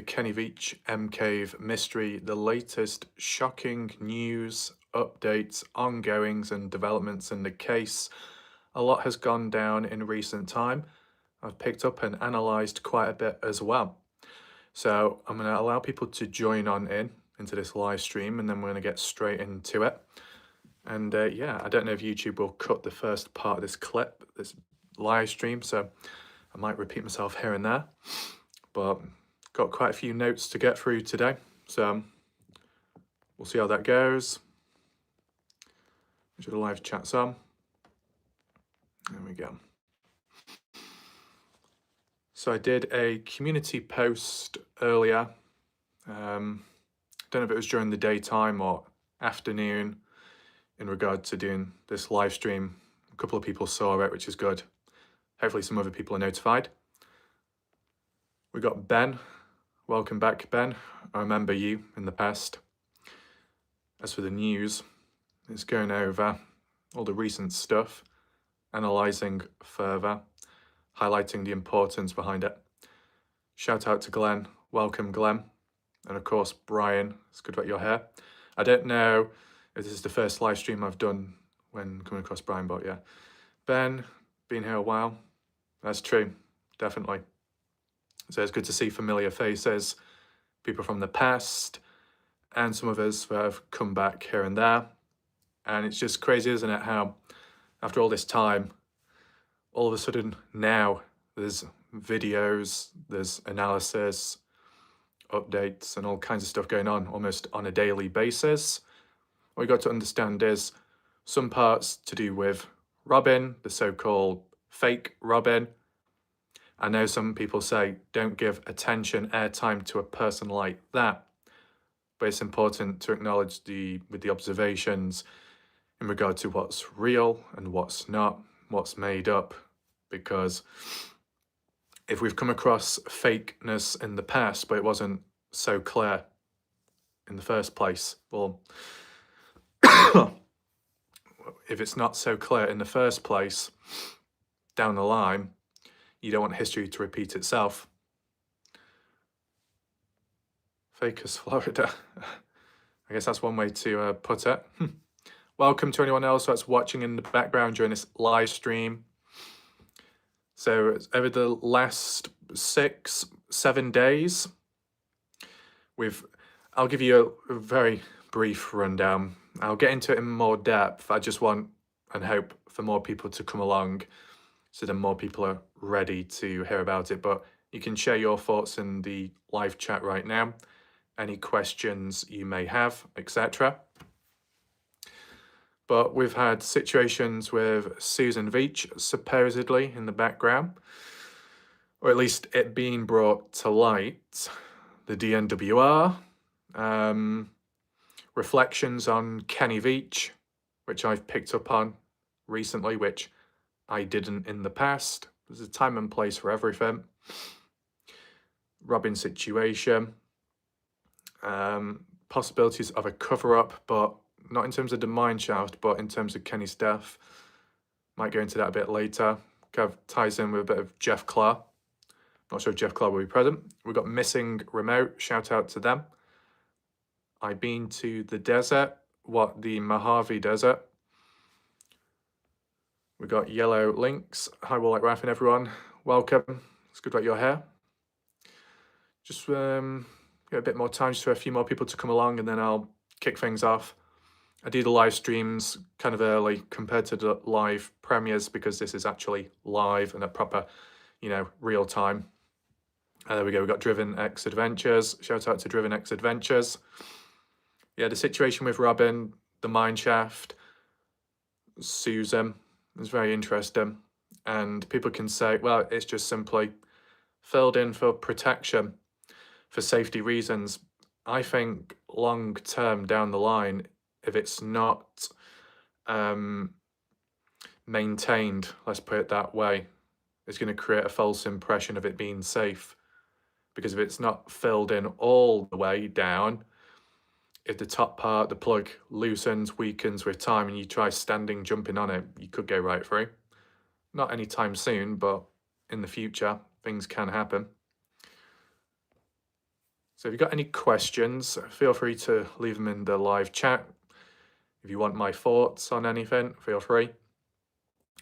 Kenny Veach M-Cave mystery, the latest shocking news, updates, ongoings and developments in the case. A lot has gone down in recent time. I've picked up and analysed quite a bit as well. So I'm going to allow people to join on into this live stream, and then we're going to get straight into it. And yeah, I don't know if YouTube will cut the first part of this clip, this live stream, so I might repeat myself here and there, but got quite a few notes to get through today, so we'll see how that goes. Make sure the live chat's on. There we go. So I did a community post earlier. Don't know if it was during the daytime or afternoon in regard to doing this live stream. A couple of people saw it, which is good. Hopefully some other people are notified. We got Ben. Welcome back, Ben. I remember you in the past. As for the news, it's going over all the recent stuff, analysing further, highlighting the importance behind it. Shout out to Glenn. Welcome, Glenn. And of course, Brian. It's good about your hair. I don't know if this is the first live stream I've done when coming across Brian, but yeah. Ben, been here a while. That's true, definitely. So it's good to see familiar faces, people from the past, and some of us that have come back here and there. And it's just crazy, isn't it, how after all this time, all of a sudden now there's videos, there's analysis, updates, and all kinds of stuff going on almost on a daily basis. What you got to understand is some parts to do with Robin, the so-called fake Robin. I know some people say don't give attention, airtime to a person like that, but it's important to acknowledge with the observations in regard to what's real and what's not, what's made up, because if we've come across fakeness in the past, but it wasn't so clear in the first place, well, if it's not so clear in the first place, down the line, you don't want history to repeat itself. Fakers, Florida. I guess that's one way to put it. Welcome to anyone else that's watching in the background during this live stream. So over the last 6-7 days, I'll give you a very brief rundown. I'll get into it in more depth. I just want and hope for more people to come along so then more people are ready to hear about it. But you can share your thoughts in the live chat right now, any questions you may have, etc. But we've had situations with Susan Veach supposedly in the background, or at least it being brought to light, the DNWR, reflections on Kenny Veach, which I've picked up on recently, which I didn't in the past. There's a time and place for everything. Robin situation, possibilities of a cover-up, but not in terms of the mine shaft, but in terms of Kenny's death. Might go into that a bit later. Kind of ties in with a bit of Jeff Clark. Not sure if Jeff Clark will be present. We've got missing remote. Shout out to them. I've been to the desert. The Mojave Desert. We got yellow links. Hi, Warlike Raffin, everyone. Welcome. It's good about your hair. Just get a bit more time just for a few more people to come along, and then I'll kick things off. I do the live streams kind of early compared to the live premieres because this is actually live and a proper, real time. There we go. We got Driven X Adventures. Shout out to Driven X Adventures. Yeah, the situation with Robin, the mine shaft, Susan. It's very interesting, and people can say, well, it's just simply filled in for protection, for safety reasons. I think long term down the line, if it's not maintained, let's put it that way, it's going to create a false impression of it being safe, because if it's not filled in all the way down, if the top part, the plug, loosens, weakens with time, and you try jumping on it, you could go right through. Not anytime soon, but in the future, things can happen. So if you've got any questions, feel free to leave them in the live chat. If you want my thoughts on anything, feel free.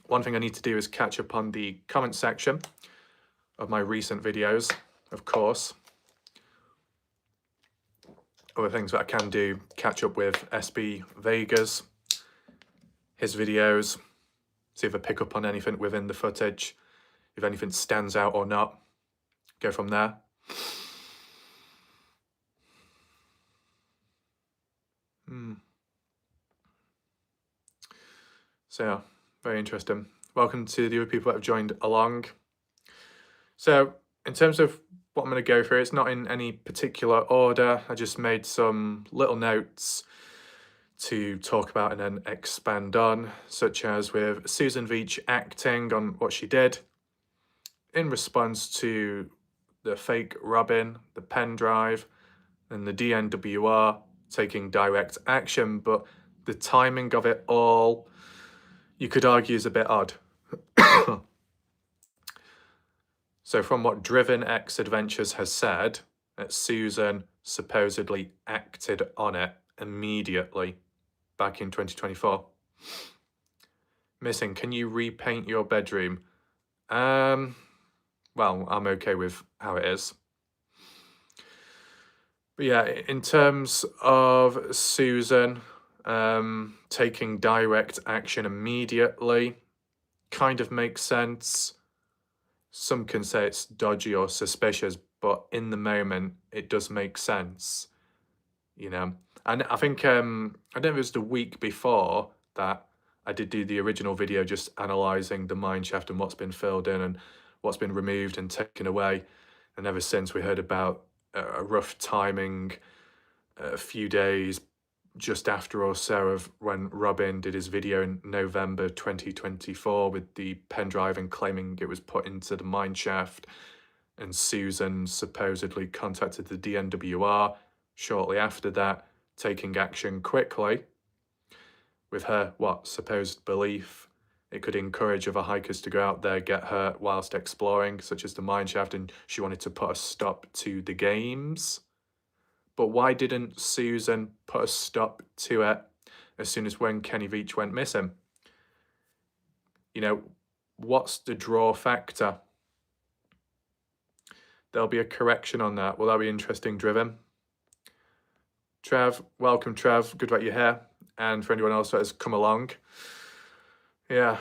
One thing I need to do is catch up on the comment section of my recent videos, of course. Other things that I can do, catch up with SB Vegas, his videos, see if I pick up on anything within the footage, if anything stands out or not, go from there. So yeah, very interesting. Welcome to the other people that have joined along. So in terms of what I'm going to go through, it's not in any particular order. I just made some little notes to talk about and then expand on, such as with Susan Veach acting on what she did in response to the fake Robin, the pen drive, and the DNWR taking direct action, but the timing of it all, you could argue, is a bit odd. So from what Driven X Adventures has said, that Susan supposedly acted on it immediately back in 2024. Missing, can you repaint your bedroom? Well, I'm okay with how it is. But yeah, in terms of Susan taking direct action immediately, kind of makes sense. Some can say it's dodgy or suspicious, but in the moment, it does make sense, you know. And I think, I don't know if it was the week before that I did do the original video just analysing the mineshaft and what's been filled in and what's been removed and taken away. And ever since we heard about a rough timing, a few days just after or so of when Robin did his video in November 2024 with the pen drive and claiming it was put into the mineshaft, and Susan supposedly contacted the DNWR shortly after that, taking action quickly with her supposed belief it could encourage other hikers to go out there, get hurt whilst exploring, such as the mineshaft, and she wanted to put a stop to the games. But why didn't Susan put a stop to it as soon as when Kenny Veach went missing? You know, what's the draw factor? There'll be a correction on that. Will that be interesting, Driven? Trev, welcome, Trev. Good that you're here. And for anyone else that has come along. Yeah.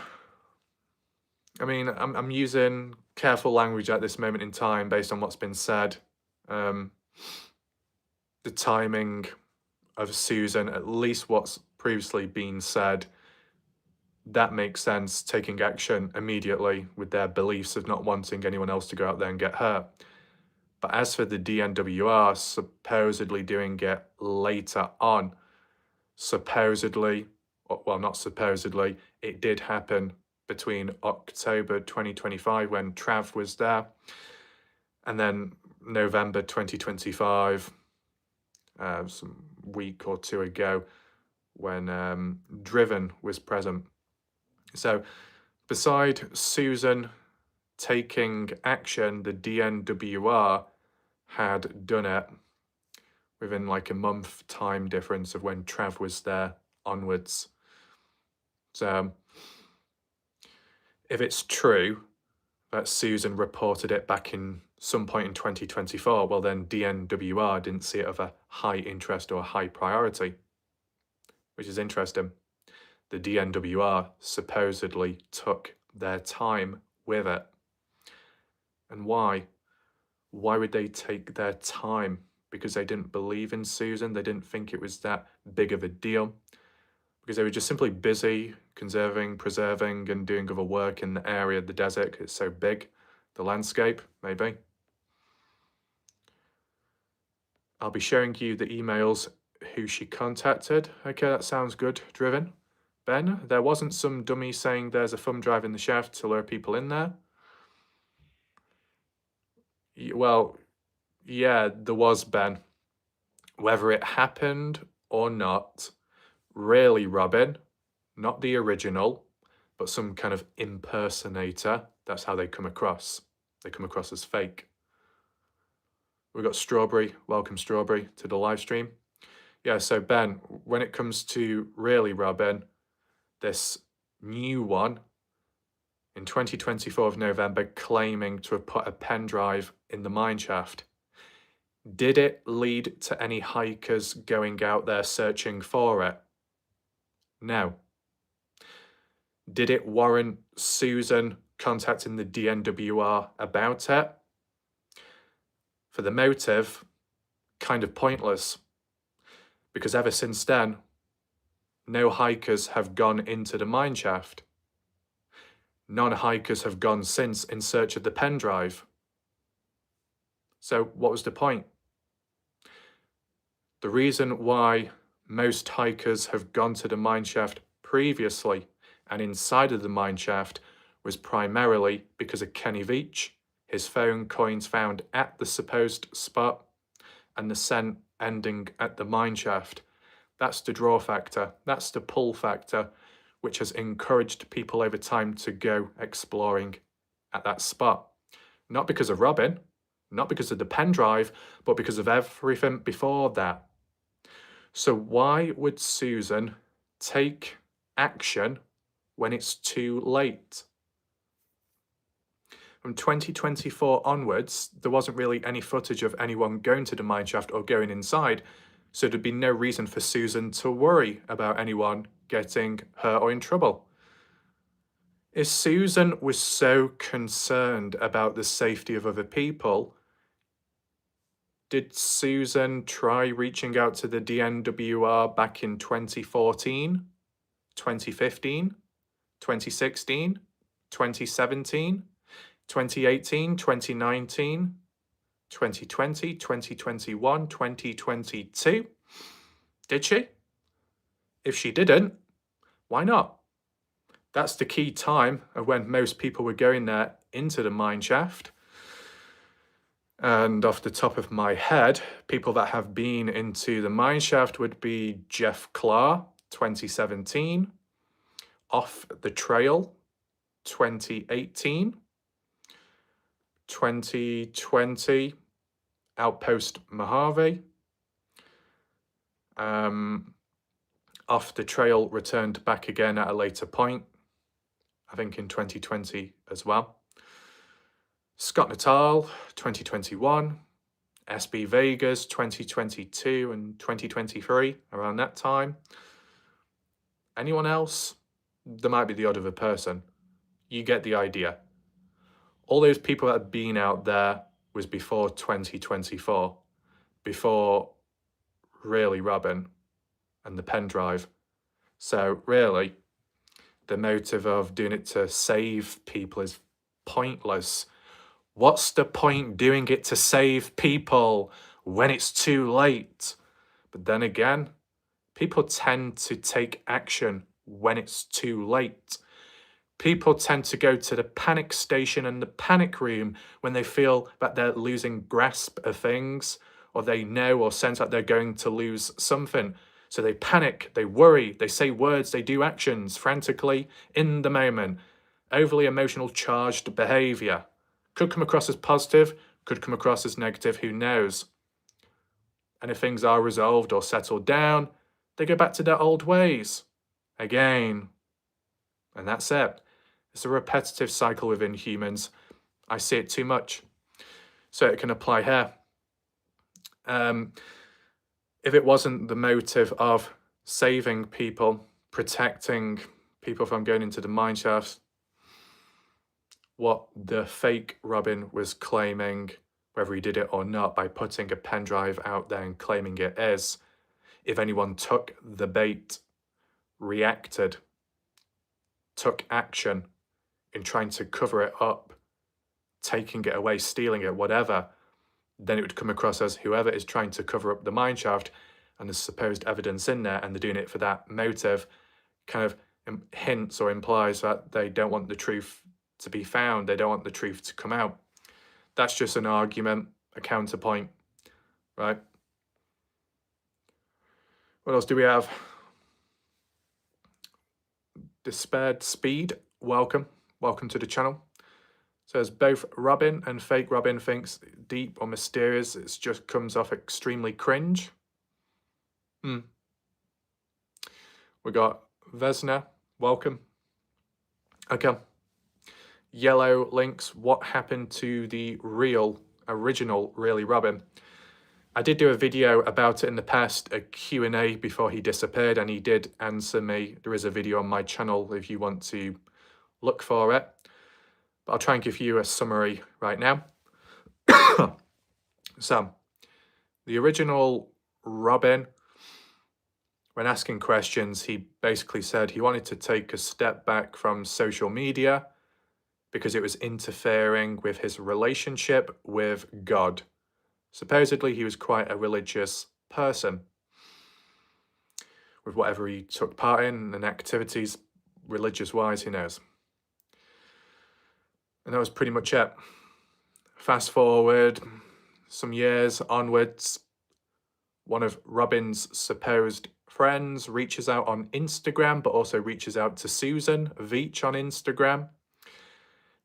I mean, I'm using careful language at this moment in time based on what's been said. The timing of Susan, at least what's previously been said, that makes sense, taking action immediately with their beliefs of not wanting anyone else to go out there and get hurt. But as for the DNWR supposedly doing it later on, supposedly, well, not supposedly, it did happen between October 2025 when Trav was there, and then November 2025, some week or two ago, when Driven was present. So beside Susan taking action, the DNWR had done it within like a month time difference of when Trav was there onwards. So if it's true that Susan reported it back in some point in 2024, well then DNWR didn't see it of a high interest or high priority, which is interesting. The DNWR supposedly took their time with it. And why? Why would they take their time? Because they didn't believe in Susan? They didn't think it was that big of a deal? Because they were just simply busy conserving, preserving, and doing other work in the area, the desert? It's so big, the landscape, maybe. I'll be showing you the emails who she contacted. Okay, that sounds good, Driven. Ben, there wasn't some dummy saying there's a thumb drive in the shaft to lure people in there? Well, yeah, there was, Ben. Whether it happened or not, really, Robin, not the original, but some kind of impersonator, that's how they come across. They come across as fake. We've got Strawberry, welcome Strawberry to the live stream. Yeah, so Ben, when it comes to really Robin, this new one in 2024 of November claiming to have put a pen drive in the mine shaft, did it lead to any hikers going out there searching for it? No. Did it warrant Susan contacting the DNWR about it? For the motive, kind of pointless, because ever since then, no hikers have gone into the mine shaft. Non-hikers have gone since in search of the pen drive. So what was the point? The reason why most hikers have gone to the mine shaft previously and inside of the mine shaft was primarily because of Kenny Veach, his phone coins found at the supposed spot, and the scent ending at the mine shaft. That's the draw factor, that's the pull factor, which has encouraged people over time to go exploring at that spot. Not because of Robin, not because of the pen drive, but because of everything before that. So why would Susan take action when it's too late? From 2024 onwards, there wasn't really any footage of anyone going to the mineshaft or going inside, so there'd be no reason for Susan to worry about anyone getting hurt or in trouble. If Susan was so concerned about the safety of other people, did Susan try reaching out to the DNWR back in 2014, 2015, 2016, 2017, 2018, 2019, 2020, 2021, 2022? Did she? If she didn't, why not? That's the key time of when most people were going there into the mine shaft. And off the top of my head, people that have been into the mine shaft would be Jeff Clark, 2017, Off the Trail, 2018, 2020, Outpost Mojave, Off the Trail returned back again at a later point, I think in 2020 as well. Scott Natal, 2021, SB Vegas, 2022 and 2023, around that time. Anyone else? There might be the odd of a person. You get the idea. All those people that have been out there was before 2024, before really Robin and the pen drive. So really, the motive of doing it to save people is pointless. What's the point doing it to save people when it's too late? But then again, people tend to take action when it's too late. People tend to go to the panic station and the panic room when they feel that they're losing grasp of things, or they know or sense that they're going to lose something. So they panic, they worry, they say words, they do actions frantically in the moment. Overly emotional charged behavior. Could come across as positive, could come across as negative, who knows? And if things are resolved or settled down, they go back to their old ways again. And that's it. It's a repetitive cycle within humans. I see it too much. So it can apply here. If it wasn't the motive of saving people, protecting people from going into the mine shafts, what the fake Robin was claiming, whether he did it or not, by putting a pen drive out there and claiming it is, if anyone took the bait, reacted, took action in trying to cover it up, taking it away, stealing it, whatever, then it would come across as whoever is trying to cover up the mine shaft and there's supposed evidence in there and they're doing it for that motive, kind of hints or implies that they don't want the truth to be found, they don't want the truth to come out. That's just an argument, a counterpoint, right? What else do we have? Despaired Speed, welcome to the channel. Says both Robin and fake Robin thinks deep or mysterious. It just comes off extremely cringe. We got Vesna, welcome. Okay. Yellow links, what happened to the original Really Robin? I did do a video about it in the past, a Q&A before he disappeared, and he did answer me. There is a video on my channel if you want to look for it. But I'll try and give you a summary right now. So, the original Robin, when asking questions, he basically said he wanted to take a step back from social media because it was interfering with his relationship with God. Supposedly, he was quite a religious person. With whatever he took part in and activities, religious-wise, who knows. And that was pretty much it. Fast forward some years onwards, one of Robin's supposed friends reaches out on Instagram, but also reaches out to Susan Veach on Instagram.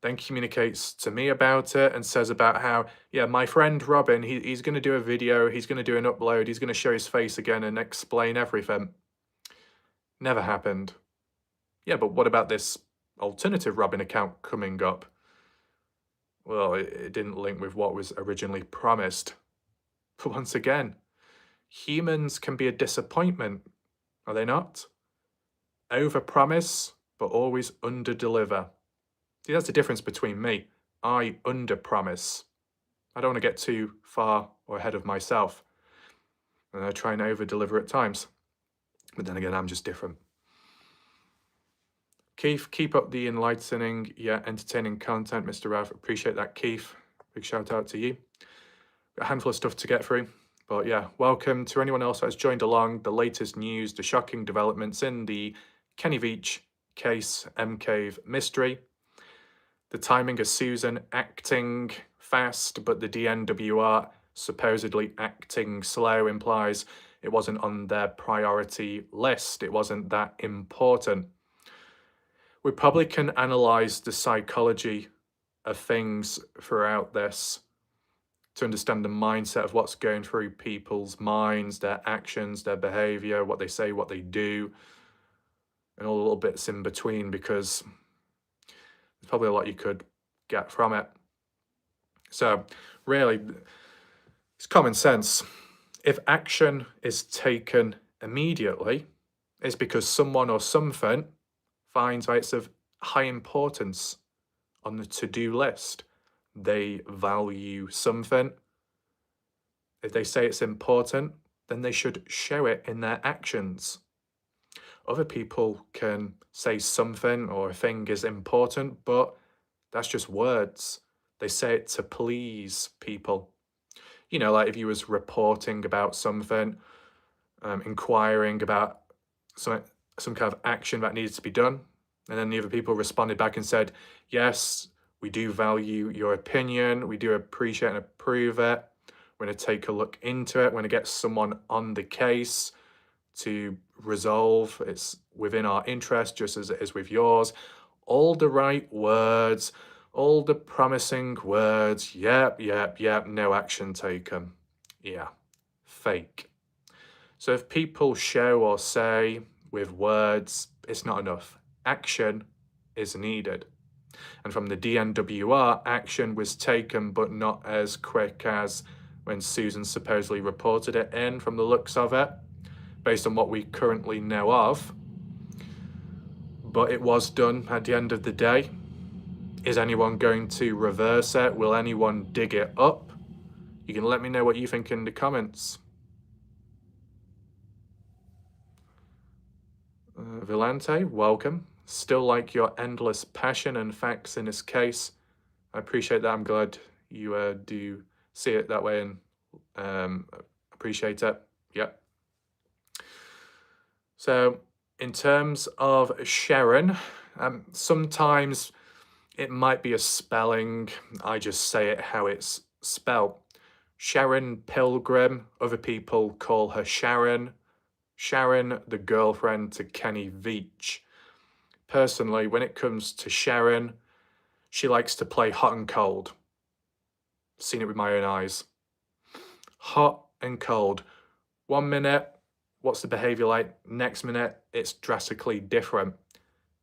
Then communicates to me about it and says about how, yeah, my friend Robin, he's going to do a video, he's going to do an upload, he's going to show his face again and explain everything. Never happened. Yeah, but what about this alternative Robin account coming up? Well, it didn't link with what was originally promised. But once again, humans can be a disappointment, are they not? Over-promise, but always under-deliver. See, that's the difference between me. I under-promise. I don't want to get too far or ahead of myself. And I try and over-deliver at times. But then again, I'm just different. Keith, keep up the enlightening yet entertaining content, Mr. Rav. Appreciate that, Keith. Big shout out to you. Got a handful of stuff to get through. But yeah, welcome to anyone else that has joined along. The latest news, the shocking developments in the Kenny Veach case, M-Cave mystery. The timing of Susan acting fast, but the DNWR supposedly acting slow implies it wasn't on their priority list. It wasn't that important. We probably can analyze the psychology of things throughout this to understand the mindset of what's going through people's minds, their actions, their behavior, what they say, what they do, and all the little bits in between, because there's probably a lot you could get from it. So really, it's common sense. If action is taken immediately, it's because someone or something finds that it's of high importance on the to-do list. They value something. If they say it's important, then they should show it in their actions. Other people can say something or a thing is important, but that's just words. They say it to please people. You know, like if you was reporting about something, inquiring about some kind of action that needed to be done, and then the other people responded back and said, yes, we do value your opinion, we do appreciate and approve it, we're going to take a look into it, we're going to get someone on the case to resolve, it's within our interest just as it is with yours. All the right words, all the promising words, yep, no action taken. Yeah, fake. So if people show or say with words, it's not enough. Action is needed. And from the DNWR, action was taken, but not as quick as when Susan supposedly reported it in, from the looks of it, based on what we currently know of. But it was done at the end of the day. Is anyone going to reverse it? Will anyone dig it up? You can let me know what you think in the comments. Villante, welcome. Still like your endless passion and facts in this case. I appreciate that. I'm glad you do see it that way and appreciate it. Yep. So in terms of Sharon, sometimes it might be a spelling. I just say it how it's spelled. Sharon Pilgrim, other people call her Sharon. Sharon, the girlfriend to Kenny Veach. Personally, when it comes to Sharon, She likes to play hot and cold. Seen it with my own eyes. Hot and cold. 1 minute, what's the behaviour like? Next minute, it's drastically different.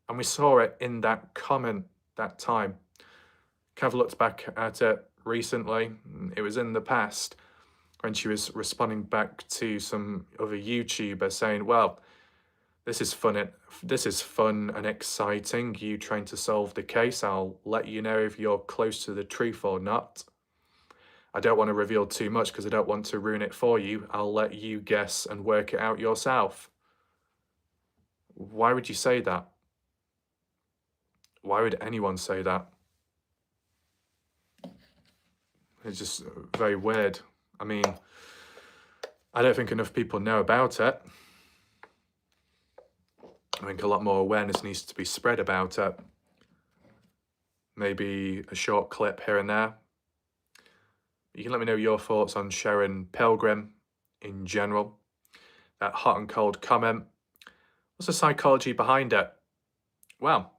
And we saw it in that comment that time. Cav looked back at it recently. It was in the past when she was responding back to some other YouTuber saying, well, this is fun and exciting, you trying to solve the case. I'll let you know if you're close to the truth or not. I don't want to reveal too much because I don't want to ruin it for you. I'll let you guess and work it out yourself. Why would you say that? Why would anyone say that? It's just very weird. I mean, I don't think enough people know about it. I think a lot more awareness needs to be spread about it. Maybe a short clip here and there. You can let me know your thoughts on Sharon Pilgrim in general. That hot and cold comment. What's the psychology behind it? Well,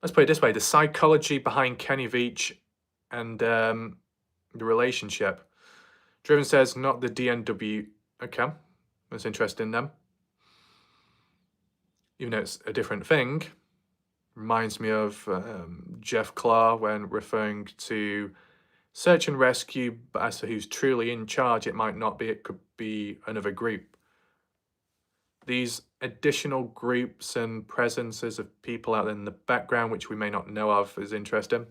let's put it this way. The psychology behind Kenny Veach and the relationship. Driven says, not the DNW. Okay, that's interesting then. Even though it's a different thing. Reminds me of Jeff Clark when referring to search and rescue, but as to who's truly in charge, it might not be. It could be another group. These additional groups and presences of people out in the background, which we may not know of, is interesting.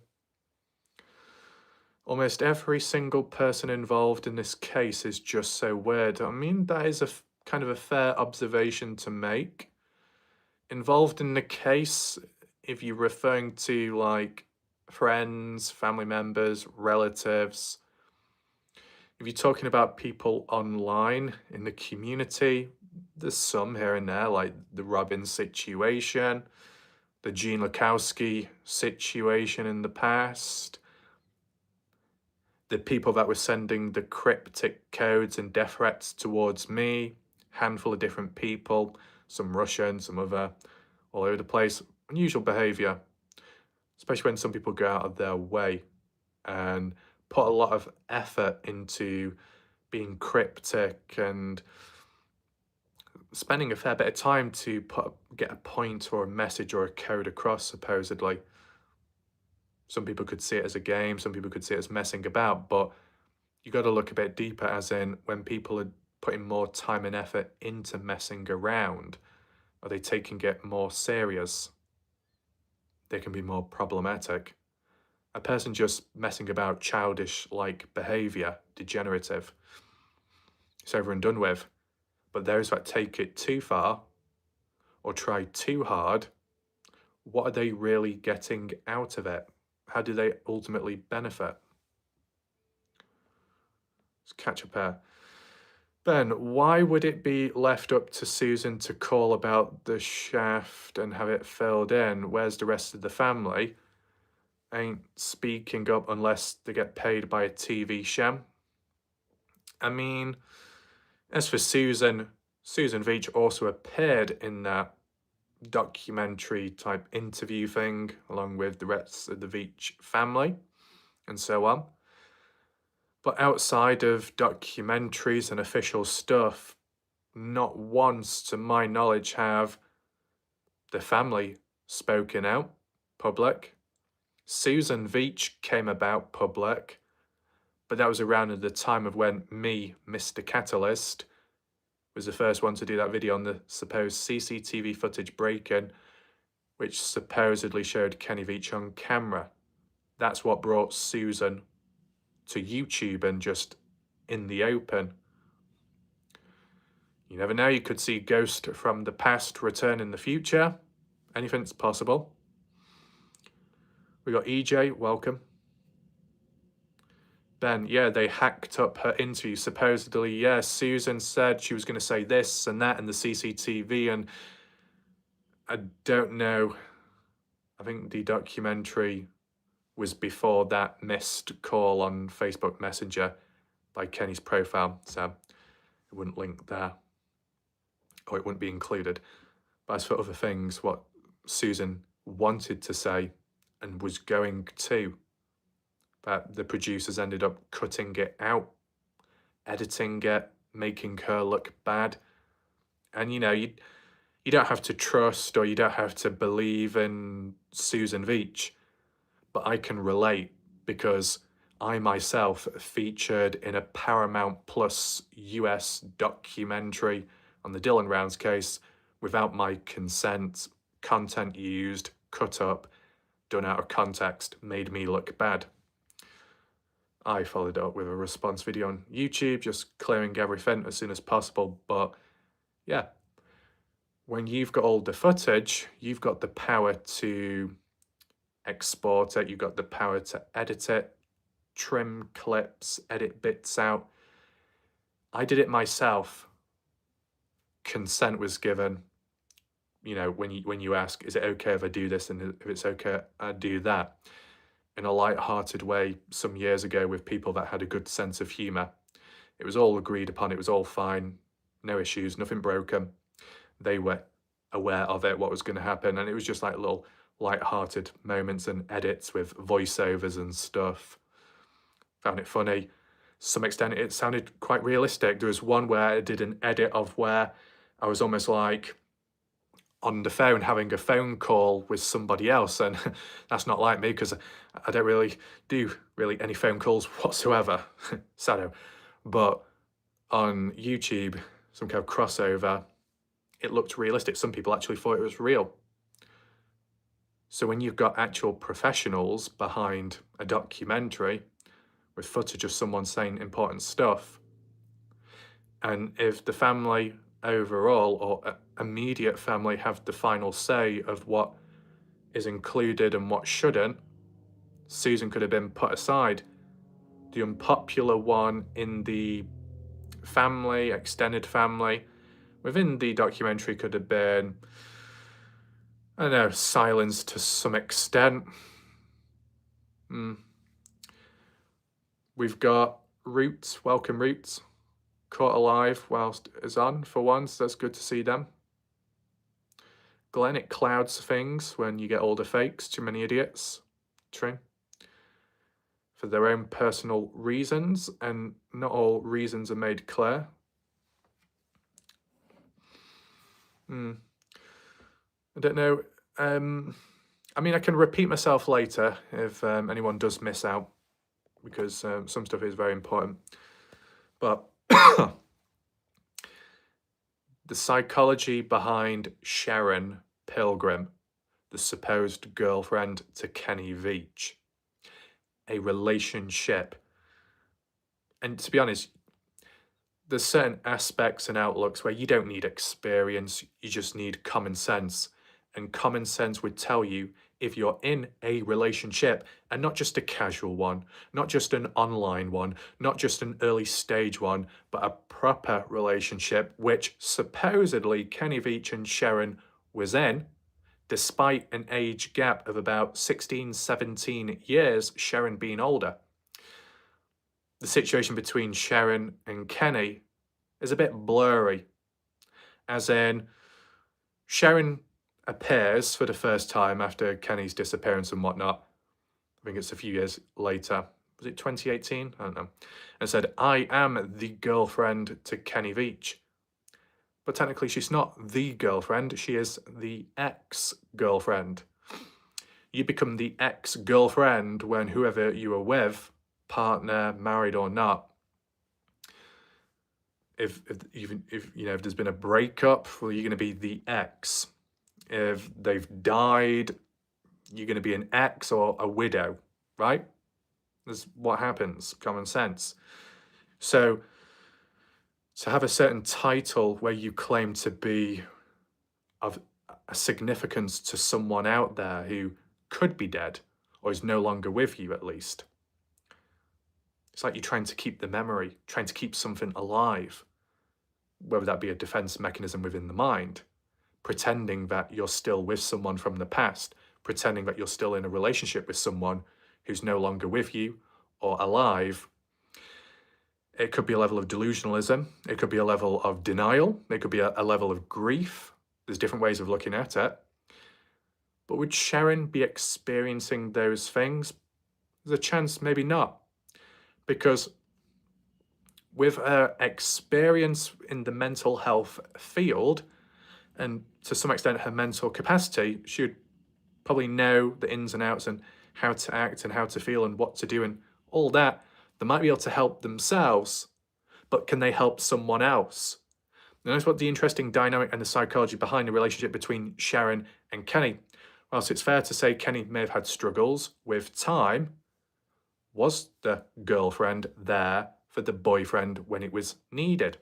Almost every single person involved in this case is just so weird. I mean, that is a kind of a fair observation to make. Involved in the case, if you're referring to like friends, family members, relatives, if you're talking about people online in the community, there's some here and there, like the Robin situation, the Gene Lukowski situation in the past, the people that were sending the cryptic codes and death threats towards me, handful of different people, some Russian, some other, all over the place. Unusual behaviour, especially when some people go out of their way and put a lot of effort into being cryptic and spending a fair bit of time to get a point or a message or a code across, supposedly. Some people could see it as a game, some people could see it as messing about, but you got to look a bit deeper, as in when people are putting more time and effort into messing around, are they taking it more serious? They can be more problematic. A person just messing about, childish-like behaviour, degenerative, it's over and done with. But those that take it too far or try too hard, what are they really getting out of it? How do they ultimately benefit? Let's catch up here. Ben, why would it be left up to Susan to call about the shaft and have it filled in? Where's the rest of the family? Ain't speaking up unless they get paid by a TV show. I mean, as for Susan Veach also appeared in that documentary type interview thing along with the rest of the Veach family and so on. But outside of documentaries and official stuff, not once, to my knowledge, have the family spoken out public. Susan Veach came about public, but that was around at the time of when me, Mr. Catalyst, was the first one to do that video on the supposed CCTV footage break-in, which supposedly showed Kenny Veach on camera. That's what brought Susan to YouTube and just in the open. You never know, you could see Ghost from the past return in the future. Anything's possible. We got EJ, welcome. Ben, yeah, they hacked up her interview. Supposedly, yeah, Susan said she was going to say this and that in the CCTV, and I don't know. I think the documentary was before that missed call on Facebook Messenger by Kenny's profile, so it wouldn't link there, or it wouldn't be included. But as for other things, what Susan wanted to say and was going to. But the producers ended up cutting it out, editing it, making her look bad. And you don't have to trust or you don't have to believe in Susan Veach, but I can relate because I myself featured in a Paramount Plus US documentary on the Dylan Rounds case without my consent, content used, cut up, done out of context, made me look bad. I followed up with a response video on YouTube, just clearing everything as soon as possible. But yeah, when you've got all the footage, you've got the power to export it, you've got the power to edit it, trim clips, edit bits out. I did it myself. Consent was given. When you ask, is it okay if I do this, and if it's okay, I do that, in a light-hearted way some years ago with people that had a good sense of humour. It was all agreed upon, it was all fine, no issues, nothing broken. They were aware of it, what was going to happen, and it was just like little light-hearted moments and edits with voiceovers and stuff. Found it funny. To some extent, it sounded quite realistic. There was one where I did an edit of where I was almost like on the phone having a phone call with somebody else, and that's not like me because I don't really do any phone calls whatsoever. Sado. But on YouTube, some kind of crossover, it looked realistic. Some people actually thought it was real. So when you've got actual professionals behind a documentary with footage of someone saying important stuff, and if the family overall or immediate family have the final say of what is included and what shouldn't, Susan could have been put aside. The unpopular one in the family, extended family, within the documentary could have been, I don't know, silenced to some extent. We've got Roots, welcome Roots, caught alive whilst it's on for once. That's good to see them. Glenn, it clouds things when you get older fakes, too many idiots. True. For their own personal reasons, and not all reasons are made clear. I don't know. I mean, I can repeat myself later if anyone does miss out, because some stuff is very important. But the psychology behind Sharon Pilgrim, the supposed girlfriend to Kenny Veach, a relationship. And to be honest, there's certain aspects and outlooks where you don't need experience, you just need common sense. And common sense would tell you if you're in a relationship, and not just a casual one, not just an online one, not just an early stage one, but a proper relationship, which supposedly Kenny Veach and Sharon was in, despite an age gap of about 16, 17 years, Sharon being older. The situation between Sharon and Kenny is a bit blurry, as in Sharon appears for the first time after Kenny's disappearance and whatnot. I think it's a few years later. Was it 2018? I don't know. And said, I am the girlfriend to Kenny Veach. But technically she's not the girlfriend, she is the ex-girlfriend. You become the ex-girlfriend when whoever you are with, partner, married or not, if there's been a breakup, well, you're going to be the ex. If they've died, you're going to be an ex or a widow, right? That's what happens, common sense. So to have a certain title where you claim to be of a significance to someone out there who could be dead or is no longer with you, at least. It's like you're trying to keep the memory, trying to keep something alive, whether that be a defense mechanism within the mind, pretending that you're still with someone from the past, pretending that you're still in a relationship with someone who's no longer with you or alive. It could be a level of delusionalism. It could be a level of denial. It could be a level of grief. There's different ways of looking at it. But would Sharon be experiencing those things? There's a chance maybe not. Because with her experience in the mental health field, and to some extent her mental capacity, she would probably know the ins and outs and how to act and how to feel and what to do and all that. They might be able to help themselves, but can they help someone else? And that's what the interesting dynamic and the psychology behind the relationship between Sharon and Kenny. Whilst it's fair to say Kenny may have had struggles with time, was the girlfriend there for the boyfriend when it was needed?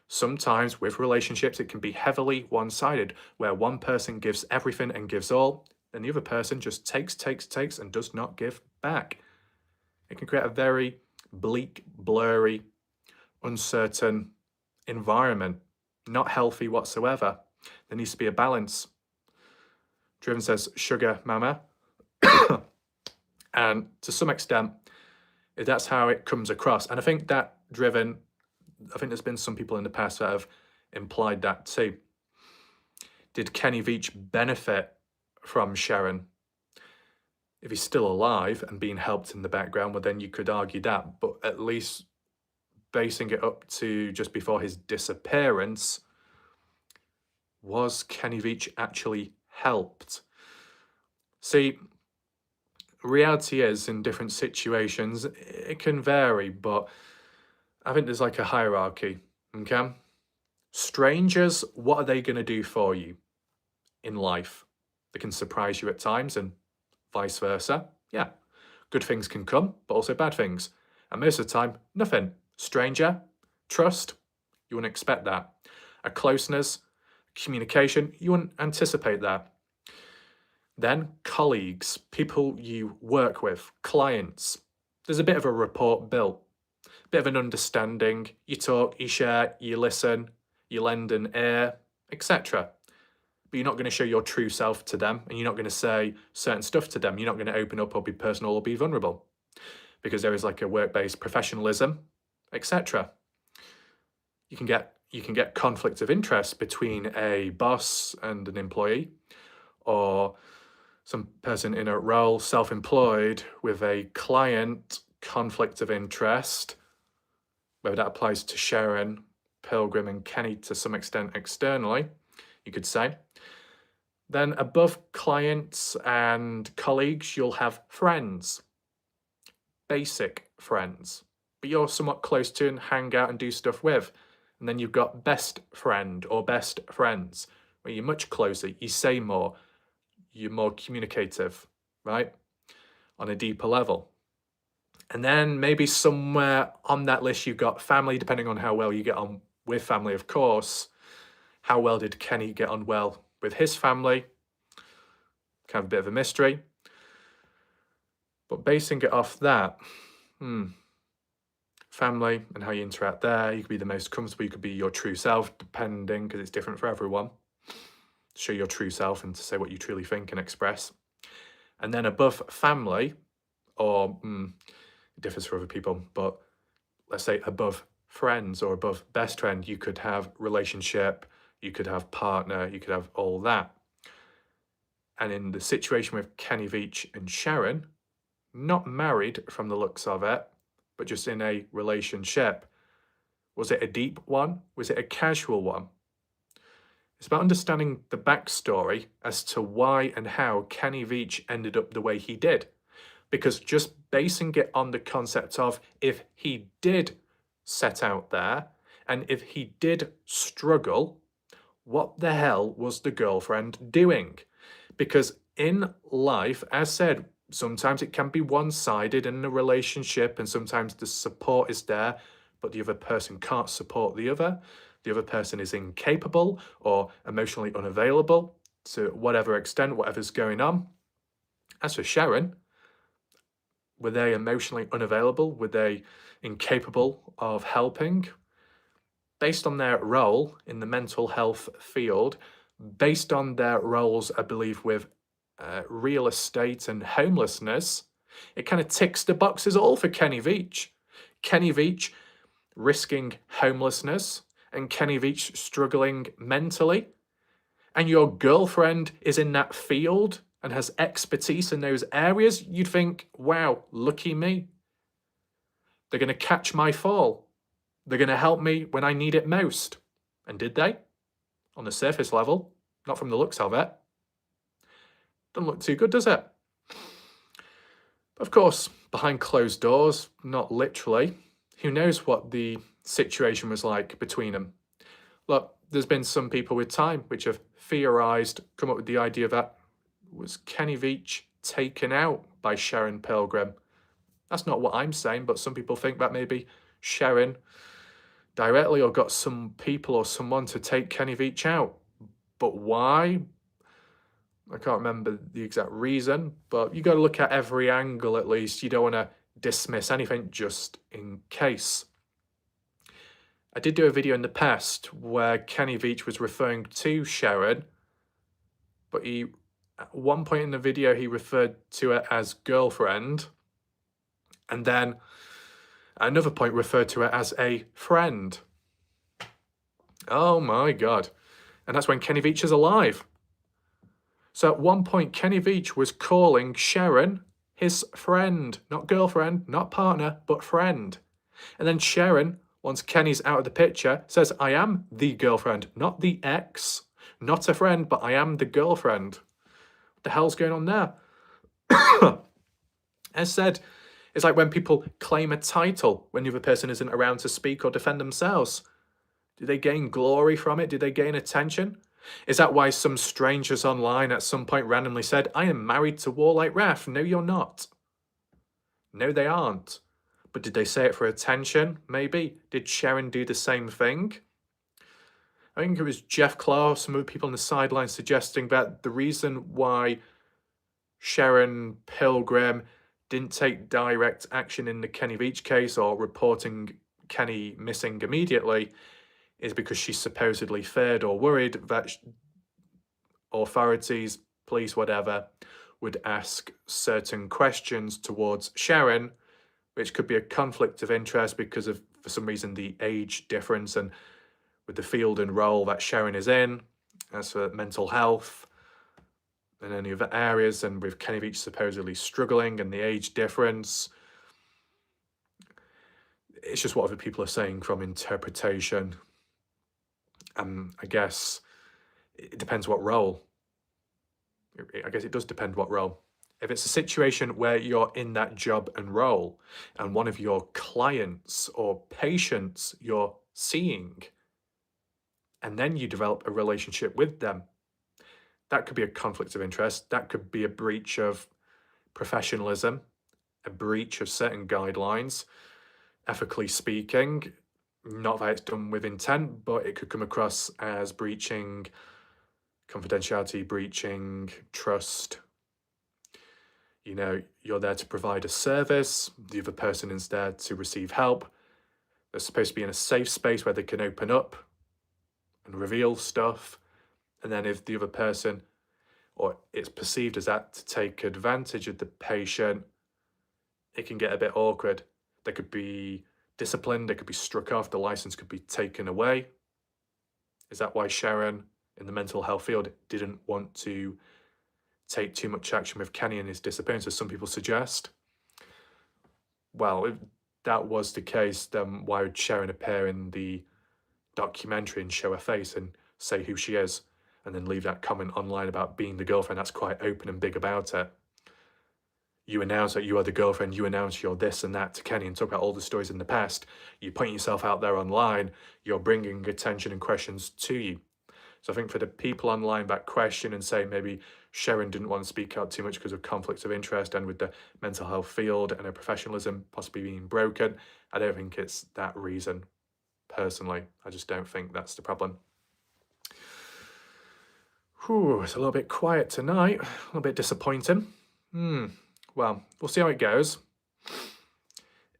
Sometimes with relationships, it can be heavily one-sided, where one person gives everything and gives all, and the other person just takes, and does not give back. It can create a very bleak, blurry, uncertain environment, not healthy whatsoever. There needs to be a balance. Driven says, sugar mama. And to some extent, that's how it comes across. And I think that Driven, I think there's been some people in the past that have implied that too. Did Kenny Veach benefit from Sharon? If he's still alive and being helped in the background, well, then you could argue that. But at least basing it up to just before his disappearance, was Kenny Veach actually helped? See, reality is in different situations, it can vary, but I think there's like a hierarchy, okay? Strangers, what are they going to do for you in life? They can surprise you at times and vice versa. Yeah, good things can come, but also bad things. And most of the time, nothing. Stranger, trust, you wouldn't expect that. A closeness, communication, you wouldn't anticipate that. Then colleagues, people you work with, clients. There's a bit of a rapport built, a bit of an understanding. You talk, you share, you listen, you lend an ear, etc. But you're not going to show your true self to them, and you're not going to say certain stuff to them. You're not going to open up or be personal or be vulnerable, because there is like a work-based professionalism, etc. You can get conflict of interest between a boss and an employee, or some person in a role, self-employed, with a client, conflict of interest, whether that applies to Sharon, Pilgrim and Kenny to some extent externally, you could say. Then above clients and colleagues, you'll have friends, basic friends, but you're somewhat close to and hang out and do stuff with. And then you've got best friend or best friends, where you're much closer, you say more, you're more communicative, right? On a deeper level. And then maybe somewhere on that list you've got family, depending on how well you get on with family, of course. How well did Kenny get on well with his family? Kind of a bit of a mystery. But basing it off that, family and how you interact there, you could be the most comfortable, you could be your true self, depending, because it's different for everyone. Show your true self and to say what you truly think and express. And then above family, or it differs for other people, but let's say above friends or above best friend, you could have relationship, you could have partner, you could have all that. And in the situation with Kenny Veach and Sharon, not married from the looks of it, but just in a relationship, was it a deep one? Was it a casual one? It's about understanding the backstory as to why and how Kenny Veach ended up the way he did. Because just basing it on the concept of if he did set out there and if he did struggle, what the hell was the girlfriend doing? Because in life, as said, sometimes it can be one-sided in a relationship and sometimes the support is there, but the other person can't support the other. The other person is incapable or emotionally unavailable to whatever extent, whatever's going on. As for Sharon, were they emotionally unavailable? Were they incapable of helping? Based on their role in the mental health field, based on their roles, I believe, with real estate and homelessness, it kind of ticks the boxes all for Kenny Veach. Kenny Veach risking homelessness, and Kenny Veach struggling mentally, and your girlfriend is in that field and has expertise in those areas, you'd think, wow, lucky me. They're going to catch my fall. They're going to help me when I need it most. And did they? On the surface level, not from the looks of it. Doesn't look too good, does it? Of course, behind closed doors, not literally, who knows what the situation was like between them. Look, there's been some people with time which have theorised, come up with the idea that was Kenny Veach taken out by Sharon Pilgrim. That's not what I'm saying, but some people think that maybe Sharon directly or got some people or someone to take Kenny Veach out. But why? I can't remember the exact reason, but you got to look at every angle at least. You don't want to dismiss anything just in case. I did do a video in the past where Kenny Veach was referring to Sharon, but at one point in the video he referred to her as girlfriend, and then at another point referred to her as a friend. Oh my God. And that's when Kenny Veach is alive. So at one point, Kenny Veach was calling Sharon his friend, not girlfriend, not partner, but friend. And then Sharon, once Kenny's out of the picture, says, I am the girlfriend, not the ex, not a friend, but I am the girlfriend. What the hell's going on there? As said, it's like when people claim a title when the other person isn't around to speak or defend themselves. Do they gain glory from it? Do they gain attention? Is that why some strangers online at some point randomly said, I am married to Warlight Ref? No, you're not. No, they aren't. But did they say it for attention? Maybe. Did Sharon do the same thing? I think it was Jeff Clark, some other people on the sidelines suggesting that the reason why Sharon Pilgrim didn't take direct action in the Kenny Veach case or reporting Kenny missing immediately is because she supposedly feared or worried that authorities, police, whatever, would ask certain questions towards Sharon, which could be a conflict of interest because of, for some reason, the age difference and with the field and role that Sharon is in, as for mental health and any other areas, and with Kenny Veach supposedly struggling and the age difference. It's just what other people are saying from interpretation. I guess it depends what role. I guess it does depend what role. If it's a situation where you're in that job and role and one of your clients or patients you're seeing, and then you develop a relationship with them, that could be a conflict of interest. That could be a breach of professionalism, a breach of certain guidelines, ethically speaking. Not that it's done with intent, but it could come across as breaching confidentiality, breaching trust. You know, you're there to provide a service, the other person is there to receive help. They're supposed to be in a safe space where they can open up and reveal stuff. And then if the other person, or it's perceived as that, to take advantage of the patient, it can get a bit awkward. They could be disciplined, they could be struck off, the license could be taken away. Is that why Sharon, in the mental health field, didn't want to take too much action with Kenny and his disappearance, as some people suggest? Well, if that was the case, then why would Sharon appear in the documentary and show her face and say who she is, and then leave that comment online about being the girlfriend? That's quite open and big about it. You announce that you are the girlfriend, you announce you're this and that to Kenny and talk about all the stories in the past. You point yourself out there online, you're bringing attention and questions to you. So I think for the people online that question and say maybe Sharon didn't want to speak out too much because of conflicts of interest and with the mental health field and her professionalism possibly being broken, I don't think it's that reason, personally. I just don't think that's the problem. Whew, it's a little bit quiet tonight, a little bit disappointing. Well, we'll see how it goes.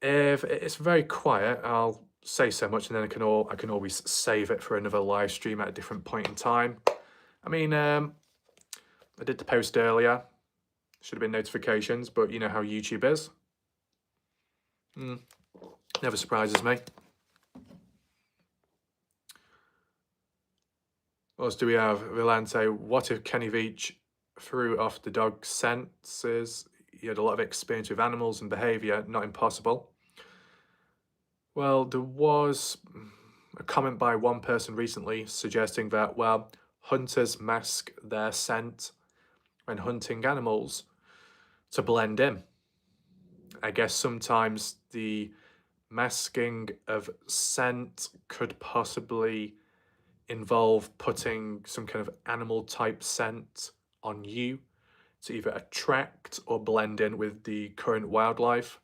If it's very quiet, I'll say so much and then I can always save it for another live stream at a different point in time. I mean, I did the post earlier. Should have been notifications, but you know how YouTube is. Never surprises me. What else do we have? Villante, what if Kenny Veach threw off the dog's senses. He had a lot of experience with animals and behaviour, not impossible. Well, there was a comment by one person recently suggesting that, well, hunters mask their scent when hunting animals to blend in. I guess sometimes the masking of scent could possibly involve putting some kind of animal type scent on you to either attract or blend in with the current wildlife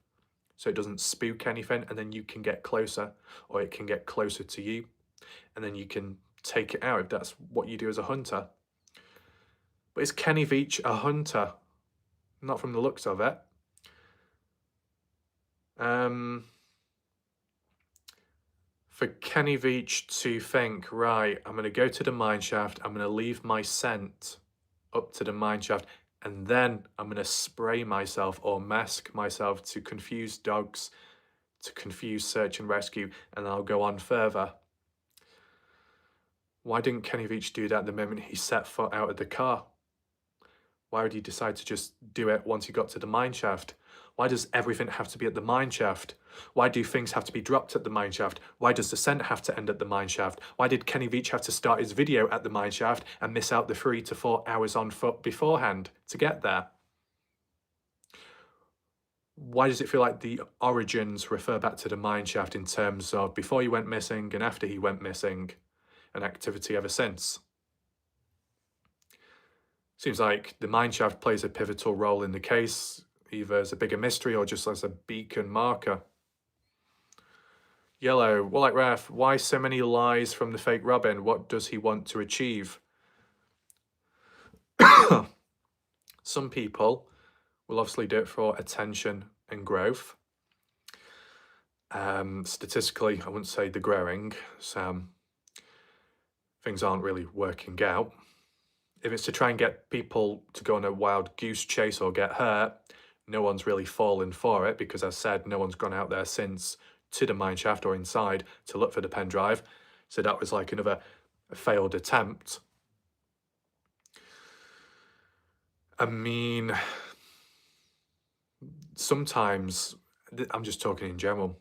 so it doesn't spook anything, and then you can get closer, or it can get closer to you, and then you can take it out if that's what you do as a hunter. But is Kenny Veach a hunter? Not from the looks of it. For Kenny Veach to think, right, I'm going to go to the mine shaft, I'm going to leave my scent up to the mine shaft, and then I'm going to spray myself or mask myself to confuse dogs, to confuse search and rescue, and I'll go on further. Why didn't Kenny Veach do that the moment he set foot out of the car? Why would he decide to just do it once he got to the mine shaft? Why does everything have to be at the mine shaft? Why do things have to be dropped at the mine shaft? Why does the scent have to end at the mine shaft? Why did Kenny Veach have to start his video at the mine shaft and miss out the 3 to 4 hours on foot beforehand to get there? Why does it feel like the origins refer back to the mine shaft in terms of before he went missing and after he went missing, and activity ever since? Seems like the mine shaft plays a pivotal role in the case, either as a bigger mystery or just as a beacon marker. Yellow, well, like Raf, why so many lies from the fake Robin? What does he want to achieve? Some people will obviously do it for attention and growth. Statistically, I wouldn't say they're growing, so things aren't really working out. If it's to try and get people to go on a wild goose chase or get hurt, no one's really fallen for it because, as I said, no one's gone out there since to the mine shaft or inside to look for the pen drive. So that was like another failed attempt. I mean, sometimes, I'm just talking in general,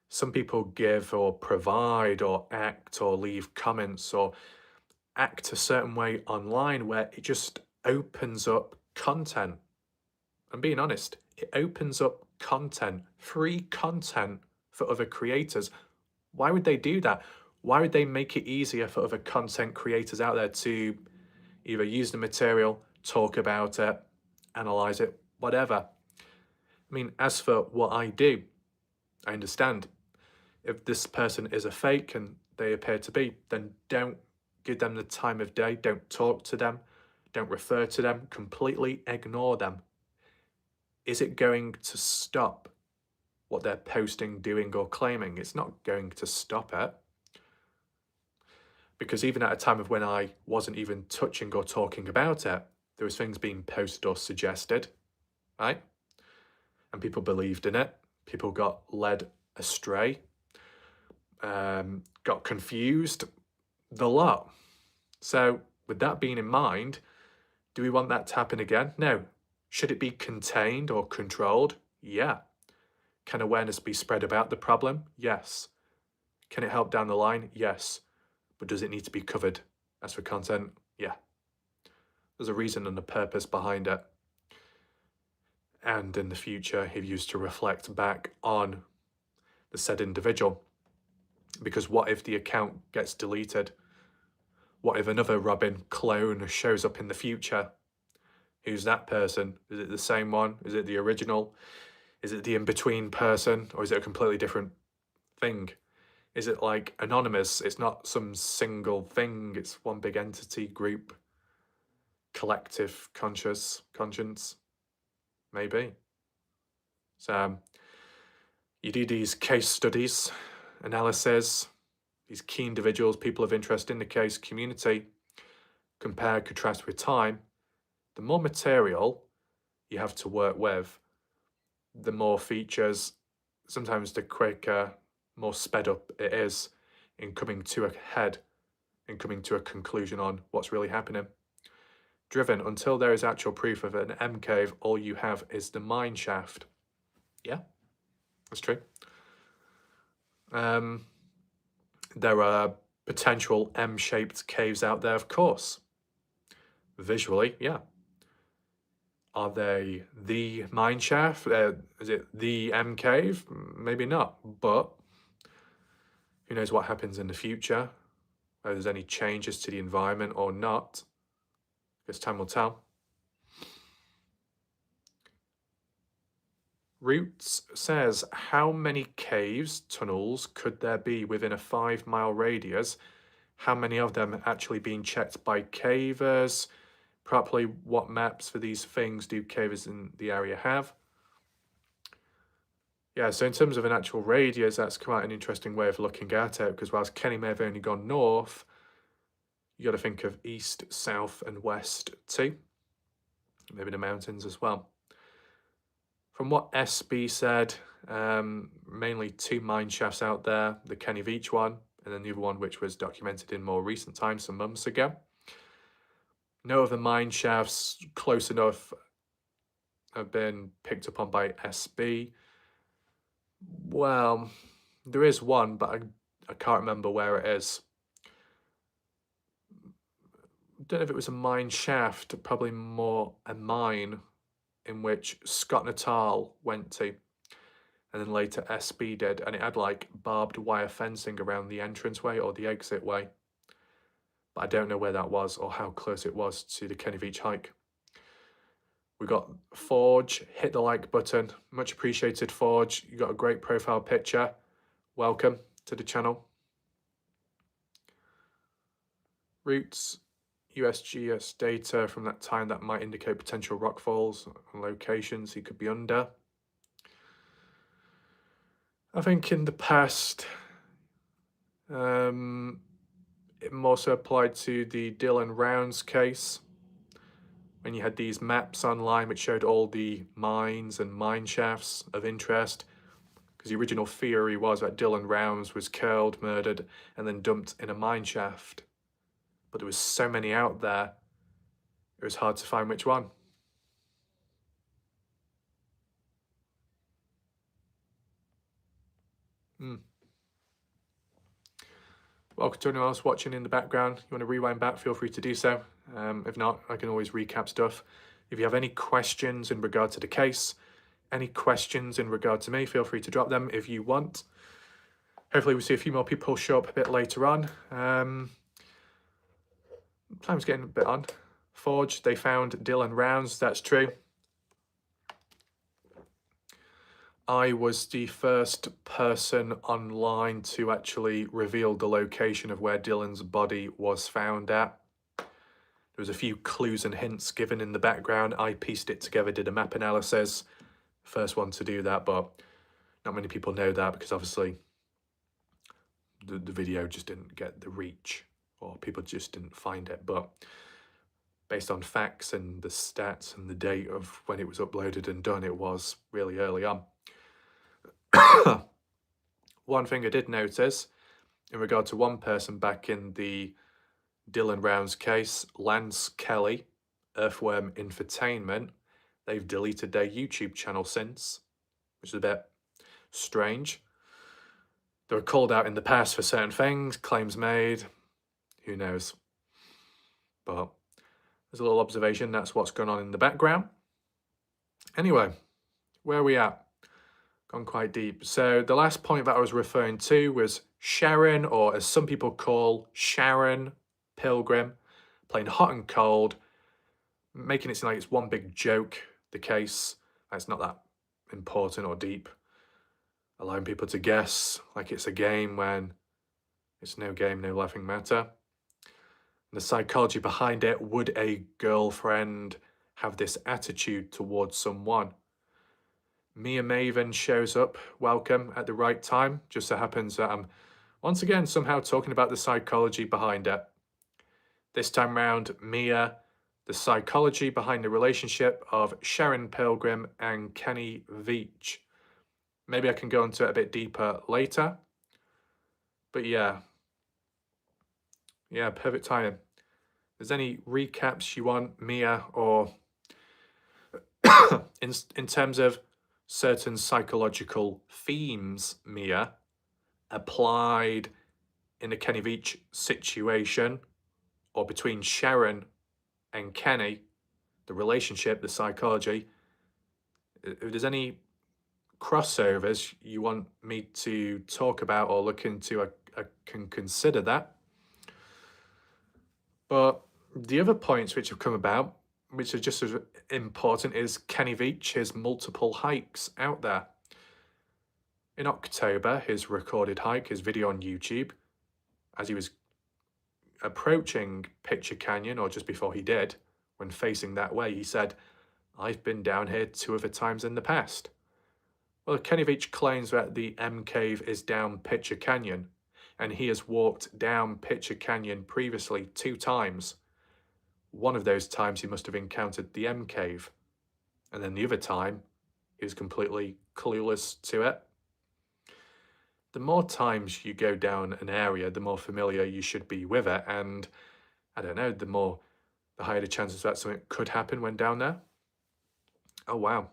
some people give or provide or act or leave comments or act a certain way online where it just opens up content. I'm being honest, it opens up content, free content for other creators. Why would they do that? Why would they make it easier for other content creators out there to either use the material, talk about it, analyze it, whatever? I mean, as for what I do, I understand. If this person is a fake and they appear to be, then don't give them the time of day, don't talk to them, don't refer to them, completely ignore them. Is it going to stop what they're posting, doing, or claiming? It's not going to stop it. Because even at a time of when I wasn't even touching or talking about it, there was things being posted or suggested, right? And people believed in it. People got led astray, got confused, the lot. So with that being in mind, do we want that to happen again? No. Should it be contained or controlled? Yeah. Can awareness be spread about the problem? Yes. Can it help down the line? Yes. But does it need to be covered? As for content, yeah. There's a reason and a purpose behind it. And in the future, if used to reflect back on the said individual. Because what if the account gets deleted? What if another Robin clone shows up in the future? Who's that person? Is it the same one? Is it the original? Is it the in-between person? Or is it a completely different thing? Is it like anonymous? It's not some single thing. It's one big entity, group, collective conscience, maybe. So you do these case studies, analysis, these key individuals, people of interest in the case, community, compare, contrast with time. The more material you have to work with, the more features, sometimes the quicker, more sped up it is in coming to a head, in coming to a conclusion on what's really happening. driven. Until there is actual proof of an M cave, all you have is the mine shaft. Yeah, that's true. There are potential M-shaped caves out there, of course. Visually, yeah. Are they the mine shaft? Is it the M cave? Maybe not, but who knows what happens in the future? Whether there's any changes to the environment or not. I guess time will tell. Roots says, how many caves, tunnels could there be within a 5-mile radius? How many of them are actually being checked by cavers? Properly, what maps for these things do cavers in the area have? Yeah, so in terms of an actual radius, that's quite an interesting way of looking at it, because whilst Kenny may have only gone north, you got to think of east, south, and west too. Maybe the mountains as well. From what SB said, mainly 2 mine shafts out there, the Kenny Veach one, and then the other one which was documented in more recent times, some months ago. No other mine shafts close enough have been picked up on by SB. Well, there is one, but I can't remember where it is. Don't know if it was a mine shaft, probably more a mine in which Scott Natal went to, and then later SB did, and it had like barbed wire fencing around the entranceway or the exit way. But I don't know where that was or how close it was to the Kenny Veach hike. We got Forge, hit the like button. Much appreciated, Forge. You got a great profile picture. Welcome to the channel. Roots, USGS data from that time that might indicate potential rockfalls and locations he could be under. I think in the past, it more so applied to the Dylan Rounds case, when you had these maps online which showed all the mines and mine shafts of interest, because the original theory was that Dylan Rounds was killed, murdered, and then dumped in a mine shaft. But there was so many out there, it was hard to find which one. Welcome to anyone else watching in the background. You want to rewind back, feel free to do so. If not, I can always recap stuff. If you have any questions in regard to the case, any questions in regard to me, feel free to drop them if you want. Hopefully we'll see a few more people show up a bit later on. Time's getting a bit on. Forge, they found Dylan Rounds, that's true. I was the first person online to actually reveal the location of where Dylan's body was found at. There was a few clues and hints given in the background. I pieced it together, did a map analysis. First one to do that, but not many people know that because obviously the video just didn't get the reach, or people just didn't find it. But based on facts and the stats and the date of when it was uploaded and done, it was really early on. One thing I did notice in regard to one person back in the Dylan Rounds case, Lance Kelly, Earthworm Infotainment, they've deleted their YouTube channel since, which is a bit strange. They were called out in the past for certain things, claims made, who knows. But there's a little observation, that's what's going on in the background. Anyway, where are we at? Gone quite deep. So the last point that I was referring to was Sharon, or as some people call Sharon Pilgrim, playing hot and cold, making it seem like it's one big joke, the case. It's not that important or deep. Allowing people to guess like it's a game when it's no game, no laughing matter. And the psychology behind it, would a girlfriend have this attitude towards someone? Mia Maven shows up, welcome, at the right time. Just so happens that I'm once again somehow talking about the psychology behind it. This time round, Mia, the psychology behind the relationship of Sharon Pilgrim and Kenny Veach. Maybe I can go into it a bit deeper later. But yeah, perfect timing. There's any recaps you want, Mia, or in terms of certain psychological themes, Mia, applied in a Kenny Veach situation, or between Sharon and Kenny, the relationship, the psychology, if there's any crossovers you want me to talk about or look into, I can consider that. But the other points which have come about, which are just as important, is Kenny Veach, his multiple hikes out there. In October, his recorded hike, his video on YouTube, as he was approaching Picture Canyon, or just before he did, when facing that way, he said, "I've been down here 2 other times in the past." Well, Kenny Veach claims that the M Cave is down Picture Canyon, and he has walked down Picture Canyon previously 2 times. One of those times he must have encountered the M Cave, and then the other time he was completely clueless to it. The more times you go down an area, the more familiar you should be with it, and I don't know, the higher the chances that something could happen when down there. Oh wow.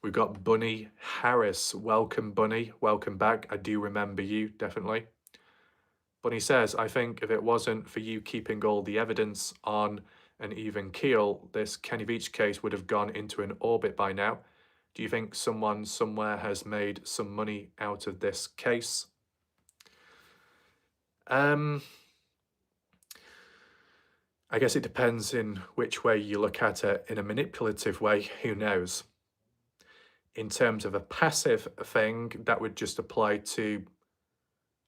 We've got Bunny Harris. Welcome, Bunny. Welcome back. I do remember you, definitely. Bunny says, "I think if it wasn't for you keeping all the evidence on an even keel, this Kenny Veach case would have gone into an orbit by now. Do you think someone somewhere has made some money out of this case?" I guess it depends in which way you look at it. In a manipulative way, who knows? In terms of a passive thing, that would just apply to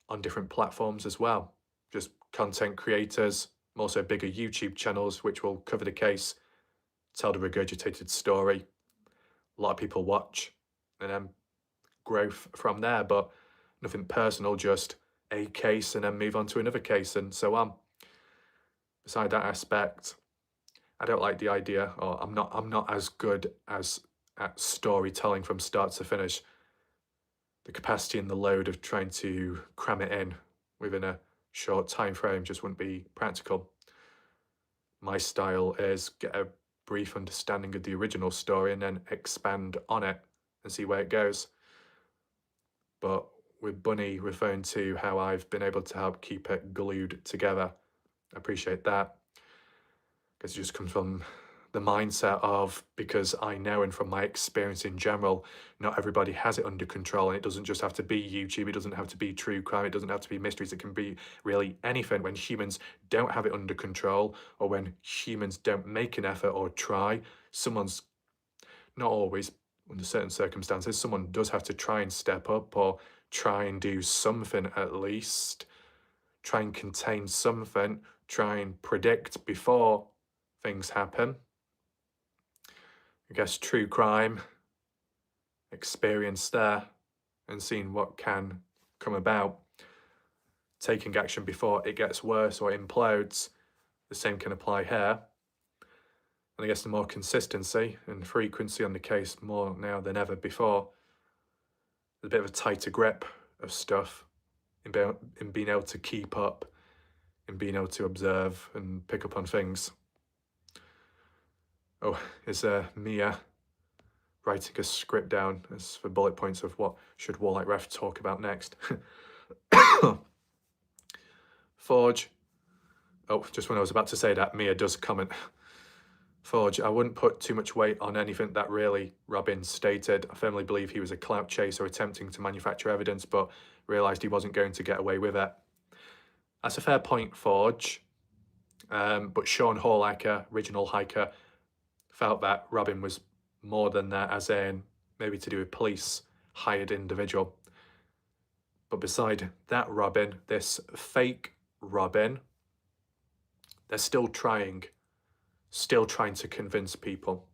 on different platforms as well. Just content creators, also bigger YouTube channels, which will cover the case, tell the regurgitated story. A lot of people watch, and then growth from there, but nothing personal, just a case and then move on to another case and so on. Beside that aspect, I don't like the idea, or I'm not as good as at storytelling from start to finish. The capacity and the load of trying to cram it in within a short time frame just wouldn't be practical. My style is get a brief understanding of the original story and then expand on it and see where it goes. But with Bunny referring to how I've been able to help keep it glued together, I appreciate that. Because it just comes from the mindset of, because I know, and from my experience in general, not everybody has it under control, and it doesn't just have to be YouTube, it doesn't have to be true crime, it doesn't have to be mysteries, it can be really anything. When humans don't have it under control, or when humans don't make an effort or try, someone's, not always, under certain circumstances, someone does have to try and step up, or try and do something at least, try and contain something, try and predict before things happen. I guess true crime, experience there, and seeing what can come about. Taking action before it gets worse or implodes, the same can apply here. And I guess the more consistency and frequency on the case, more now than ever before, there's a bit of a tighter grip of stuff in being able to keep up, in being able to observe and pick up on things. Oh, is Mia writing a script down as for bullet points of what should Warlike Ref talk about next. Forge. Oh, just when I was about to say that, Mia does comment. Forge, I wouldn't put too much weight on anything that really Robin stated. I firmly believe he was a clout chaser attempting to manufacture evidence, but realised he wasn't going to get away with it. That's a fair point, Forge. But Sean Hallhiker, original hiker, felt that Robin was more than that, as in maybe to do with police hired individual. But beside that Robin, this fake Robin, they're still trying to convince people.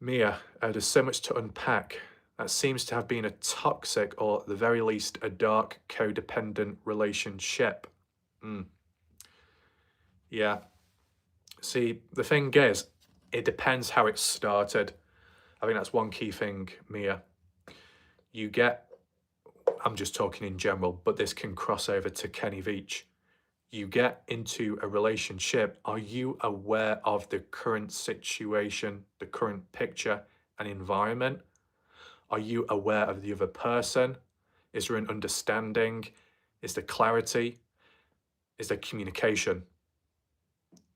Mia, there's so much to unpack. That seems to have been a toxic, or at the very least a dark codependent relationship. Yeah. See, the thing is, it depends how it started. I think that's one key thing, Mia. You get, I'm just talking in general, but this can cross over to Kenny Veach. you get into a relationship, are you aware of the current situation, the current picture and environment? Are you aware of the other person? Is there an understanding? Is there clarity? Is there communication?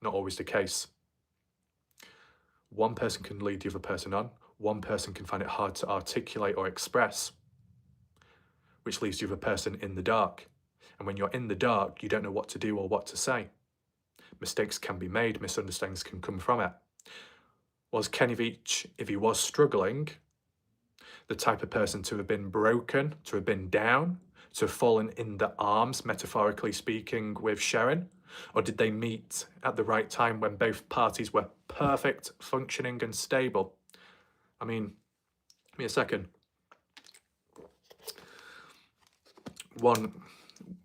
Not always the case. One person can lead the other person on. One person can find it hard to articulate or express, which leaves the other person in the dark. And when you're in the dark, you don't know what to do or what to say. Mistakes can be made, misunderstandings can come from it. Was Kenny Veach, if he was struggling, the type of person to have been broken, to have been down, to have fallen in the arms, metaphorically speaking, with Sharon? Or did they meet at the right time when both parties were perfect, functioning and stable? I mean, give me a second. One,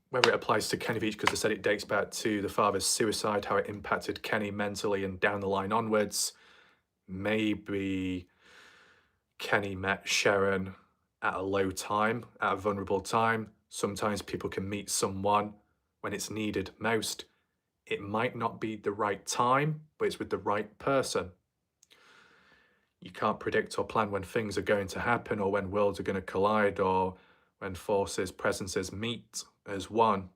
whether it applies to Kenny Veach, because I said it dates back to the father's suicide, how it impacted Kenny mentally and down the line onwards. Maybe Kenny met Sharon at a low time, at a vulnerable time. Sometimes people can meet someone when it's needed most. It might not be the right time, but it's with the right person. You can't predict or plan when things are going to happen, or when worlds are going to collide, or when forces, presences meet as one.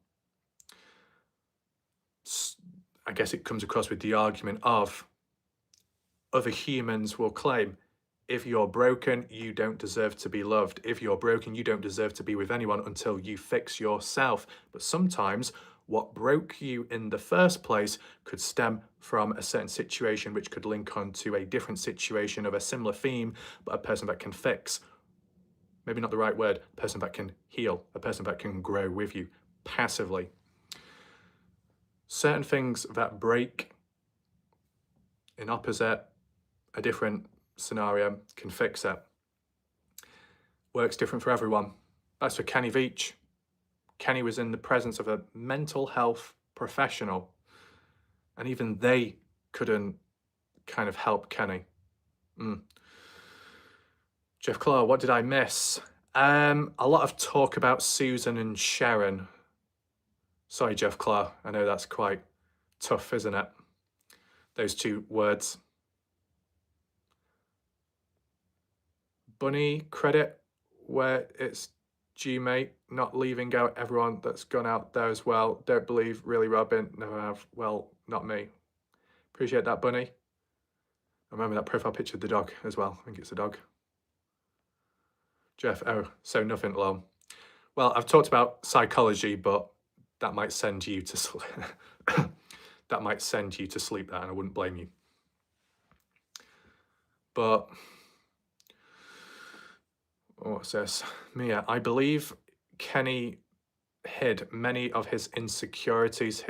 I guess it comes across with the argument of other humans will claim, if you're broken, you don't deserve to be loved. If you're broken, you don't deserve to be with anyone until you fix yourself. But sometimes what broke you in the first place could stem from a certain situation, which could link on to a different situation of a similar theme, but a person that can fix. Maybe not the right word, a person that can heal, a person that can grow with you passively. Certain things that break in opposite a different scenario can fix it. Works different for everyone. That's for Kenny Veach. Kenny was in the presence of a mental health professional, and even they couldn't kind of help Kenny. Jeff Clark, what did I miss? A lot of talk about Susan and Sharon. Sorry, Jeff Clark, I know that's quite tough, isn't it? Those two words. Bunny, credit where it's due, mate. Not leaving out everyone that's gone out there as well. Don't believe, really, Robin. Never have. Well, not me. Appreciate that, Bunny. I remember that profile picture of the dog as well. I think it's a dog. Jeff, oh, so nothing, lol. Well, I've talked about psychology, but that might send you to sleep. That might send you to sleep there, and I wouldn't blame you. But what's this? Mia, I believe Kenny hid many of his insecurities,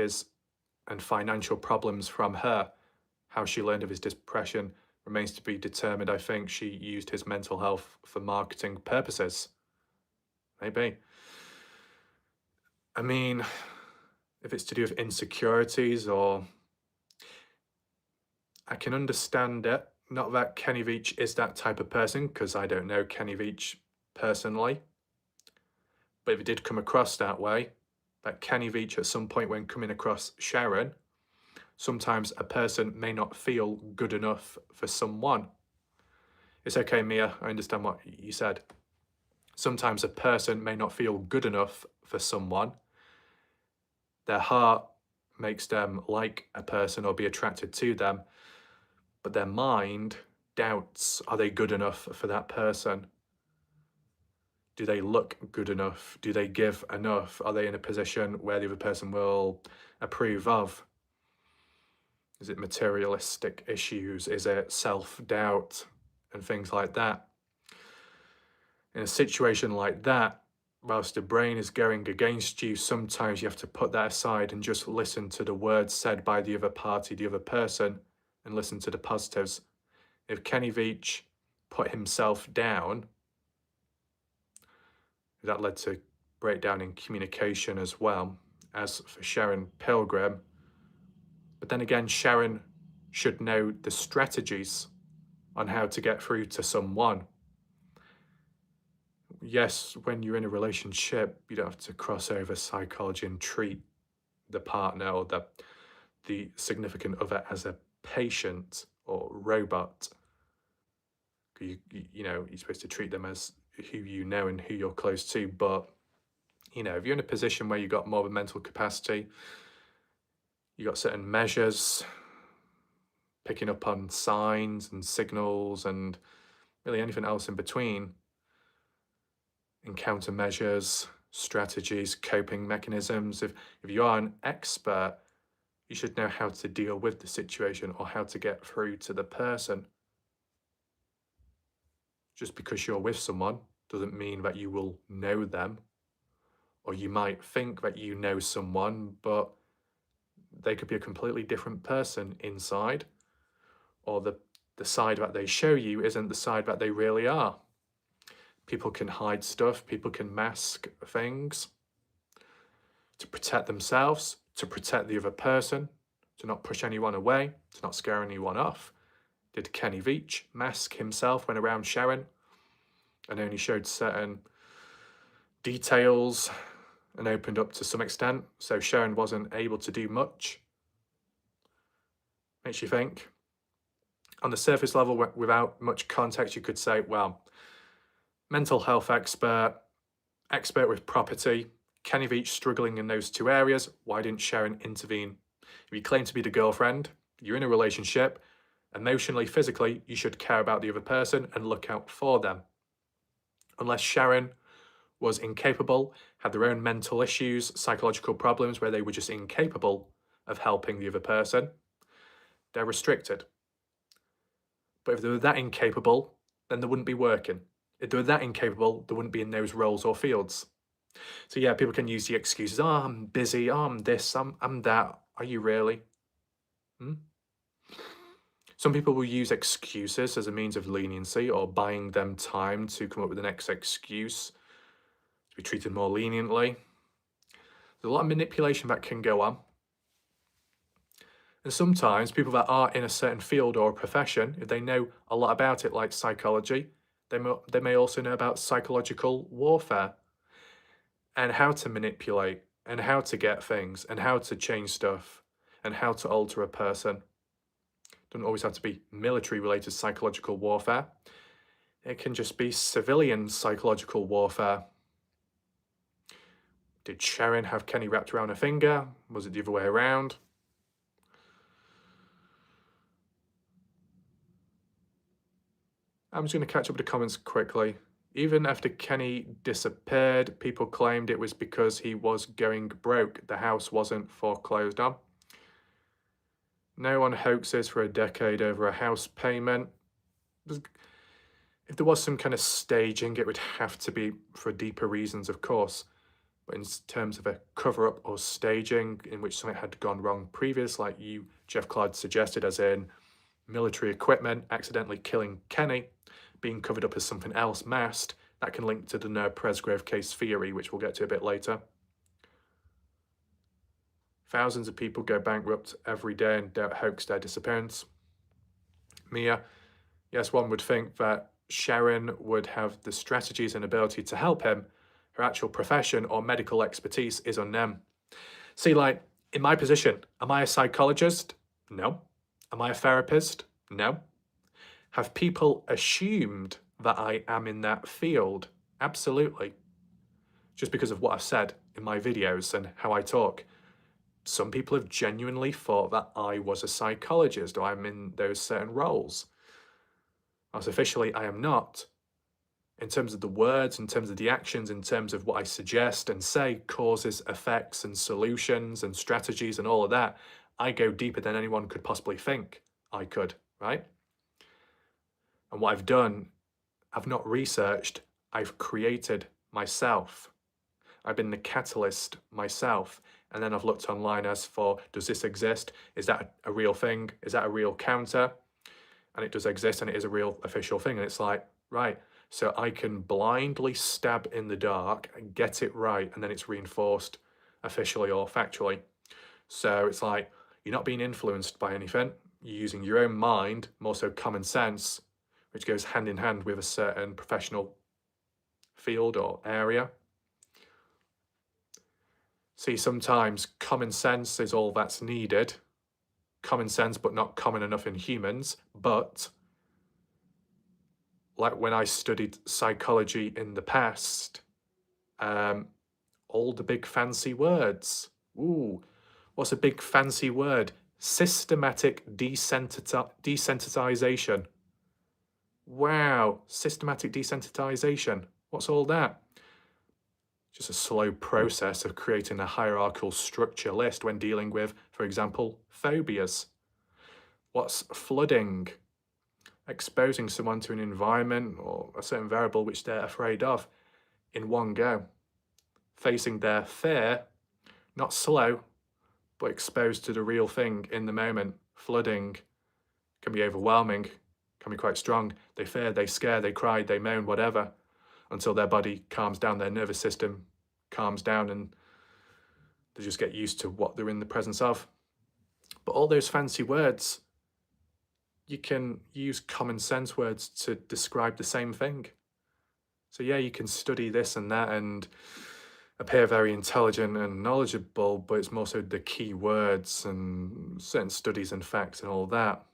and financial problems from her. How she learned of his depression remains to be determined. I think she used his mental health for marketing purposes. Maybe. I mean, if it's to do with insecurities, or I can understand it. Not that Kenny Veach is that type of person, because I don't know Kenny Veach personally. But if it did come across that way, that Kenny Veach at some point when coming across Sharon, sometimes a person may not feel good enough for someone. It's okay, Mia, I understand what you said. Sometimes a person may not feel good enough for someone. Their heart makes them like a person or be attracted to them, but their mind doubts, are they good enough for that person? Do they look good enough? Do they give enough? Are they in a position where the other person will approve of? Is it materialistic issues? Is it self-doubt and things like that? In a situation like that, whilst the brain is going against you, sometimes you have to put that aside and just listen to the words said by the other party, the other person, and listen to the positives. If Kenny Veach put himself down, that led to breakdown in communication as well as for Sharon Pilgrim. But then again, Sharon should know the strategies on how to get through to someone. Yes, when you're in a relationship, you don't have to cross over psychology and treat the partner or the significant other as a patient or robot. You know, you're supposed to treat them as who you know and who you're close to. But, you know, if you're in a position where you've got more of a mental capacity, you've got certain measures, picking up on signs and signals and really anything else in between, encounter measures, strategies, coping mechanisms. If you are an expert, you should know how to deal with the situation or how to get through to the person. Just because you're with someone doesn't mean that you will know them, or you might think that you know someone, but they could be a completely different person inside, or the side that they show you isn't the side that they really are. People can hide stuff, people can mask things to protect themselves, to protect the other person, to not push anyone away, to not scare anyone off. Did Kenny Veach mask himself when around Sharon and only showed certain details and opened up to some extent, so Sharon wasn't able to do much? Makes you think. On the surface level, without much context, you could say, well, mental health expert with property, Kenny Veach struggling in those two areas, why didn't Sharon intervene? If you claim to be the girlfriend, you're in a relationship, emotionally, physically, you should care about the other person and look out for them. Unless Sharon was incapable, had their own mental issues, psychological problems where they were just incapable of helping the other person, they're restricted. But if they were that incapable, then they wouldn't be working. If they were that incapable, they wouldn't be in those roles or fields. So yeah, people can use the excuses, oh, I'm busy, oh, I'm this, I'm that. Are you really? Some people will use excuses as a means of leniency or buying them time to come up with the next excuse to be treated more leniently. There's a lot of manipulation that can go on. And sometimes people that are in a certain field or profession, if they know a lot about it, like psychology, they may also know about psychological warfare and how to manipulate and how to get things and how to change stuff and how to alter a person. Doesn't always have to be military-related psychological warfare. It can just be civilian psychological warfare. Did Sharon have Kenny wrapped around her finger? Was it the other way around? I'm just going to catch up with the comments quickly. Even after Kenny disappeared, people claimed it was because he was going broke. The house wasn't foreclosed on. No one hoaxes for a decade over a house payment. If there was some kind of staging, it would have to be for deeper reasons, of course. But in terms of a cover-up or staging in which something had gone wrong previous, like you, Jeff Cloud, suggested, as in military equipment accidentally killing Kenny, being covered up as something else masked, that can link to the Presgrave case theory, which we'll get to a bit later. Thousands of people go bankrupt every day and don't hoax their disappearance. Mia, yes, one would think that Sharon would have the strategies and ability to help him. Her actual profession or medical expertise is unknown. See, like, in my position, am I a psychologist? No. Am I a therapist? No. Have people assumed that I am in that field? Absolutely. Just because of what I've said in my videos and how I talk. Some people have genuinely thought that I was a psychologist or I'm in those certain roles. As officially, I am not. In terms of the words, in terms of the actions, in terms of what I suggest and say, causes, effects, and solutions and strategies and all of that, I go deeper than anyone could possibly think I could, right? And what I've done, I've not researched, I've created myself. I've been the catalyst myself. And then I've looked online as for, does this exist? Is that a real thing? Is that a real counter? And it does exist and it is a real official thing. And it's like, right, so I can blindly stab in the dark and get it right, and then it's reinforced officially or factually. So it's like, you're not being influenced by anything. You're using your own mind, more so common sense, which goes hand in hand with a certain professional field or area. See, sometimes common sense is all that's needed. Common sense, but not common enough in humans. But like when I studied psychology in the past, all the big fancy words. Ooh, what's a big fancy word? Systematic desensitization. Wow, systematic desensitization. What's all that? Just a slow process of creating a hierarchical structure list when dealing with, for example, phobias. What's flooding? Exposing someone to an environment or a certain variable which they're afraid of in one go. Facing their fear, not slow, but exposed to the real thing in the moment. Flooding can be overwhelming, can be quite strong. They fear, they scare, they cry, they moan, whatever, until their body calms down, their nervous system calms down, and they just get used to what they're in the presence of. But all those fancy words, you can use common sense words to describe the same thing. So yeah, you can study this and that and appear very intelligent and knowledgeable, but it's more so the key words and certain studies and facts and all that.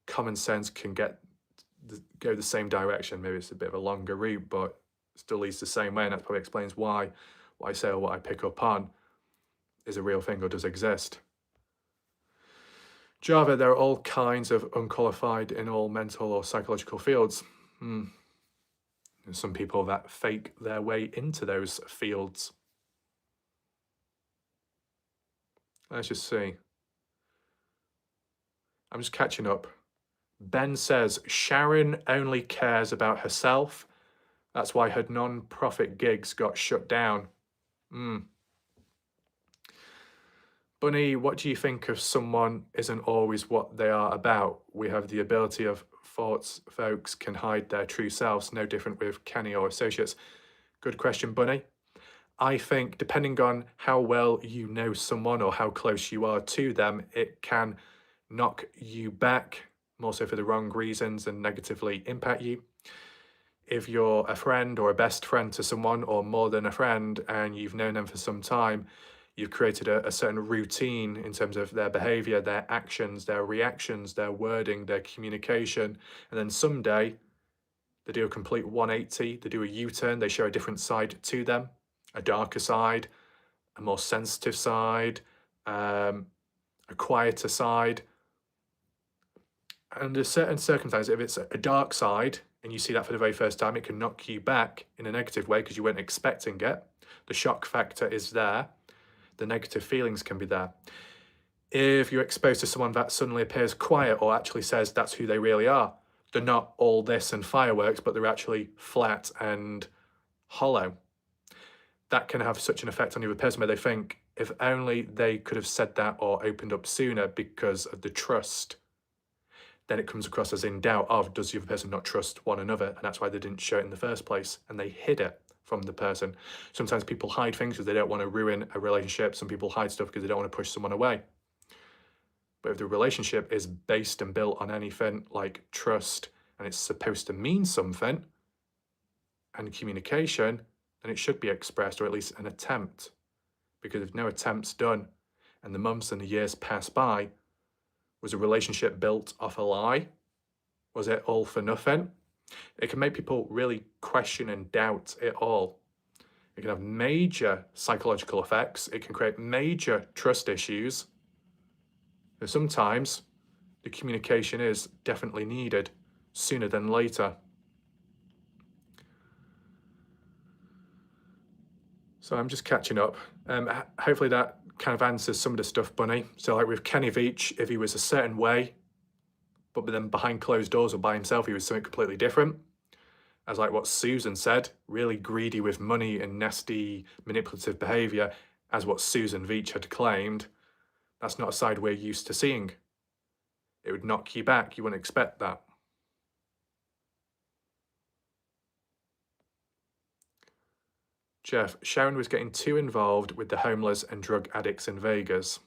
Common sense can go the same direction. Maybe it's a bit of a longer route, but still leads the same way, and that probably explains why what I say or what I pick up on is a real thing or does exist. Java, there are all kinds of unqualified in all mental or psychological fields. There's some people that fake their way into those fields. Let's just see. I'm just catching up. Ben says, Sharon only cares about herself. That's why her non-profit gigs got shut down. Bunny, what do you think of someone isn't always what they are about? We have the ability of thoughts folks can hide their true selves, no different with Kenny or associates. Good question, Bunny. I think depending on how well you know someone or how close you are to them, it can knock you back, more so for the wrong reasons, and negatively impact you. If you're a friend or a best friend to someone or more than a friend and you've known them for some time, you've created a certain routine in terms of their behavior, their actions, their reactions, their wording, their communication. And then someday they do a complete 180, they do a U-turn, they show a different side to them, a darker side, a more sensitive side, a quieter side. Under certain circumstances, if it's a dark side and you see that for the very first time, it can knock you back in a negative way because you weren't expecting it. The shock factor is there. The negative feelings can be there. If you're exposed to someone that suddenly appears quiet or actually says that's who they really are, they're not all this and fireworks, but they're actually flat and hollow. That can have such an effect on the other person where they think if only they could have said that or opened up sooner because of the trust, then it comes across as in doubt of does the other person not trust one another, and that's why they didn't show it in the first place and they hid it from the person. Sometimes people hide things because they don't want to ruin a relationship. Some people hide stuff because they don't want to push someone away. But if the relationship is based and built on anything like trust and it's supposed to mean something and communication, then it should be expressed, or at least an attempt. Because if no attempt's done and the months and the years pass by, was a relationship built off a lie? Was it all for nothing? It can make people really question and doubt it all. It can have major psychological effects. It can create major trust issues. And sometimes the communication is definitely needed sooner than later. So I'm just catching up. Hopefully that kind of answers some of the stuff, Bunny. So like with Kenny Veach, if he was a certain way, but then behind closed doors or by himself, he was something completely different. As like what Susan said, really greedy with money and nasty manipulative behavior, as what Susan Veach had claimed, that's not a side we're used to seeing. It would knock you back. You wouldn't expect that. Jeff, Sharon was getting too involved with the homeless and drug addicts in Vegas.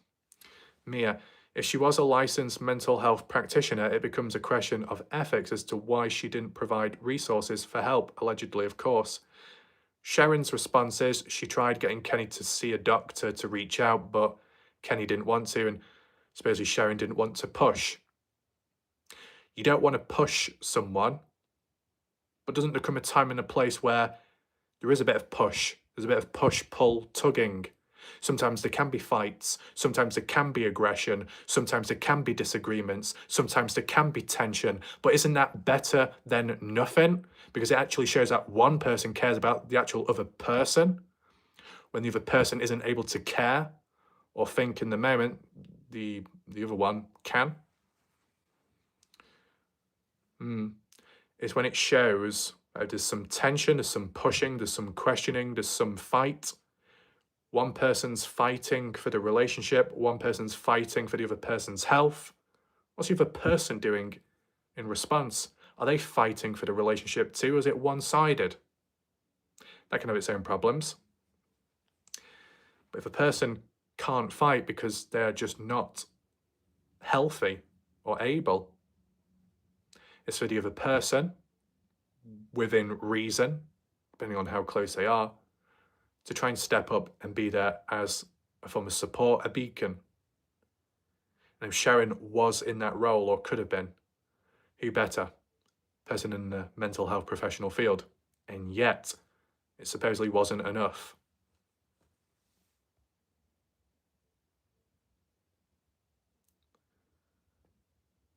Mia, if she was a licensed mental health practitioner, it becomes a question of ethics as to why she didn't provide resources for help, allegedly, of course. Sharon's response is she tried getting Kenny to see a doctor to reach out, but Kenny didn't want to, and supposedly Sharon didn't want to push. You don't want to push someone, but doesn't there come a time and a place where there is a bit of push? There's a bit of push, pull, tugging. Sometimes there can be fights. Sometimes there can be aggression. Sometimes there can be disagreements. Sometimes there can be tension. But isn't that better than nothing? Because it actually shows that one person cares about the actual other person. When the other person isn't able to care or think in the moment, the other one can. It's when it shows there's some tension, there's some pushing, there's some questioning, there's some fight. One person's fighting for the relationship, one person's fighting for the other person's health. What's the other person doing in response? Are they fighting for the relationship too, or is it one-sided? That can have its own problems. But if a person can't fight because they're just not healthy or able, it's for the other person, within reason, depending on how close they are, to try and step up and be there as a form of support, a beacon. And if Sharon was in that role, or could have been, who better? Person in the mental health professional field. And yet, it supposedly wasn't enough.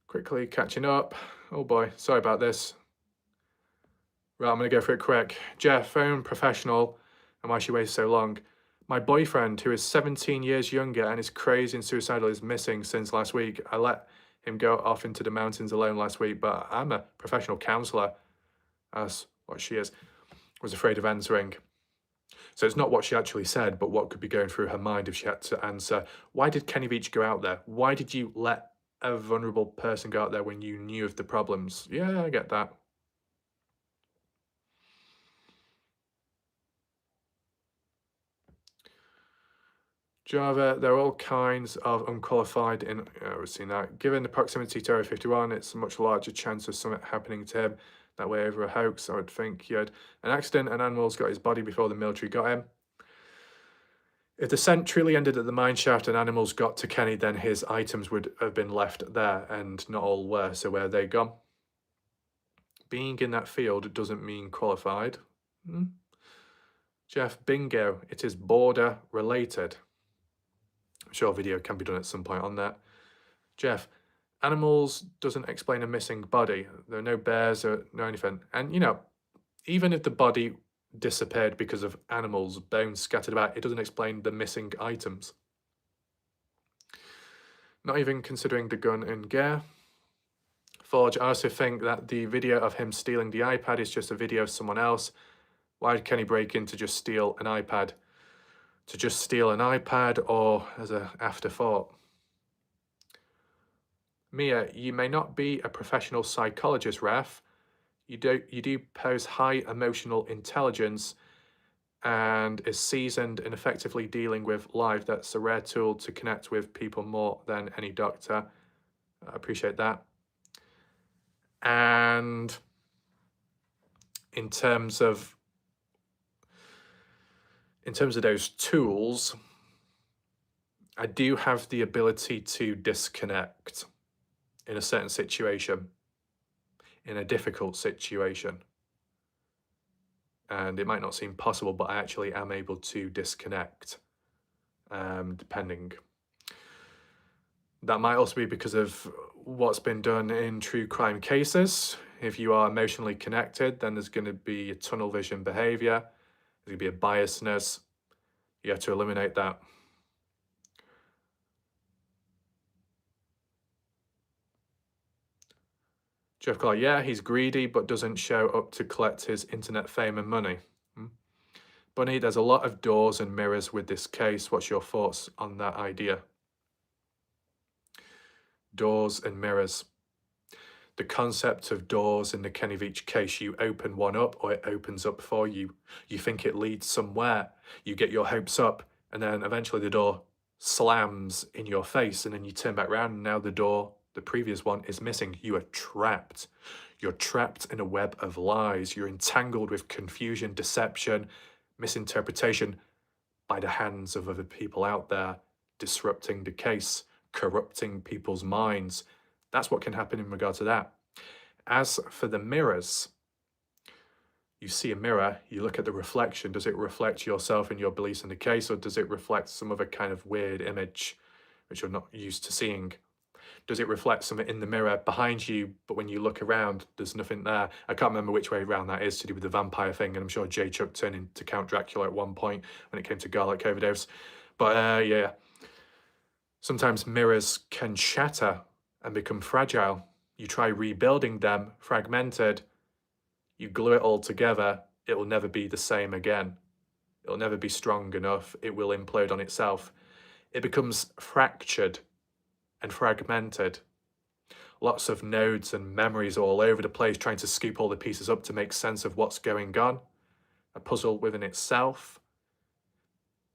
Quickly catching up. Oh boy, sorry about this. Right, I'm going to go through it quick. Jeff, phone professional, and why she waited so long. My boyfriend, who is 17 years younger and is crazy and suicidal, is missing since last week. I let him go off into the mountains alone last week, but I'm a professional counsellor, as what she is, was afraid of answering. So it's not what she actually said, but what could be going through her mind if she had to answer. Why did Kenny Veach go out there? Why did you let a vulnerable person go out there when you knew of the problems? Yeah, I get that. Java, there are all kinds of unqualified in, we've seen that. Given the proximity to Area 51, it's a much larger chance of something happening to him that way over a hoax. I would think he had an accident and animals got his body before the military got him. If the scent truly ended at the mine shaft and animals got to Kenny, then his items would have been left there, and not all were, so where are they gone? Being in that field doesn't mean qualified. Jeff, bingo, it is border related. I'm sure a video can be done at some point on that. Jeff, animals doesn't explain a missing body. There are no bears or no anything. And, you know, even if the body disappeared because of animals, bones scattered about, it doesn't explain the missing items. Not even considering the gun and gear. Forge, I also think that the video of him stealing the iPad is just a video of someone else. Why did Kenny break in to just steal an iPad? To just steal an iPad, or as an afterthought? Mia, you may not be a professional psychologist, Raf. You do pose high emotional intelligence and is seasoned in effectively dealing with life. That's a rare tool to connect with people more than any doctor. I appreciate that. And in terms of those tools, I do have the ability to disconnect in a certain situation, in a difficult situation. And it might not seem possible, but I actually am able to disconnect, depending. That might also be because of what's been done in true crime cases. If you are emotionally connected, then there's going to be a tunnel vision behavior. There's going to be a biasness. You have to eliminate that. Jeff Clark, yeah, he's greedy, but doesn't show up to collect his internet fame and money. Bunny, there's a lot of doors and mirrors with this case. What's your thoughts on that idea? Doors and mirrors. The concept of doors in the Kenny Veach case, you open one up or it opens up for you. You think it leads somewhere. You get your hopes up and then eventually the door slams in your face and then you turn back around and now the door, the previous one, is missing. You are trapped. You're trapped in a web of lies. You're entangled with confusion, deception, misinterpretation by the hands of other people out there, disrupting the case, corrupting people's minds. That's what can happen in regard to that. As for the mirrors, you see a mirror, you look at the reflection. Does it reflect yourself and your beliefs in the case, or does it reflect some other kind of weird image which you're not used to seeing? Does it reflect something in the mirror behind you, but when you look around, there's nothing there? I can't remember which way around that is to do with the vampire thing, and I'm sure J. Chuck turned into Count Dracula at one point when it came to garlic overdose. But yeah, sometimes mirrors can shatter and become fragile. You try rebuilding them, fragmented, you glue it all together, it will never be the same again. It'll never be strong enough. It will implode on itself. It becomes fractured and fragmented. Lots of nodes and memories all over the place, trying to scoop all the pieces up to make sense of what's going on. A puzzle within itself.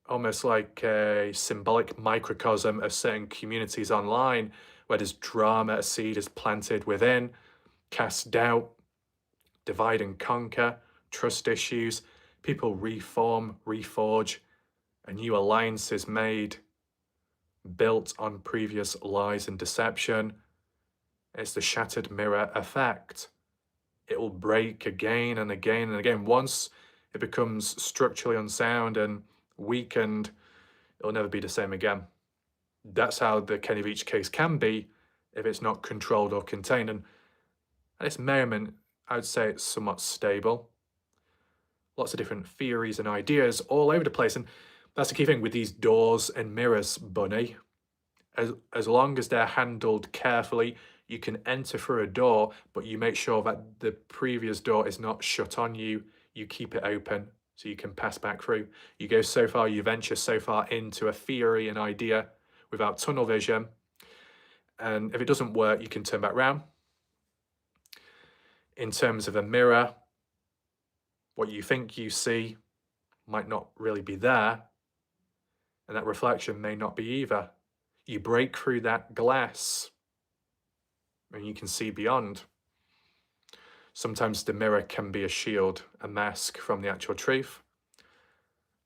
Almost like a symbolic microcosm of certain communities online where there's drama, a seed is planted within, cast doubt, divide and conquer, trust issues, people reform, reforge, a new alliance is made, built on previous lies and deception. It's the shattered mirror effect. It will break again and again and again. Once it becomes structurally unsound and weakened, it'll never be the same again. That's how the Kenny Veach case can be if it's not controlled or contained. And at this moment, I would say it's somewhat stable. Lots of different theories and ideas all over the place. And that's the key thing with these doors and mirrors, Bunny. As long as they're handled carefully, you can enter through a door, but you make sure that the previous door is not shut on you. You keep it open so you can pass back through. You go so far, you venture so far into a theory, an idea without tunnel vision. And if it doesn't work, you can turn back round. In terms of a mirror, what you think you see might not really be there, and that reflection may not be either. You break through that glass and you can see beyond. Sometimes the mirror can be a shield, a mask from the actual truth.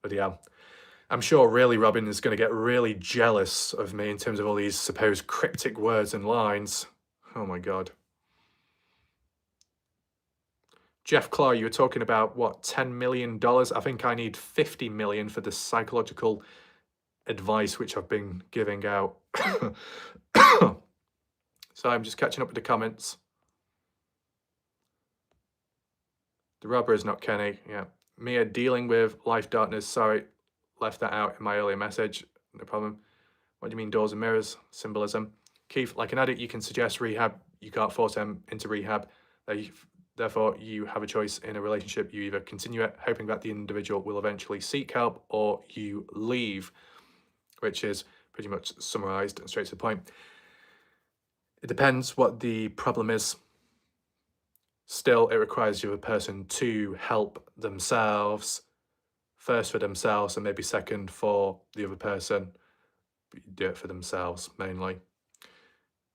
But yeah, I'm sure really Robin is going to get really jealous of me in terms of all these supposed cryptic words and lines. Oh my God. Jeff Claw, you were talking about, what, $10 million? I think I need 50 million for the psychological advice which I've been giving out. So I'm just catching up with the comments. The robber is not Kenny. Yeah. Mia dealing with life darkness. Sorry, left that out in my earlier message. No problem. What do you mean doors and mirrors? Symbolism. Keith, like an addict, you can suggest rehab. You can't force them into rehab. Therefore, you have a choice in a relationship. You either continue it, hoping that the individual will eventually seek help, or you leave, which is pretty much summarized and straight to the point. It depends what the problem is. Still, it requires the other person to help themselves, first for themselves and maybe second for the other person. But you do it for themselves mainly.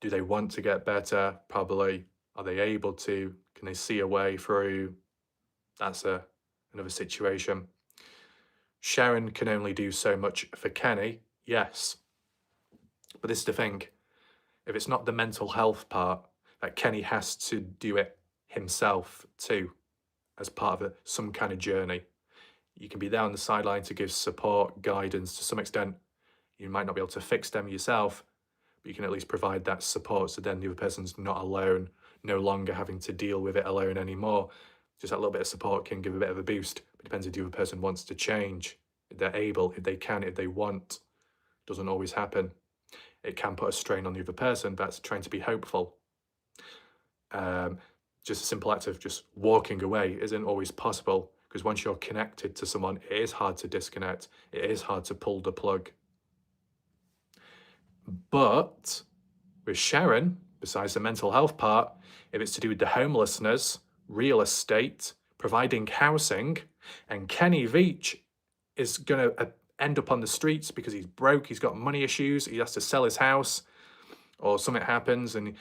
Do they want to get better? Probably. Are they able to? Can they see a way through? That's another situation. Sharon can only do so much for Kenny, yes. But this is the thing. If it's not the mental health part, that Kenny has to do it himself too, as part of some kind of journey. You can be there on the sideline to give support, guidance to some extent. You might not be able to fix them yourself, but you can at least provide that support so then the other person's not alone, no longer having to deal with it alone anymore. Just that little bit of support can give a bit of a boost. It depends if the other person wants to change, if they're able, if they can, if they want. Doesn't always happen. It can put a strain on the other person. That's trying to be hopeful. Just a simple act of just walking away isn't always possible, because once you're connected to someone, it is hard to disconnect. It is hard to pull the plug. But with Sharon, besides the mental health part, if it's to do with the homelessness, real estate, providing housing, and Kenny Veach is going to end up on the streets because he's broke, he's got money issues, he has to sell his house, or something happens and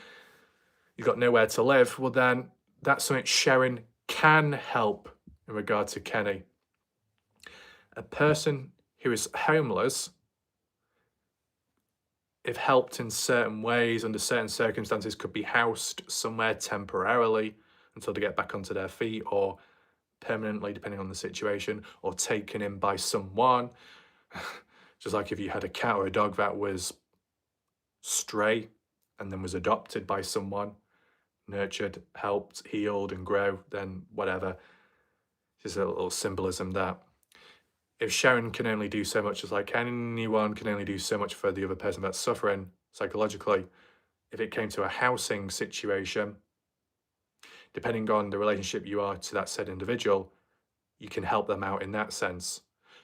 he's got nowhere to live, well then that's something Sharon can help in regard to Kenny. A person who is homeless, if helped in certain ways, under certain circumstances, could be housed somewhere temporarily until they get back onto their feet, or permanently, depending on the situation, or taken in by someone. Just like if you had a cat or a dog that was stray and then was adopted by someone, nurtured, helped, healed, and grow, then whatever. Just a little symbolism that if Sharon can only do so much, just like anyone can only do so much for the other person that's suffering psychologically, if it came to a housing situation, depending on the relationship you are to that said individual, you can help them out in that sense.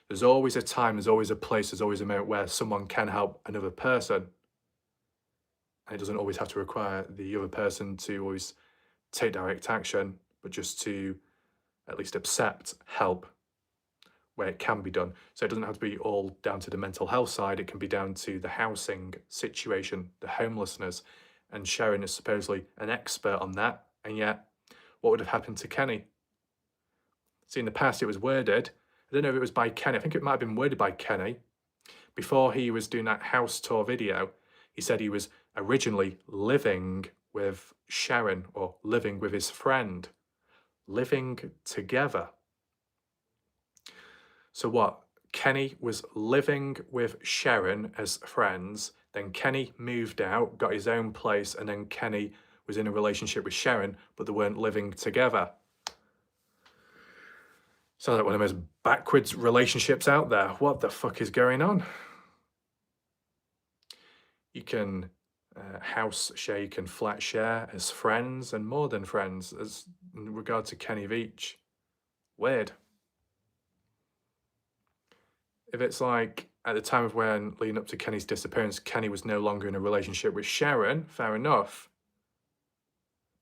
There's always a time, there's always a place, there's always a moment where someone can help another person. And it doesn't always have to require the other person to always take direct action, but just to at least accept help where it can be done. So it doesn't have to be all down to the mental health side, it can be down to the housing situation, the homelessness. And Sharon is supposedly an expert on that. And yet, what would have happened to Kenny? See, in the past, it was worded, I don't know if it was by Kenny, I think it might have been worded by Kenny. Before he was doing that house tour video, he said he was originally living with Sharon, or living with his friend, living together. So what? Kenny was living with Sharon as friends, then Kenny moved out, got his own place, and then Kenny was in a relationship with Sharon, but they weren't living together. Sounds like one of the most backwards relationships out there. What the fuck is going on? You can house share, you can flat share as friends and more than friends, as in regard to Kenny Veach. Weird. If it's like at the time of when leading up to Kenny's disappearance, Kenny was no longer in a relationship with Sharon, fair enough.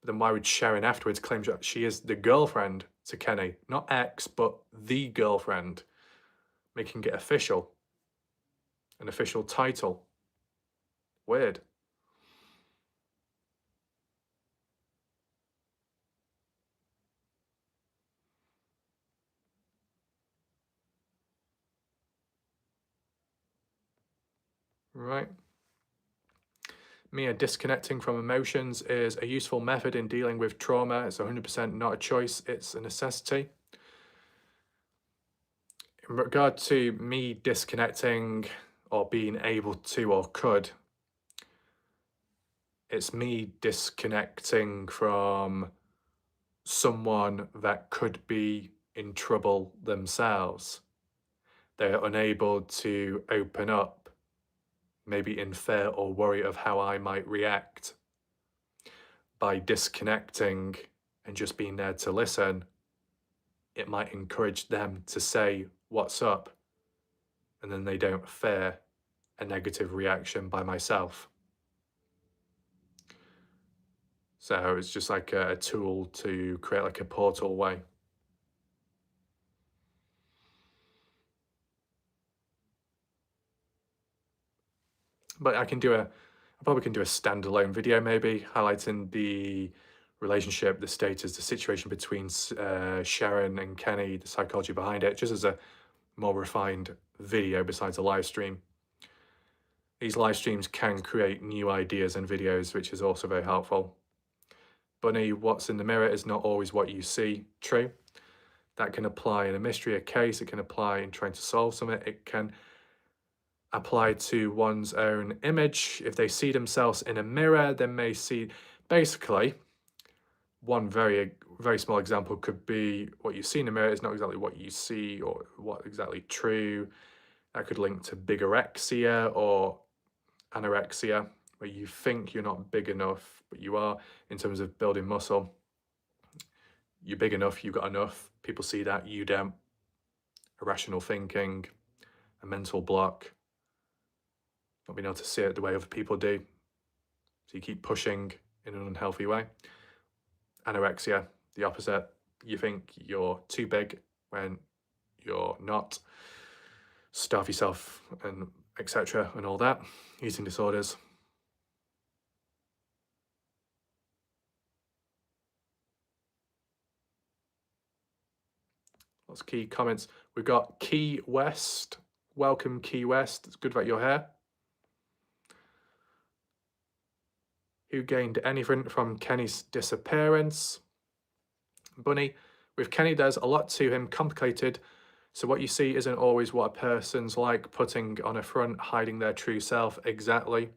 But then why would Sharon afterwards claim that she is the girlfriend to Kenny? Not ex, but the girlfriend, making it official. An official title. Weird. Right. Mia, disconnecting from emotions is a useful method in dealing with trauma. It's 100% not a choice, it's a necessity. In regard to me disconnecting or being able to or could, it's me disconnecting from someone that could be in trouble themselves. They're unable to open up, maybe in fear or worry of how I might react. By disconnecting and just being there to listen, it might encourage them to say what's up, and then they don't fear a negative reaction by myself. So it's just like a tool to create like a portal way. But I probably can do a standalone video maybe, highlighting the relationship, the status, the situation between Sharon and Kenny, the psychology behind it, just as a more refined video besides a live stream. These live streams can create new ideas and videos, which is also very helpful. Bunny, what's in the mirror is not always what you see. True. That can apply in a mystery, a case. It can apply in trying to solve something. It can apply to one's own image. If they see themselves in a mirror, they may see, basically, one very small example could be what you see in the mirror is not exactly what you see or what exactly true. That could link to bigorexia or anorexia, where you think you're not big enough, but you are in terms of building muscle. You're big enough, you've got enough. People see that, you don't. Irrational thinking, a mental block, not being able to see it the way other people do. So you keep pushing in an unhealthy way. Anorexia, the opposite. You think you're too big when you're not. Starve yourself and etc. and all that. Eating disorders. Lots of key comments. We've got Key West. Welcome, Key West. It's good about your hair. Who gained anything from Kenny's disappearance? Bunny. With Kenny, there's a lot to him, complicated. So what you see isn't always what a person's like, putting on a front, hiding their true self. Exactly.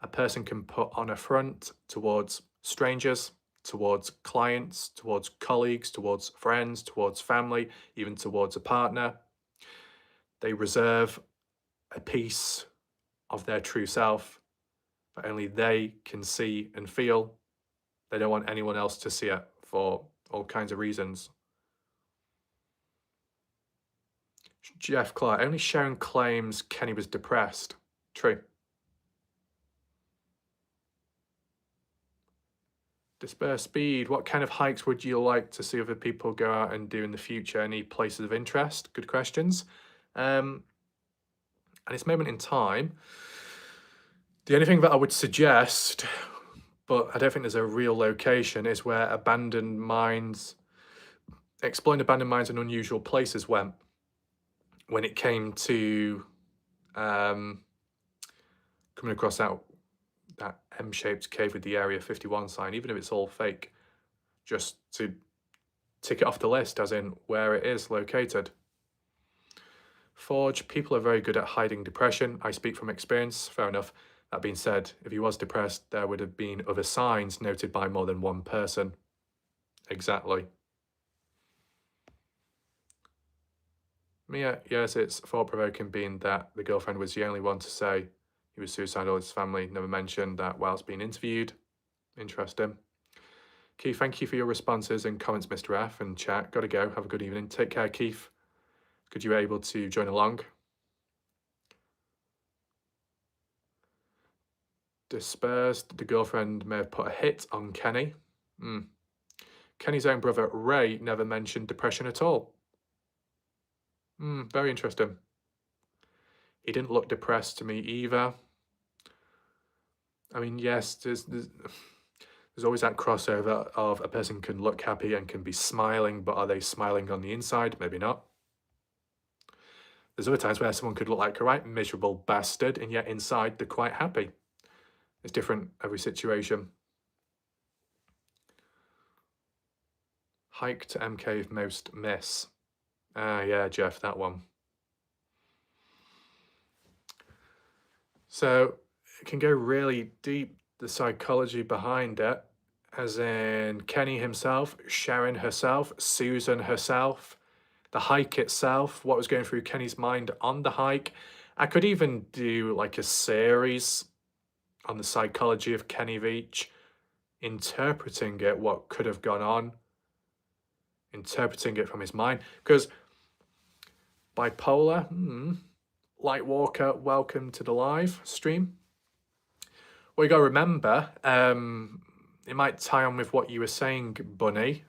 A person can put on a front towards strangers, towards clients, towards colleagues, towards friends, towards family, even towards a partner. They reserve a piece of their true self, but only they can see and feel. They don't want anyone else to see it for all kinds of reasons. Jeff Clark, only Sharon claims Kenny was depressed. True. Disperse speed. What kind of hikes would you like to see other people go out and do in the future? Any places of interest? Good questions. At this moment in time, the only thing that I would suggest, but I don't think there's a real location, is where abandoned mines, exploring abandoned mines in unusual places went when it came to coming across that M-shaped cave with the Area 51 sign, even if it's all fake, just to tick it off the list, as in where it is located. Forge, people are very good at hiding depression. I speak from experience. Fair enough. That being said, if he was depressed, there would have been other signs noted by more than one person. Exactly. Mia, yes, it's thought-provoking being that the girlfriend was the only one to say he was suicidal. His family never mentioned that whilst being interviewed. Interesting. Keith, thank you for your responses and comments, Mr. F, and chat. Gotta go. Have a good evening. Take care, Keith. Good you were able to join along. Dispersed. The girlfriend may have put a hit on Kenny. Kenny's own brother, Ray, never mentioned depression at all. Very interesting. He didn't look depressed to me either. I mean, yes, there's always that crossover of a person can look happy and can be smiling, but are they smiling on the inside? Maybe not. There's other times where someone could look like a right miserable bastard, and yet inside they're quite happy. It's different every situation. Hike to M Cave most miss. Yeah, Jeff, that one. So it can go really deep, the psychology behind it, as in Kenny himself, Sharon herself, Susan herself, the hike itself, what was going through Kenny's mind on the hike. I could even do like a series on the psychology of Kenny Veach, interpreting it, what could have gone on, interpreting it from his mind. Because bipolar, Lightwalker, welcome to the live stream. Well, you got to remember, it might tie on with what you were saying, Bunny.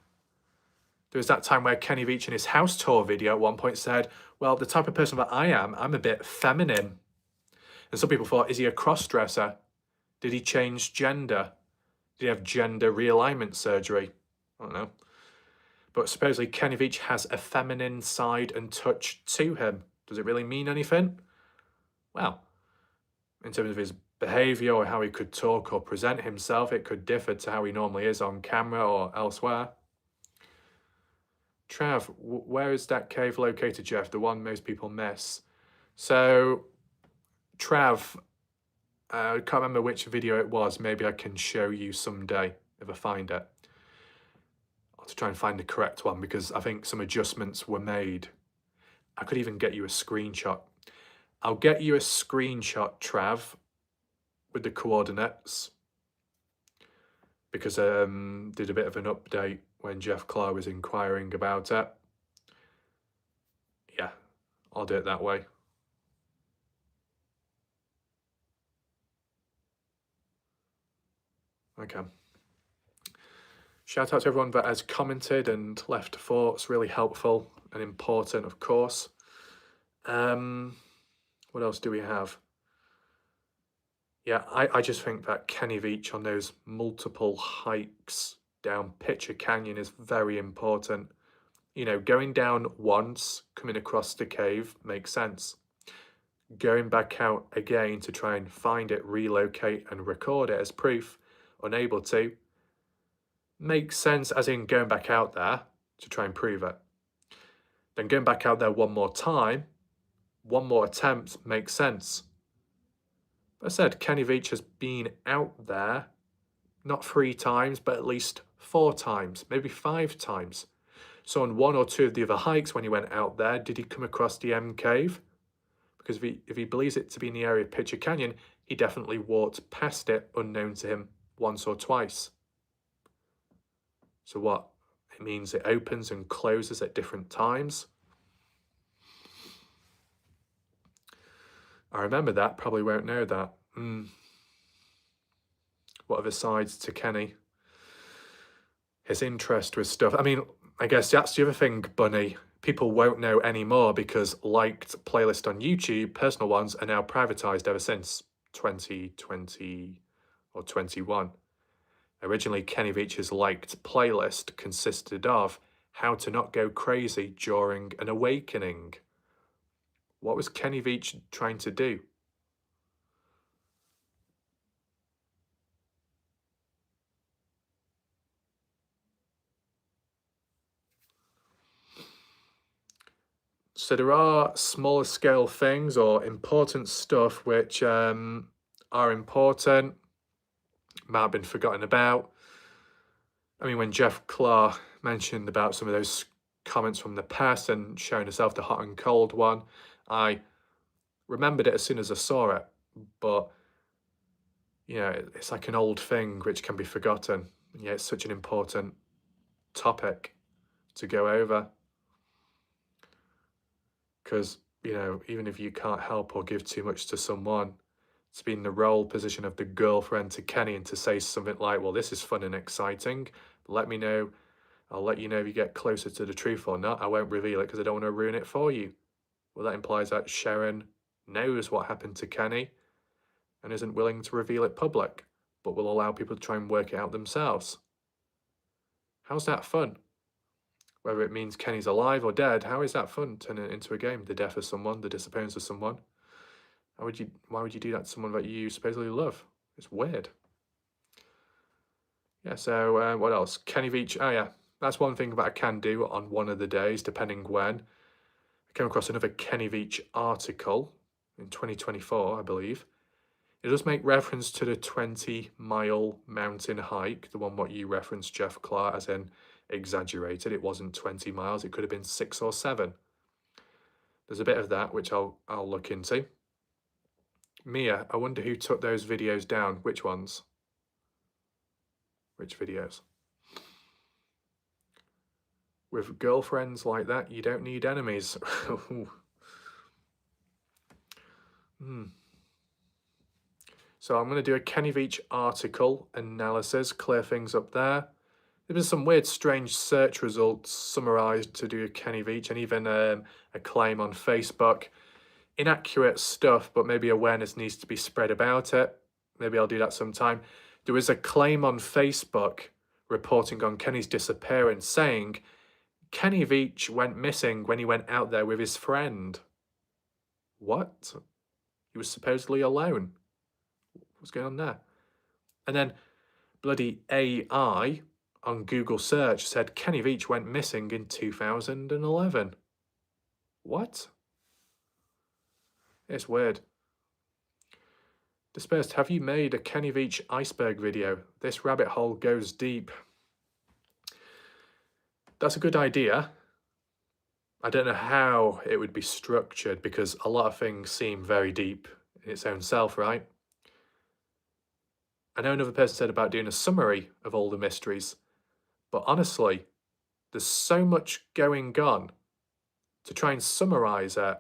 There was that time where Kenny Veach in his house tour video at one point said, well, the type of person that I am, I'm a bit feminine. And some people thought, is he a cross-dresser? Did he change gender? Did he have gender realignment surgery? I don't know. But supposedly Kenny Veach has a feminine side and touch to him. Does it really mean anything? Well, in terms of his behaviour or how he could talk or present himself, it could differ to how he normally is on camera or elsewhere. Trav, where is that cave located, Jeff? The one most people miss. So, Trav, I can't remember which video it was. Maybe I can show you someday if I find it. I'll have to try and find the correct one because I think some adjustments were made. I could even get you a screenshot. I'll get you a screenshot, Trav, with the coordinates because I did a bit of an update when Jeff Clark was inquiring about it. Yeah, I'll do it that way. Okay. Shout out to everyone that has commented and left thoughts, really helpful and important, of course. What else do we have? Yeah, I just think that Kenny Veach on those multiple hikes down Pitcher Canyon is very important. You know, going down once, coming across the cave makes sense. Going back out again to try and find it, relocate and record it as proof, unable to, makes sense, as in going back out there to try and prove it. Then going back out there one more time, one more attempt makes sense. But I said Kenny Veach has been out there not 3 times, but at least 4 times, maybe 5 times. So on 1 or 2 of the other hikes when he went out there, did he come across the M Cave? Because if he believes it to be in the area of Pitcher Canyon, he definitely walked past it unknown to him once or twice. So what? It means it opens and closes at different times. I remember that, probably won't know that. What are the sides to Kenny? His interest with stuff. I mean, I guess that's the other thing, Bunny. People won't know anymore because liked playlists on YouTube, personal ones, are now privatized ever since 2020 or 21. Originally, Kenny Veach's liked playlist consisted of how to not go crazy during an awakening. What was Kenny Veach trying to do? So there are smaller scale things or important stuff which are important, might have been forgotten about. I mean, when Jeff Clark mentioned about some of those comments from the past and showing herself the hot and cold one, I remembered it as soon as I saw it. But, you know, it's like an old thing which can be forgotten. Yeah, it's such an important topic to go over. Because, you know, even if you can't help or give too much to someone, to be in the role position of the girlfriend to Kenny and to say something like, well, this is fun and exciting. Let me know. I'll let you know if you get closer to the truth or not. I won't reveal it because I don't want to ruin it for you. Well, that implies that Sharon knows what happened to Kenny and isn't willing to reveal it public, but will allow people to try and work it out themselves. How's that fun? Whether it means Kenny's alive or dead, how is that fun? Turning it into a game. The death of someone, the disappearance of someone. Why would you do that to someone that you supposedly love? It's weird. Yeah, so what else? Kenny Veach. Oh yeah, that's one thing that I can do on one of the days, depending when. I came across another Kenny Veach article in 2024, I believe. It does make reference to the 20-mile mountain hike, the one what you referenced, Jeff Clark, as in exaggerated. It wasn't 20 miles, it could have been 6 or 7. There's a bit of that which I'll look into. Mia, I wonder who took those videos down. Which ones? Which videos? With girlfriends like that, you don't need enemies. So I'm going to do a Kenny Veach article analysis, clear things up there. There was some weird, strange search results summarized to do a Kenny Veach, and even a claim on Facebook. Inaccurate stuff, but maybe awareness needs to be spread about it. Maybe I'll do that sometime. There was a claim on Facebook reporting on Kenny's disappearance saying Kenny Veach went missing when he went out there with his friend. What? He was supposedly alone. What's going on there? And then bloody AI on Google search said Kenny Veach went missing in 2011. What? It's weird. Dispersed, have you made a Kenny Veach iceberg video? This rabbit hole goes deep. That's a good idea. I don't know how it would be structured because a lot of things seem very deep in its own self, right? I know another person said about doing a summary of all the mysteries, but honestly, there's so much going on. To try and summarize it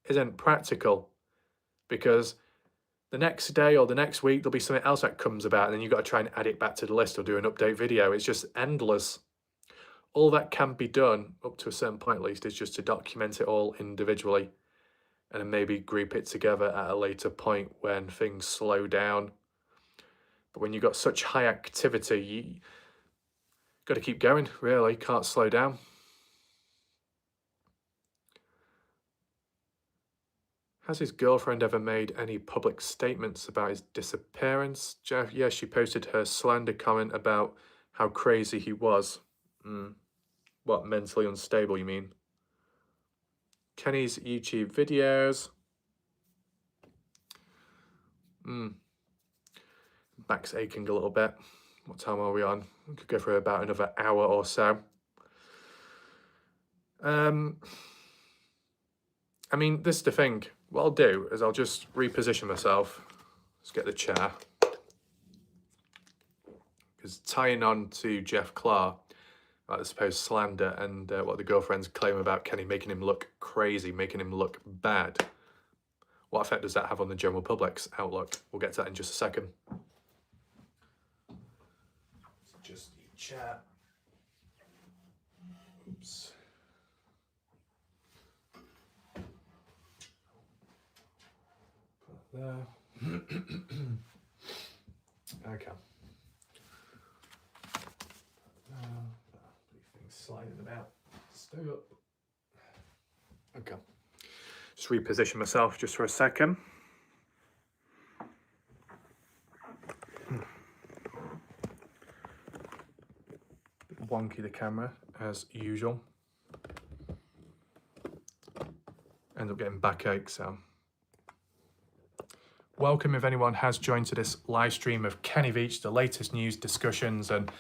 isn't practical because the next day or the next week there'll be something else that comes about and then you've got to try and add it back to the list or do an update video. It's just endless. All that can be done, up to a certain point at least, is just to document it all individually and then maybe group it together at a later point when things slow down. But when you've got such high activity, you got to keep going, really, can't slow down. Has his girlfriend ever made any public statements about his disappearance? Jeff, yeah, she posted her slander comment about how crazy he was. What, mentally unstable, you mean? Kenny's YouTube videos. Back's aching a little bit. What time are we on? We could go for about another hour or so. I mean, this is the thing. What I'll do is I'll just reposition myself. Let's get the chair. Because tying on to Jeff Clark, about the supposed slander and what the girlfriends claim about Kenny making him look crazy, making him look bad. What effect does that have on the general public's outlook? We'll get to that in just a second. Just the chair. Oops. Put that there. Okay. Things sliding about. Stay up. Okay. Just reposition myself just for a second. Bit wonky the camera as usual. End up getting backache, so. Welcome if anyone has joined to this live stream of Kenny Veach, the latest news, discussions and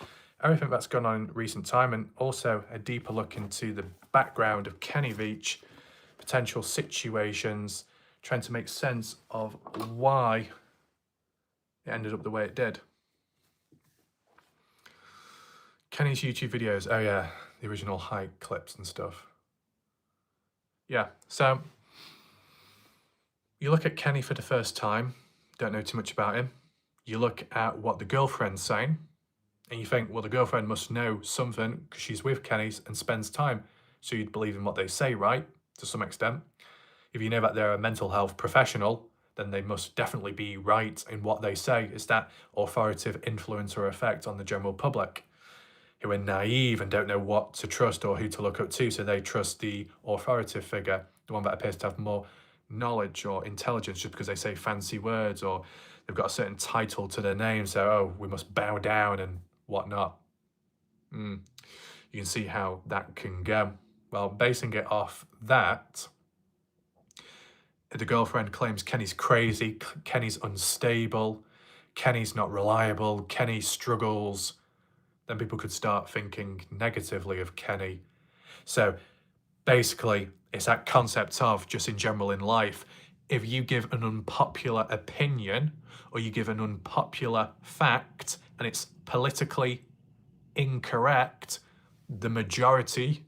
everything that's gone on in recent time, and also a deeper look into the background of Kenny Veach, potential situations, trying to make sense of why it ended up the way it did. Kenny's YouTube videos, oh yeah, the original hike clips and stuff. Yeah, so you look at Kenny for the first time, don't know too much about him. You look at what the girlfriend's saying, and you think, well, the girlfriend must know something because she's with Kenny's and spends time. So you'd believe in what they say, right? To some extent. If you know that they're a mental health professional, then they must definitely be right in what they say. It's that authoritative influence or effect on the general public who are naive and don't know what to trust or who to look up to. So they trust the authoritative figure, the one that appears to have more knowledge or intelligence just because they say fancy words or they've got a certain title to their name. So, oh, we must bow down and whatnot. You can see how that can go. Well, basing it off that, the girlfriend claims Kenny's crazy, Kenny's unstable, Kenny's not reliable, Kenny struggles, then people could start thinking negatively of Kenny. So basically, it's that concept of, just in general in life, if you give an unpopular opinion or you give an unpopular fact and it's politically incorrect, the majority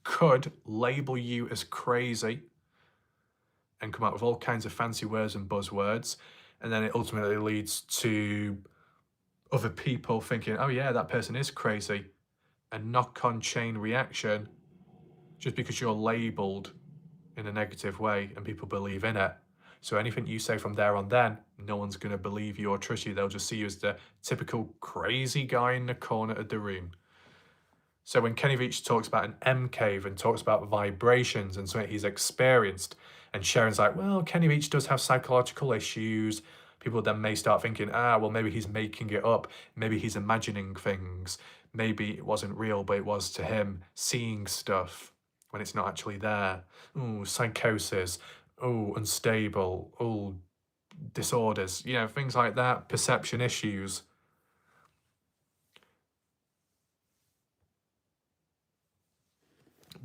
could label you as crazy and come out with all kinds of fancy words and buzzwords, and then it ultimately leads to other people thinking, oh yeah, that person is crazy, a knock-on chain reaction just because you're labelled in a negative way and people believe in it. So anything you say from there on then, no one's going to believe you or trust you. They'll just see you as the typical crazy guy in the corner of the room. So when Kenny Veach talks about an M cave and talks about vibrations and something he's experienced, and Sharon's like, well, Kenny Veach does have psychological issues, people then may start thinking, well, maybe he's making it up. Maybe he's imagining things. Maybe it wasn't real, but it was to him, seeing stuff when it's not actually there. Oh, psychosis. Oh, unstable. Oh, disorders. You know, things like that, perception issues.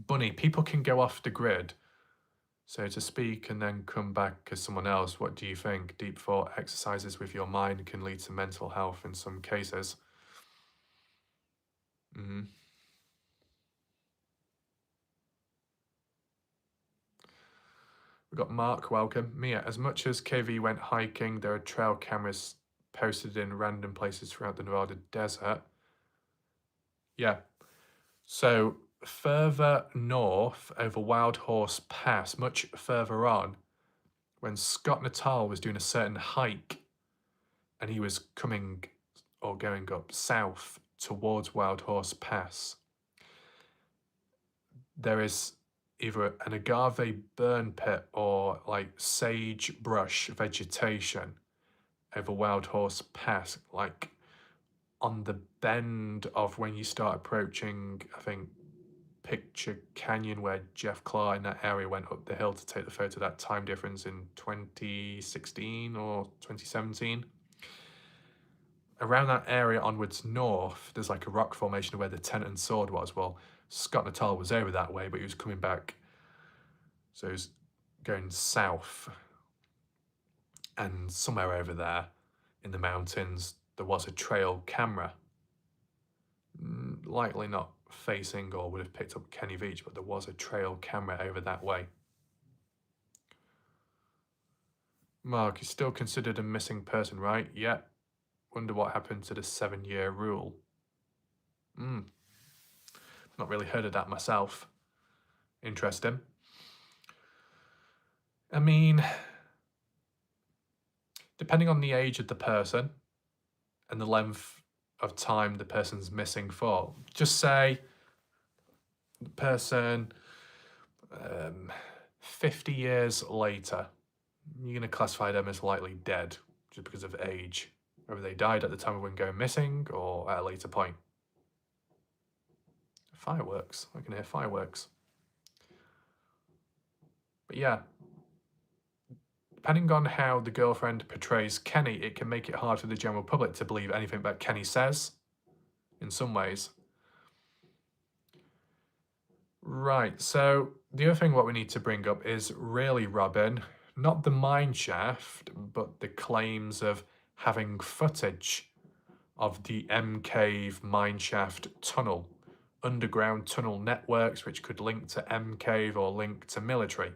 Bunny, people can go off the grid, so to speak, and then come back as someone else. What do you think? Deep thought exercises with your mind can lead to mental health in some cases. We've got Mark, welcome. Mia, as much as KV went hiking, there are trail cameras posted in random places throughout the Nevada desert. Yeah. So further north over Wild Horse Pass, much further on, when Scott Natal was doing a certain hike and he was coming or going up south towards Wild Horse Pass, there is either an agave burn pit or like sagebrush vegetation over Wild Horse Pass, like on the bend of when you start approaching, I think, Picture Canyon, where Jeff Clark in that area went up the hill to take the photo. That time difference in 2016 or 2017. Around that area onwards north, there's like a rock formation where the Tent and Sword was. Well, Scott Natal was over that way, but he was coming back. So he was going south. And somewhere over there in the mountains, there was a trail camera. Likely not facing or would have picked up Kenny Veach, but there was a trail camera over that way. Mark, is still considered a missing person, right? Yeah. Wonder what happened to the 7-year rule. Not really heard of that myself. Interesting. I mean, depending on the age of the person and the length of time the person's missing for, just say the person 50 years later, you're going to classify them as likely dead just because of age, whether they died at the time of when going missing or at a later point. Fireworks. I can hear fireworks. But yeah, depending on how the girlfriend portrays Kenny, it can make it hard for the general public to believe anything that Kenny says, in some ways. Right, so the other thing what we need to bring up is really, Robin, not the mine shaft, but the claims of having footage of the M Cave mine shaft tunnel, underground tunnel networks which could link to M Cave or link to military.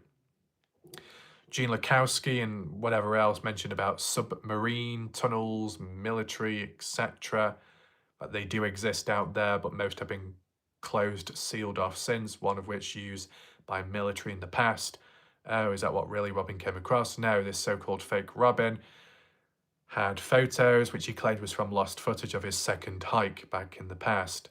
Gene Lakowski and whatever else mentioned about submarine tunnels, military, etc. But they do exist out there, but most have been closed, sealed off since, one of which used by military in the past. Oh, is that what really Robin came across? No, this so-called fake Robin had photos which he claimed was from lost footage of his second hike back in the past.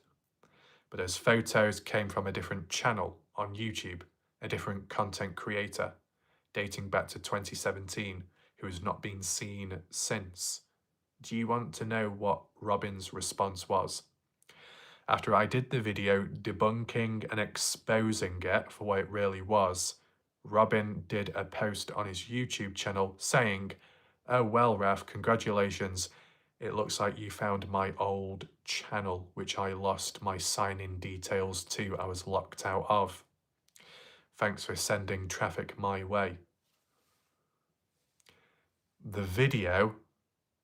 But those photos came from a different channel on YouTube, a different content creator, dating back to 2017, who has not been seen since. Do you want to know what Robin's response was? After I did the video debunking and exposing it for what it really was, Robin did a post on his YouTube channel saying, "Oh well, Raf, congratulations. It looks like you found my old channel, which I lost my sign-in details to. I was locked out of. Thanks for sending traffic my way." The video,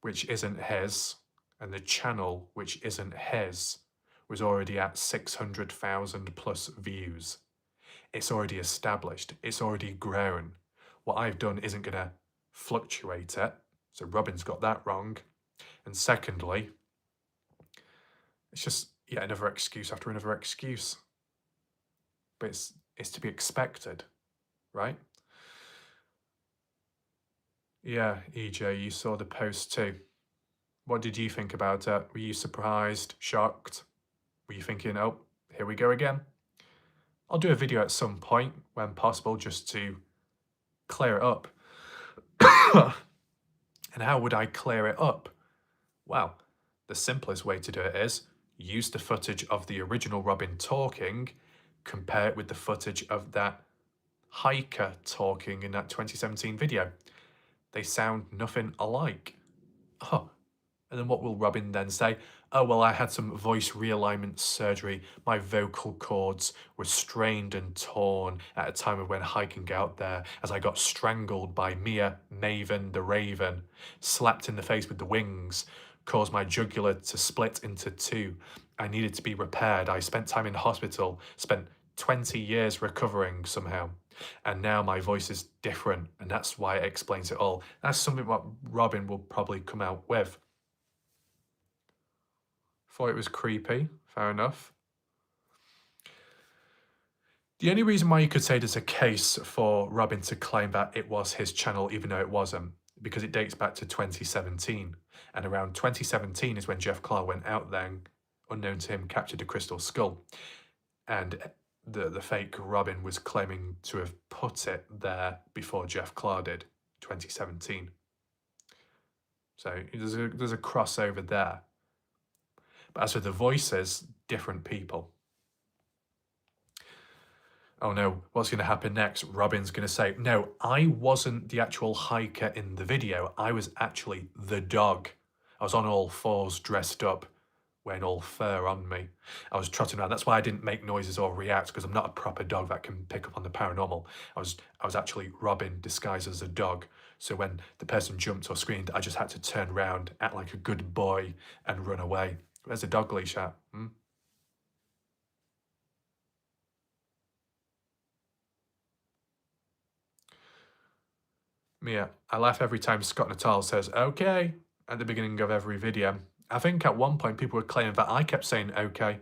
which isn't his, and the channel, which isn't his, was already at 600,000 plus views. It's already established. It's already grown. What I've done isn't going to fluctuate it. So Robin's got that wrong. And secondly, it's just yet another excuse after another excuse. But it's to be expected, right? Yeah, EJ, you saw the post too. What did you think about it? Were you surprised, shocked? Were you thinking, oh, here we go again? I'll do a video at some point when possible just to clear it up. And how would I clear it up? Well, the simplest way to do it is use the footage of the original Robin talking, compare it with the footage of that hiker talking in that 2017 video. They sound nothing alike. Oh, and then what will Robin then say? Oh, well, I had some voice realignment surgery. My vocal cords were strained and torn at a time of when hiking out there as I got strangled by Mia, Maven, the Raven, slapped in the face with the wings, caused my jugular to split into two. I needed to be repaired. I spent time in hospital, spent 20 years recovering somehow. And now my voice is different, and that's why it explains it all. That's something what Robin will probably come out with. Thought it was creepy, fair enough. The only reason why you could say there's a case for Robin to claim that it was his channel, even though it wasn't, because it dates back to 2017. And around 2017 is when Jeff Clark went out there and, unknown to him, captured a crystal skull. And the fake Robin was claiming to have put it there before Jeff Clark did, 2017. So there's a crossover there. But as for the voices, different people. Oh no, what's going to happen next? Robin's going to say, no, I wasn't the actual hiker in the video. I was actually the dog. I was on all fours dressed up, wearing all fur on me. I was trotting around. That's why I didn't make noises or react, because I'm not a proper dog that can pick up on the paranormal. I was actually Robin disguised as a dog. So when the person jumped or screamed, I just had to turn around, act like a good boy, and run away. There's a dog leash at. Mia, I laugh every time Scott Natal says, okay, at the beginning of every video. I think at one point people were claiming that I kept saying, okay.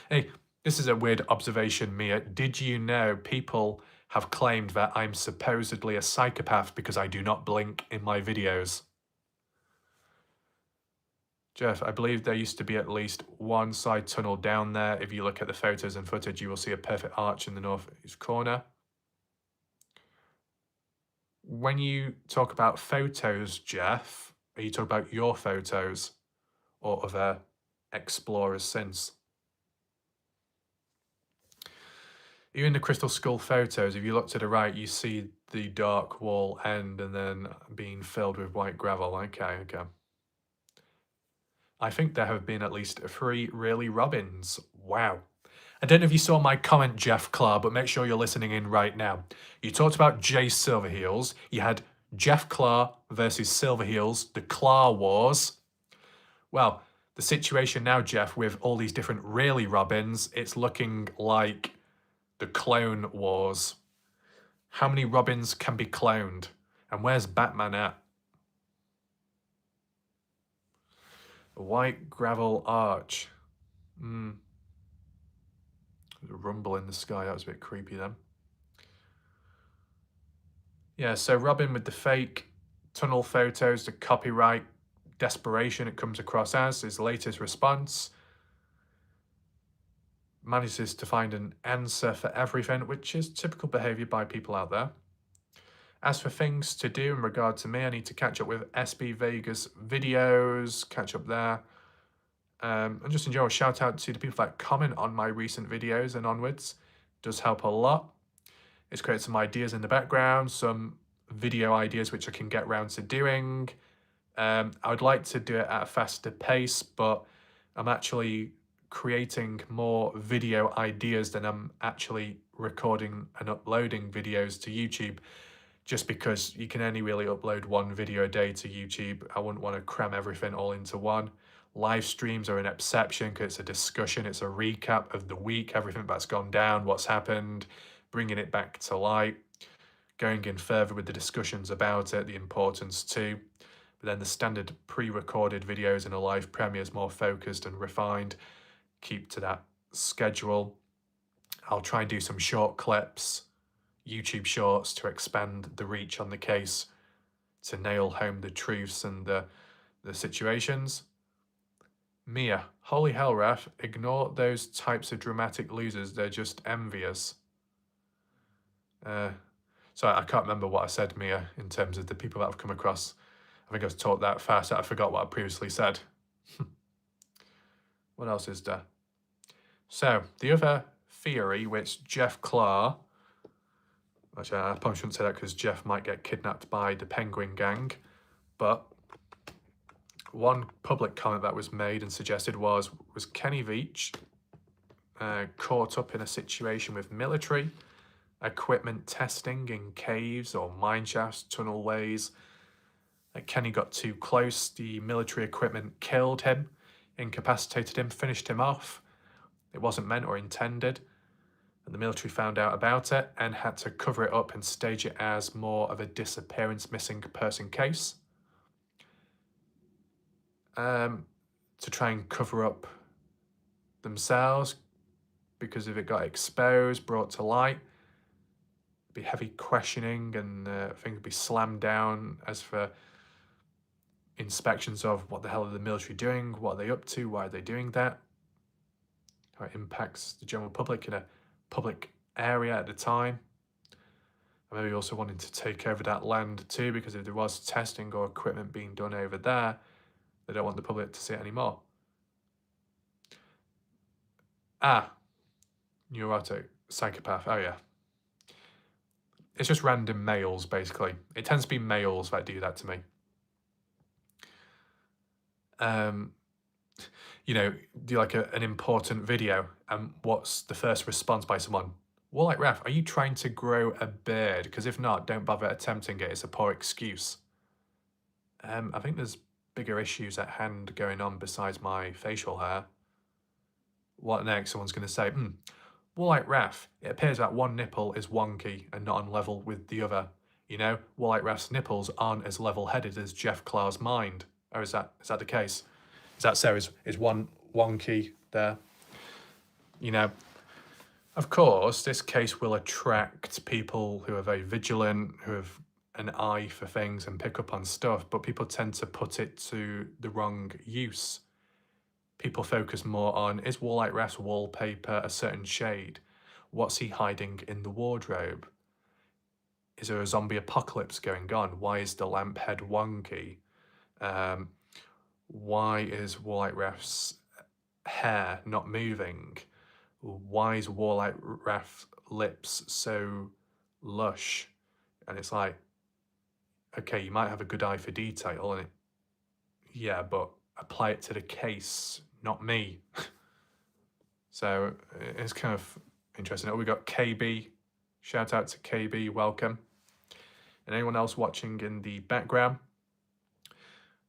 Hey, this is a weird observation, Mia. Did you know people have claimed that I'm supposedly a psychopath because I do not blink in my videos? Jeff, I believe there used to be at least one side tunnel down there. If you look at the photos and footage, you will see a perfect arch in the northeast corner. When you talk about photos, Jeff, are you talking about your photos or other explorers since? Even the Crystal Skull photos, if you look to the right, you see the dark wall end and then being filled with white gravel. Okay. I think there have been at least 3 really Robins. Wow. I don't know if you saw my comment, Jeff Clark, but make sure you're listening in right now. You talked about Jay Silverheels. You had Jeff Clark versus Silverheels, the Clark Wars. Well, the situation now, Jeff, with all these different really Robins, it's looking like the Clone Wars. How many Robins can be cloned? And where's Batman at? A white gravel arch. There's a rumble in the sky. That was a bit creepy then. Yeah, so Robin with the fake tunnel photos, the copyright desperation it comes across as, his latest response. Manages to find an answer for everything, which is typical behaviour by people out there. As for things to do in regard to me, I need to catch up with SB Vegas videos, catch up there. And just in general, shout out to the people that comment on my recent videos and onwards. It does help a lot. It's created some ideas in the background, some video ideas which I can get around to doing. I would like to do it at a faster pace, but I'm actually creating more video ideas than I'm actually recording and uploading videos to YouTube, just because you can only really upload 1 video a day to YouTube. I wouldn't want to cram everything all into one. Live streams are an exception because it's a discussion, it's a recap of the week, everything that's gone down, what's happened, bringing it back to light, going in further with the discussions about it, the importance too. But then the standard pre-recorded videos in a live premiere is more focused and refined. Keep to that schedule. I'll try and do some short clips, YouTube shorts, to expand the reach on the case, to nail home the truths and the situations. Mia, holy hell, Raf, ignore those types of dramatic losers. They're just envious. So I can't remember what I said, Mia, in terms of the people that I've come across. I think I was taught that fast that I forgot what I previously said. What else is there? So, the other theory, which Jeff Clark, actually I probably shouldn't say that because Jeff might get kidnapped by the Penguin Gang, but one public comment that was made and suggested was Kenny Veach caught up in a situation with military equipment testing in caves or mine shafts, tunnel ways. Kenny got too close, the military equipment killed him, incapacitated him, finished him off. It wasn't meant or intended, and the military found out about it and had to cover it up and stage it as more of a disappearance missing person case, to try and cover up themselves, because if it got exposed, brought to light, be heavy questioning and things would be slammed down as for inspections of what the hell are the military doing, what are they up to, why are they doing that, how it impacts the general public in a public area at the time. And maybe also wanting to take over that land too, because if there was testing or equipment being done over there, they don't want the public to see it anymore. Neurotic, psychopath, oh yeah. It's just random males, basically. It tends to be males that do that to me. You know, do like an important video, and what's the first response by someone? Well, like, Raf, are you trying to grow a beard? Because if not, don't bother attempting it. It's a poor excuse. I think there's bigger issues at hand going on besides my facial hair. What next? Someone's going to say, well, like, Raf, it appears that one nipple is wonky and not on level with the other. You know, Wallite Raf's nipples aren't as level-headed as Jeff Clark's mind. Or is that the case? Is that so? Is one wonky there? You know, of course, this case will attract people who are very vigilant, who have an eye for things and pick up on stuff, but people tend to put it to the wrong use. People focus more on, is Wallite Raf's wallpaper a certain shade? What's he hiding in the wardrobe? Is there a zombie apocalypse going on? Why is the lamp head wonky? Why is Wallite Raf's hair not moving? Why is Wallite Raf's lips so lush? And it's like, okay, you might have a good eye for detail, and yeah, but apply it to the case, not me. So it's kind of interesting. Oh, we got KB. Shout out to KB, welcome. And anyone else watching in the background.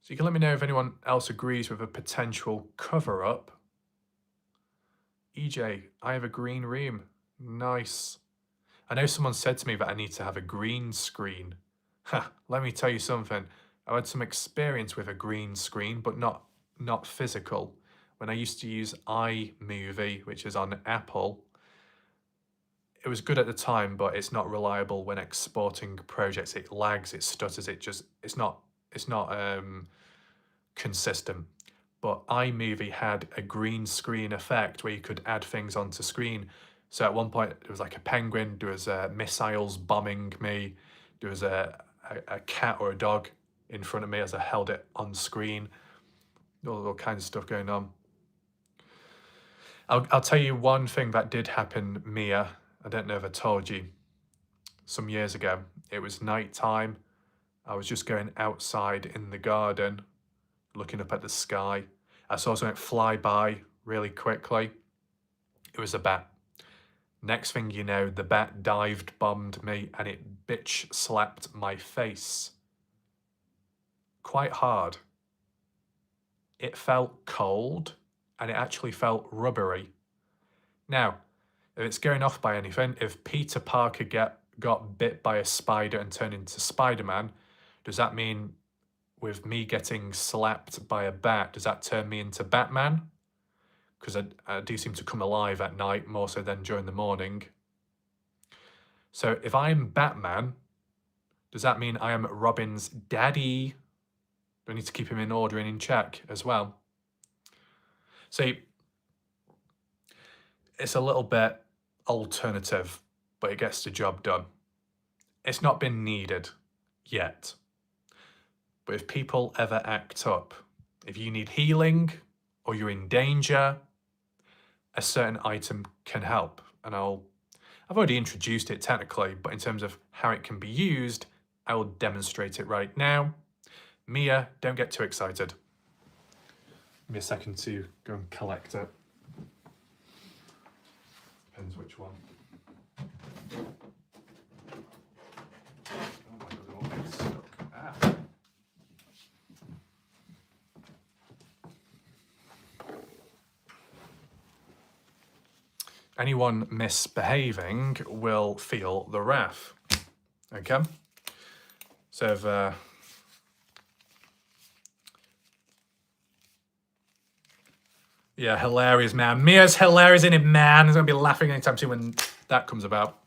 So you can let me know if anyone else agrees with a potential cover-up. EJ, I have a green room. Nice. I know someone said to me that I need to have a green screen. Ha, let me tell you something. I had some experience with a green screen, but not physical. When I used to use iMovie, which is on Apple, it was good at the time, but it's not reliable when exporting projects. It lags, it stutters, it's not consistent. But iMovie had a green screen effect where you could add things onto screen. So at one point there was like a penguin, there was missiles bombing me, there was a cat or a dog in front of me as I held it on screen. All kinds of stuff going on. I'll tell you one thing that did happen, Mia. I don't know if I told you. Some years ago, it was night time. I was just going outside in the garden, looking up at the sky. I saw something fly by really quickly. It was a bat. Next thing you know, the bat dived bombed me and it bitch slapped my face. Quite hard. It felt cold and it actually felt rubbery. Now, if it's going off by anything, if Peter Parker got bit by a spider and turned into Spider-Man, does that mean with me getting slapped by a bat, does that turn me into Batman? Because I do seem to come alive at night more so than during the morning. So if I'm Batman, does that mean I am Robin's daddy? Do I need to keep him in order and in check as well? See, it's a little bit alternative, but it gets the job done. It's not been needed yet. But if people ever act up, if you need healing or you're in danger, a certain item can help. And I've already introduced it technically, but in terms of how it can be used, I will demonstrate it right now. Mia, don't get too excited. Give me a second to go and collect it. Depends which one. Oh my God, they're all getting stuck. Anyone misbehaving will feel the wrath. Okay? So if yeah, hilarious, man. Mia's hilarious, isn't it, man? He's going to be laughing anytime soon when that comes about.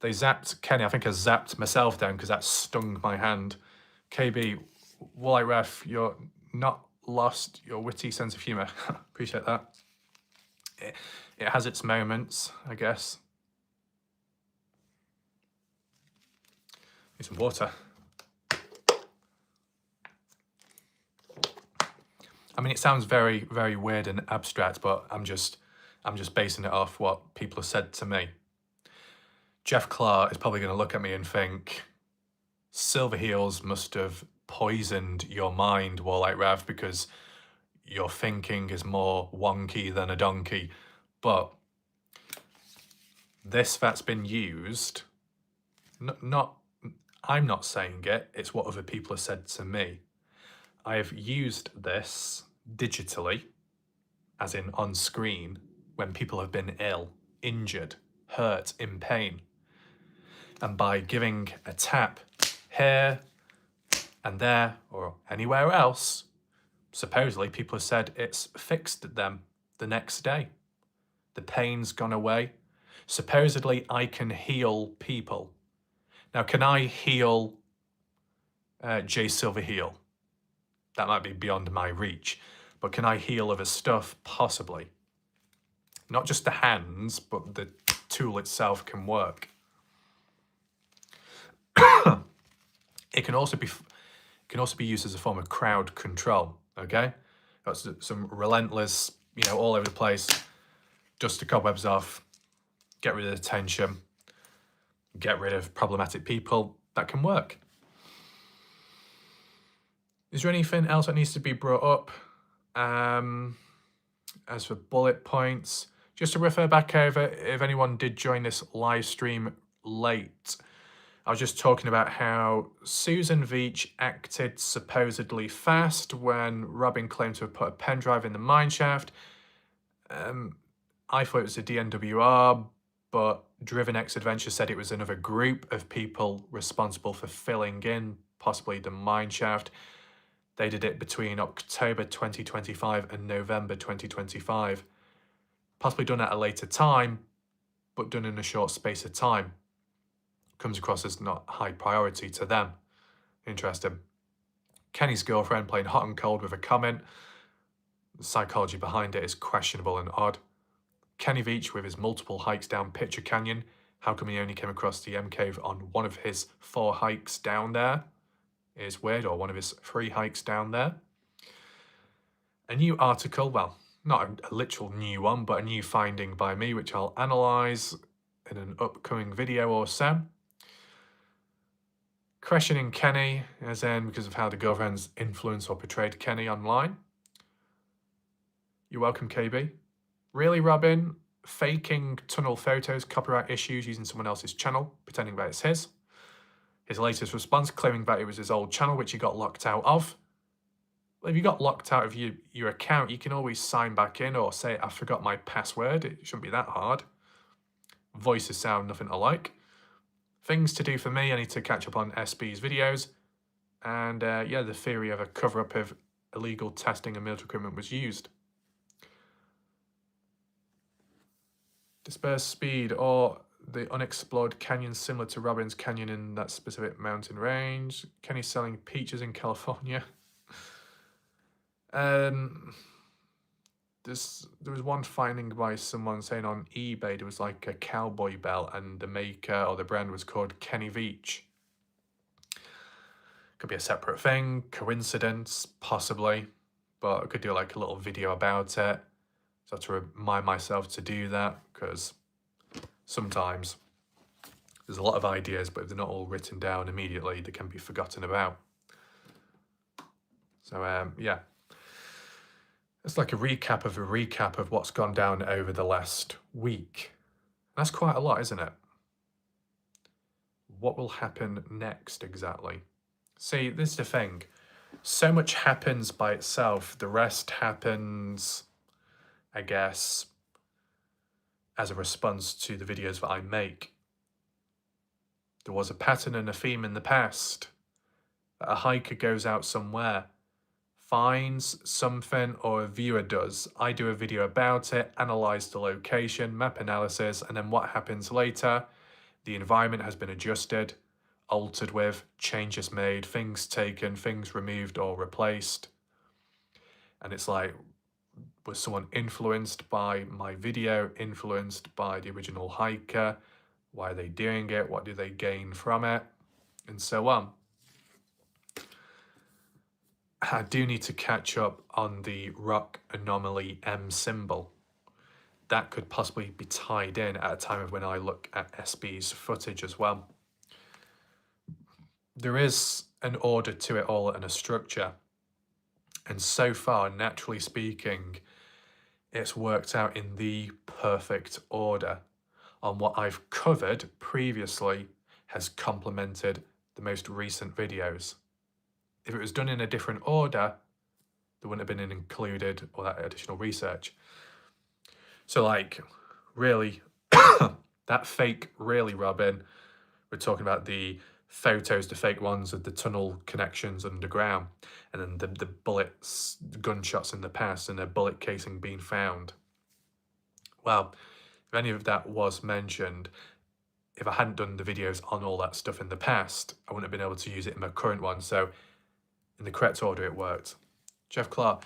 They zapped Kenny. I think I zapped myself down because that stung my hand. KB, Wallite Ref, you're not lost your witty sense of humour. Appreciate that. it has its moments, I guess. Need some water. I mean, it sounds very, very weird and abstract, but I'm just basing it off what people have said to me. Jeff Clark is probably going to look at me and think, Silverheels must have poisoned your mind, Warlike Rav, because your thinking is more wonky than a donkey. But this that's been used, I'm not saying it, it's what other people have said to me. I have used this digitally, as in on screen, when people have been ill, injured, hurt, in pain. And by giving a tap here and there or anywhere else, supposedly people have said it's fixed them the next day. The pain's gone away. Supposedly I can heal people. Now, can I heal Jay Silverheel? That might be beyond my reach, but can I heal other stuff? Possibly. Not just the hands, but the tool itself can work. It can also be used as a form of crowd control. Okay, that's some relentless, all over the place. Dust the cobwebs off, get rid of the tension, get rid of problematic people. That can work. Is there anything else that needs to be brought up? As for bullet points, just to refer back over, if anyone did join this live stream late, I was just talking about how Susan Veach acted supposedly fast when Robin claimed to have put a pen drive in the mineshaft. I thought it was a DNWR, but Driven X Adventure said it was another group of people responsible for filling in possibly the mineshaft. They did it between October 2025 and November 2025. Possibly done at a later time, but done in a short space of time. Comes across as not high priority to them. Interesting. Kenny's girlfriend playing hot and cold with a comment. The psychology behind it is questionable and odd. Kenny Veach with his multiple hikes down Picture Canyon. How come he only came across the M Cave on one of his 4 hikes down there? Is weird, or one of his 3 hikes down there. A new article, well, not a literal new one, but a new finding by me, which I'll analyse in an upcoming video or so. Questioning Kenny, as in because of how the girlfriend's influenced or portrayed Kenny online. You're welcome, KB. Really, Robin? Faking tunnel photos, copyright issues using someone else's channel, pretending that it's his. His latest response, claiming that it was his old channel, which he got locked out of. Well, if you got locked out of your account, you can always sign back in or say, I forgot my password. It shouldn't be that hard. Voices sound nothing alike. Things to do for me, I need to catch up on SB's videos. And yeah, the theory of a cover-up of illegal testing of military equipment was used. Dispersed speed or the unexplored canyon similar to Robin's Canyon in that specific mountain range. Kenny selling peaches in California. There was one finding by someone saying on eBay there was like a cowboy belt and the maker or the brand was called Kenny Veach. Could be a separate thing, coincidence, possibly, but I could do like a little video about it. So I have to remind myself to do that because sometimes there's a lot of ideas, but if they're not all written down immediately, they can be forgotten about. So yeah. It's like a recap of what's gone down over the last week. That's quite a lot, isn't it? What will happen next exactly? See, this is the thing. So much happens by itself. The rest happens, I guess, as a response to the videos that I make. There was a pattern and a theme in the past. A hiker goes out somewhere, finds something, or a viewer does. I do a video about it, analyze the location, map analysis, and then what happens later? The environment has been adjusted, altered with, changes made, things taken, things removed or replaced. And it's like, Was someone influenced by my video, influenced by the original hiker? Why are they doing it? What do they gain from it? And so on. I do need to catch up on the rock anomaly M symbol. That could possibly be tied in at a time of when I look at SB's footage as well. There is an order to it all and a structure. And so far, naturally speaking, it's worked out in the perfect order. On what I've covered previously has complemented the most recent videos. If it was done in a different order, there wouldn't have been included all that additional research. So like, really, that fake really, Robin, we're talking about the photos, the fake ones of the tunnel connections underground, and then the bullets, gunshots in the past, and a bullet casing being found. Well, if any of that was mentioned, if I hadn't done the videos on all that stuff in the past, I wouldn't have been able to use it in my current one. So in the correct order, it worked. Jeff Clark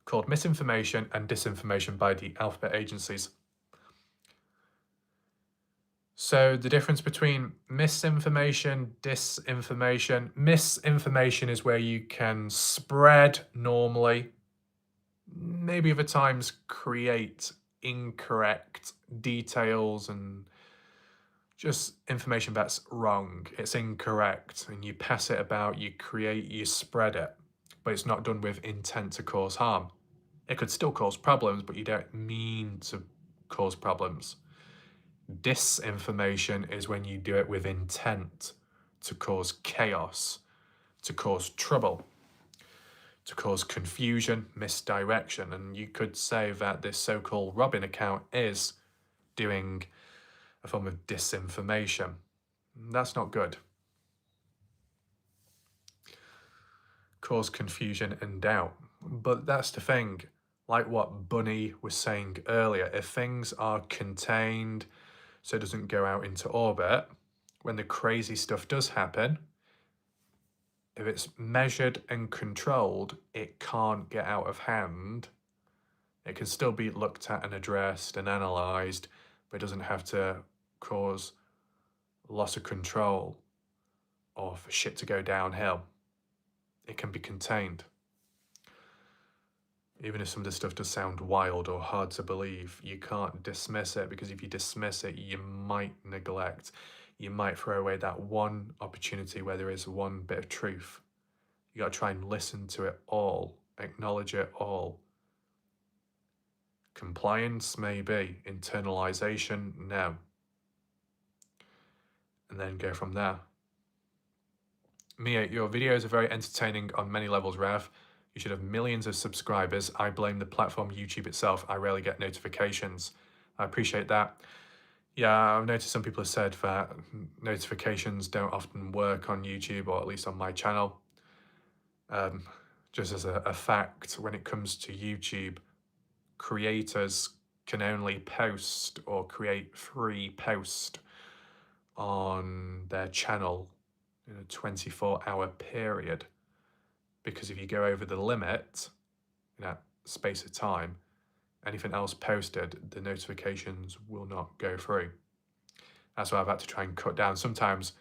called misinformation and disinformation by the alphabet agencies. So the difference between misinformation, disinformation. Misinformation is where you can spread normally, maybe other times create incorrect details and just information that's wrong. It's incorrect, and you pass it about, you create, you spread it, but it's not done with intent to cause harm. It could still cause problems, but you don't mean to cause problems. Disinformation is when you do it with intent to cause chaos, to cause trouble, to cause confusion, misdirection. And you could say that this so-called Robin account is doing a form of disinformation. That's not good. Cause confusion and doubt. But that's the thing, like what Bunny was saying earlier, if things are contained so it doesn't go out into orbit, when the crazy stuff does happen, if it's measured and controlled, it can't get out of hand. It can still be looked at and addressed and analysed, but it doesn't have to cause loss of control or for shit to go downhill. It can be contained. Even if some of this stuff does sound wild or hard to believe, you can't dismiss it, because if you dismiss it, you might neglect, you might throw away that one opportunity where there is one bit of truth. You got to try and listen to it all, acknowledge it all. Compliance, maybe. Internalization, no. And then go from there. Mia, your videos are very entertaining on many levels, Rav. You should have millions of subscribers. I blame the platform YouTube itself. I rarely get notifications. I appreciate that. Yeah, I've noticed some people have said that notifications don't often work on YouTube, or at least on my channel. Just as a fact, when it comes to YouTube, creators can only post or create 3 posts on their channel in a 24-hour period. Because if you go over the limit in that space of time, anything else posted, the notifications will not go through. That's why I've had to try and cut down sometimes.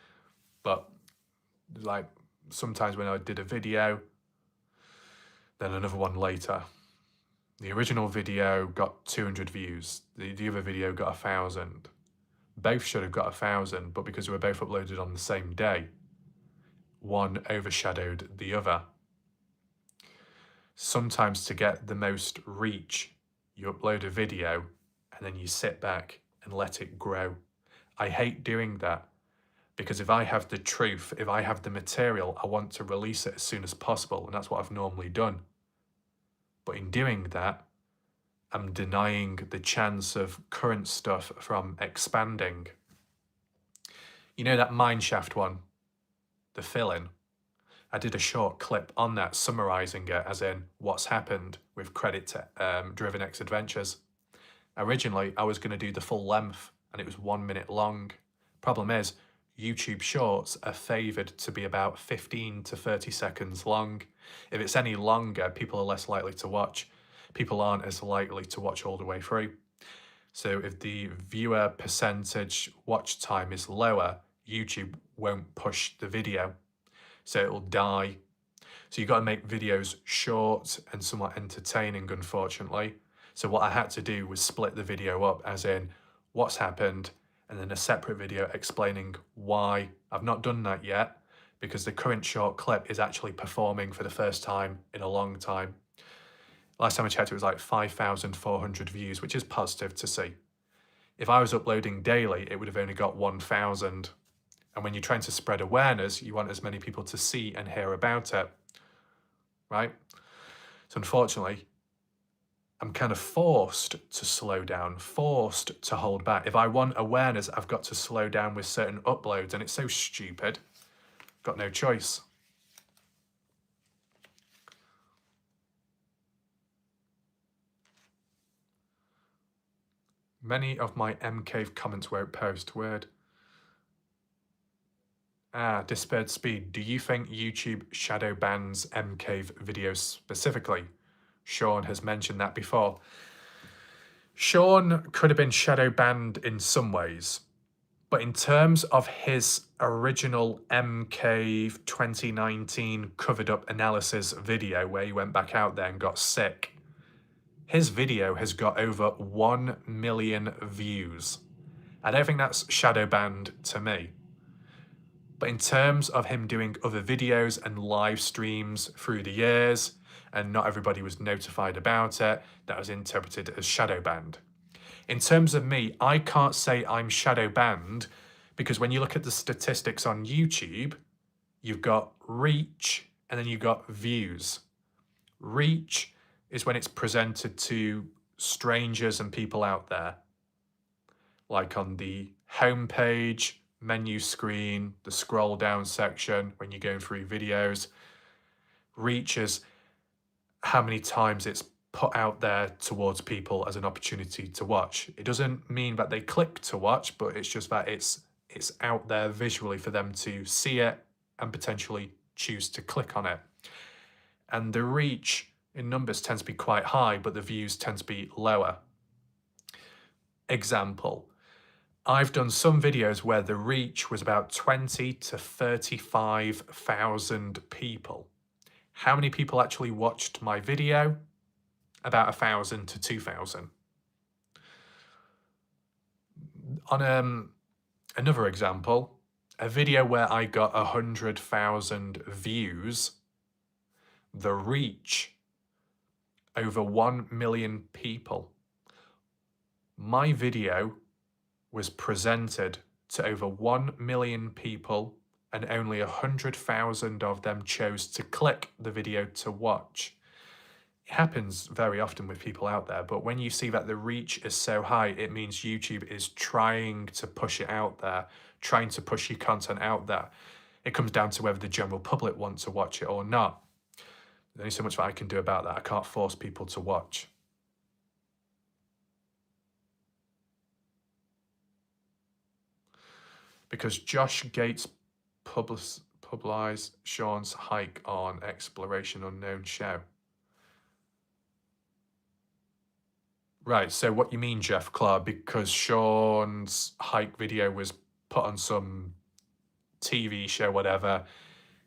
But like sometimes when I did a video, then another one later. The original video got 200 views. The other video got 1,000. Both should have got 1,000, but because they were both uploaded on the same day, one overshadowed the other. Sometimes to get the most reach, you upload a video and then you sit back and let it grow. I hate doing that, because if I have the truth, if I have the material, I want to release it as soon as possible, and that's what I've normally done. But in doing that, I'm denying the chance of current stuff from expanding. You know that mineshaft one, the fill-in? I did a short clip on that summarising it, as in what's happened with credit to Driven X Adventures. Originally, I was going to do the full length, and it was 1 minute long. Problem is, YouTube Shorts are favoured to be about 15 to 30 seconds long. If it's any longer, people are less likely to watch. people aren't as likely to watch all the way through. So if the viewer percentage watch time is lower, YouTube won't push the video. So it'll die. So you've got to make videos short and somewhat entertaining, unfortunately. So what I had to do was split the video up, as in what's happened, and then a separate video explaining why. I've not done that yet, because the current short clip is actually performing for the first time in a long time. Last time I checked, it was like 5,400 views, which is positive to see. If I was uploading daily, it would have only got 1,000. And when you're trying to spread awareness, you want as many people to see and hear about it, right? So unfortunately, I'm kind of forced to slow down, forced to hold back. If I want awareness, I've got to slow down with certain uploads, and it's so stupid. Got no choice. Many of my MCave comments won't post. Word. Despaired Speed. Do you think YouTube shadow bans MCave videos specifically? Sean has mentioned that before. Sean could have been shadow banned in some ways, but in terms of his original MCave 2019 covered up analysis video where he went back out there and got sick, his video has got over 1 million views. I don't think that's shadow banned to me. But in terms of him doing other videos and live streams through the years, and not everybody was notified about it, that was interpreted as shadow banned. In terms of me, I can't say I'm shadow banned, because when you look at the statistics on YouTube, you've got reach and then you've got views. Reach is when it's presented to strangers and people out there, like on the homepage, menu screen, the scroll down section when you're going through videos. Reach is how many times it's put out there towards people as an opportunity to watch. It doesn't mean that they click to watch, but it's just that it's out there visually for them to see it and potentially choose to click on it. And the reach in numbers tends to be quite high, but the views tend to be lower. Example. I've done some videos where the reach was about 20 to 35,000 people. How many people actually watched my video? About 1,000 to 2,000. On another example, a video where I got 100,000 views, the reach over 1 million people. My video was presented to over 1 million people, and only 100,000 of them chose to click the video to watch. It happens very often with people out there, but when you see that the reach is so high, it means YouTube is trying to push it out there, trying to push your content out there. It comes down to whether the general public want to watch it or not. There's only so much that I can do about that. I can't force people to watch. Because Josh Gates published Sean's hike on Exploration Unknown show. Right, so what you mean, Jeff Clark, because Sean's hike video was put on some TV show, whatever,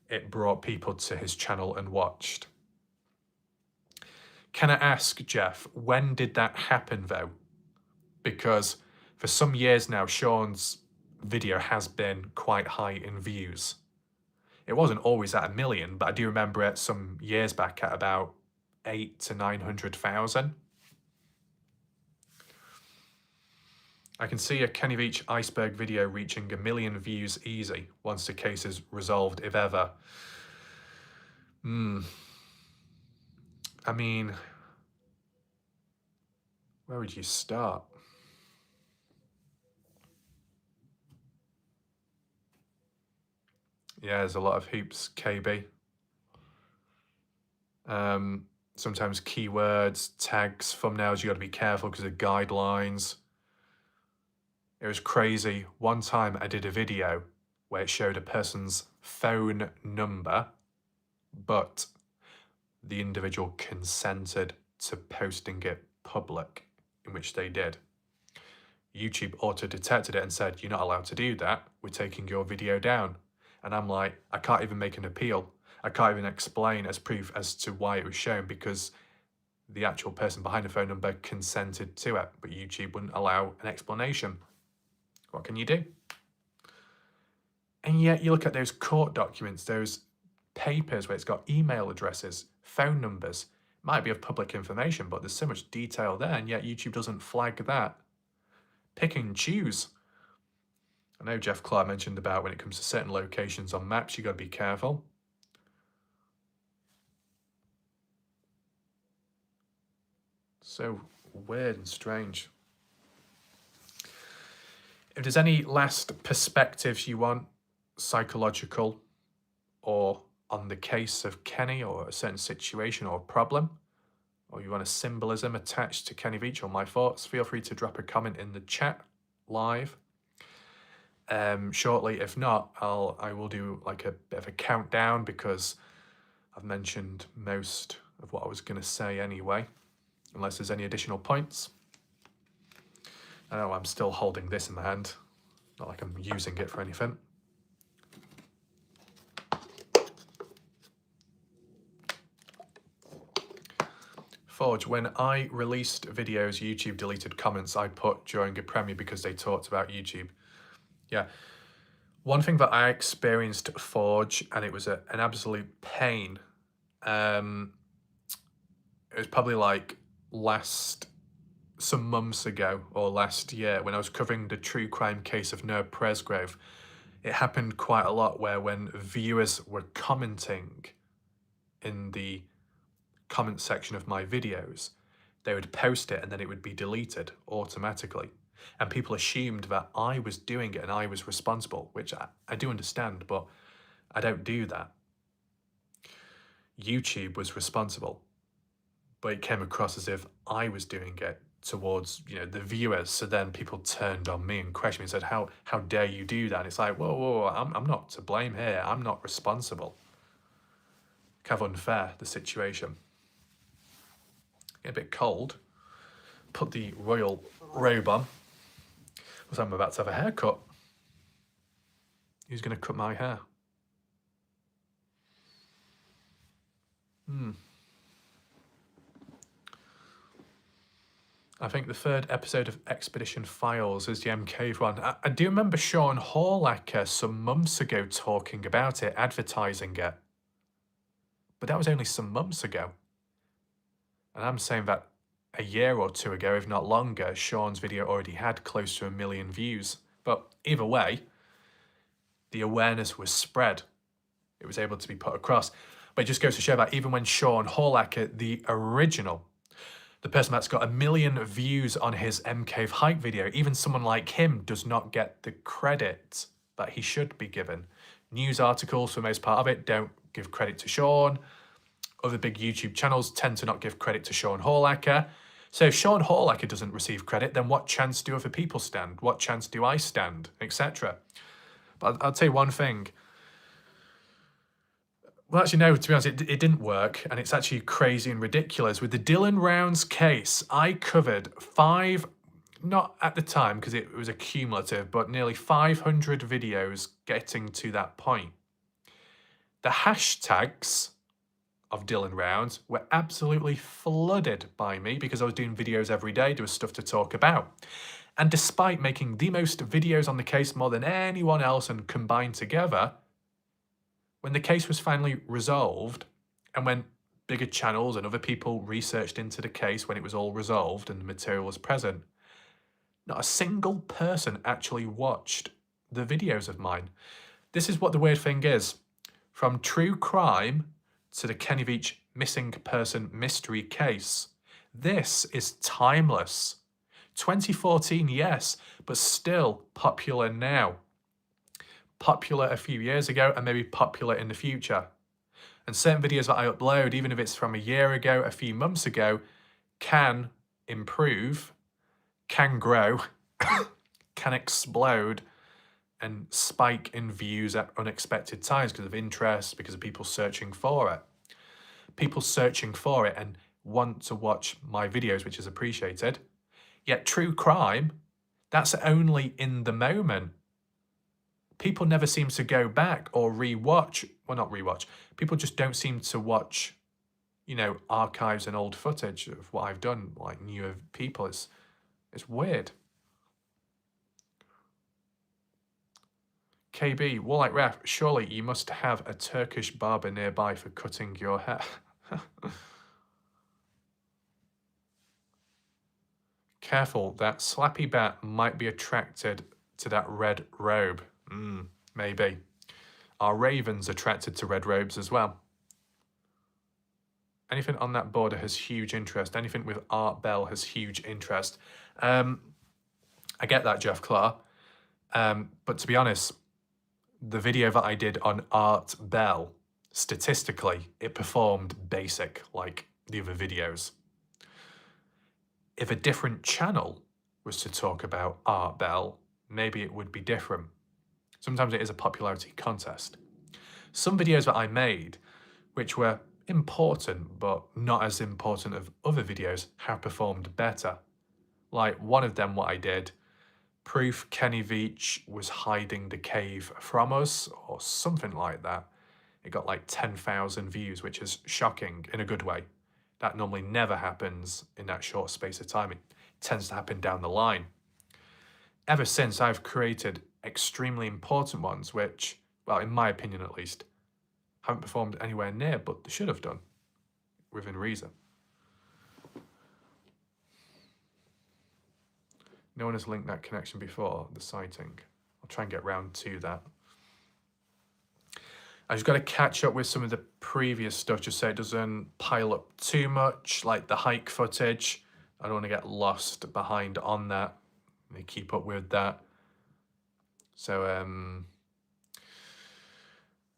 it brought people to his channel and watched. Can I ask, Jeff, when did that happen, though? Because for some years now, Sean's video has been quite high in views. It wasn't always at 1 million, but I do remember it some years back at about 800,000 to 900,000. I can see a Kenny Veach iceberg video reaching 1 million views easy once the case is resolved, if ever. I mean, where would you start? Yeah, there's a lot of hoops, KB. Sometimes keywords, tags, thumbnails, you got to be careful because of guidelines. It was crazy. One time I did a video where it showed a person's phone number, but the individual consented to posting it public, in which they did. YouTube auto-detected it and said, you're not allowed to do that. We're taking your video down. And I'm like, I can't even make an appeal. I can't even explain as proof as to why it was shown because the actual person behind the phone number consented to it, but YouTube wouldn't allow an explanation. What can you do? And yet you look at those court documents, those papers where it's got email addresses, phone numbers, might be of public information, but there's so much detail there, and yet YouTube doesn't flag that. Pick and choose. I know Jeff Clark mentioned about when it comes to certain locations on maps, you got to be careful. So weird and strange. If there's any last perspectives you want, psychological or on the case of Kenny or a certain situation or problem, or you want a symbolism attached to Kenny Veach or my thoughts, feel free to drop a comment in the chat live shortly. If not, I will do like a bit of a countdown because I've mentioned most of what I was going to say anyway, unless there's any additional points. I know I'm still holding this in my hand, not like I'm using it for anything. Forge, when I released videos, YouTube deleted comments I put during a premiere because they talked about YouTube. Yeah. One thing that I experienced, Forge, and it was an absolute pain. It was probably like some months ago or last year when I was covering the true crime case of Nerd Presgrove. It happened quite a lot where when viewers were commenting in the comment section of my videos, they would post it and then it would be deleted automatically. And people assumed that I was doing it and I was responsible, which I do understand, but I don't do that. YouTube was responsible, but it came across as if I was doing it towards, you know, the viewers. So then people turned on me and questioned me and said, how dare you do that? And it's like, whoa, I'm not to blame here. I'm not responsible. Kind of unfair, the situation. Get a bit cold. Put the royal robe on. Because I'm about to have a haircut. Who's going to cut my hair? I think the third episode of Expedition Files is the MK one. I do remember Sean Horlacker some months ago talking about it, advertising it. But that was only some months ago. And I'm saying that a year or two ago, if not longer, Sean's video already had close to 1 million views. But either way, the awareness was spread. It was able to be put across. But it just goes to show that even when Sean Horlacker, the original, the person that's got 1 million views on his MK hike video, even someone like him does not get the credit that he should be given. News articles, for the most part of it, don't give credit to Sean. Other big YouTube channels tend to not give credit to Sean Horlacker. So if Sean Horlacker doesn't receive credit, then what chance do other people stand? What chance do I stand? Etc. But I'll tell you one thing. Well, actually, no, to be honest, it didn't work. And it's actually crazy and ridiculous. With the Dylan Rounds case, I covered not at the time, because it was a cumulative, but nearly 500 videos getting to that point. The hashtags of Dylan Rounds were absolutely flooded by me because I was doing videos every day. There was stuff to talk about. And despite making the most videos on the case more than anyone else and combined together, when the case was finally resolved and when bigger channels and other people researched into the case when it was all resolved and the material was present, not a single person actually watched the videos of mine. This is what the weird thing is. From true crime to the Kenny Veach missing person mystery case, this is timeless. 2014, yes, but still popular now. Popular a few years ago and maybe popular in the future. And certain videos that I upload, even if it's from a year ago, a few months ago, can improve, can grow, can explode and spike in views at unexpected times because of interest, because of people searching for it. People searching for it and want to watch my videos, which is appreciated. Yet true crime, that's only in the moment. People never seem to go back or rewatch, well, not rewatch, people just don't seem to watch, you know, archives and old footage of what I've done, like newer people. It's weird. KB, Warlike Ref, surely you must have a Turkish barber nearby for cutting your hair. Careful, that slappy bat might be attracted to that red robe. Maybe. Are ravens attracted to red robes as well? Anything on that border has huge interest. Anything with Art Bell has huge interest. I get that, Jeff Clark. But to be honest, the video that I did on Art Bell, statistically, it performed basic like the other videos. If a different channel was to talk about Art Bell, maybe it would be different. Sometimes it is a popularity contest. Some videos that I made, which were important but not as important as other videos, have performed better. Like one of them, what I did, proof Kenny Veach was hiding the cave from us, or something like that. It got like 10,000 views, which is shocking in a good way. That normally never happens in that short space of time. It tends to happen down the line. Ever since, I've created extremely important ones, which, well, in my opinion at least, haven't performed anywhere near, but they should have done, within reason. No one has linked that connection before, the sighting. I'll try and get round to that. I just got to catch up with some of the previous stuff just so it doesn't pile up too much, like the hike footage. I don't want to get lost behind on that. And keep up with that. So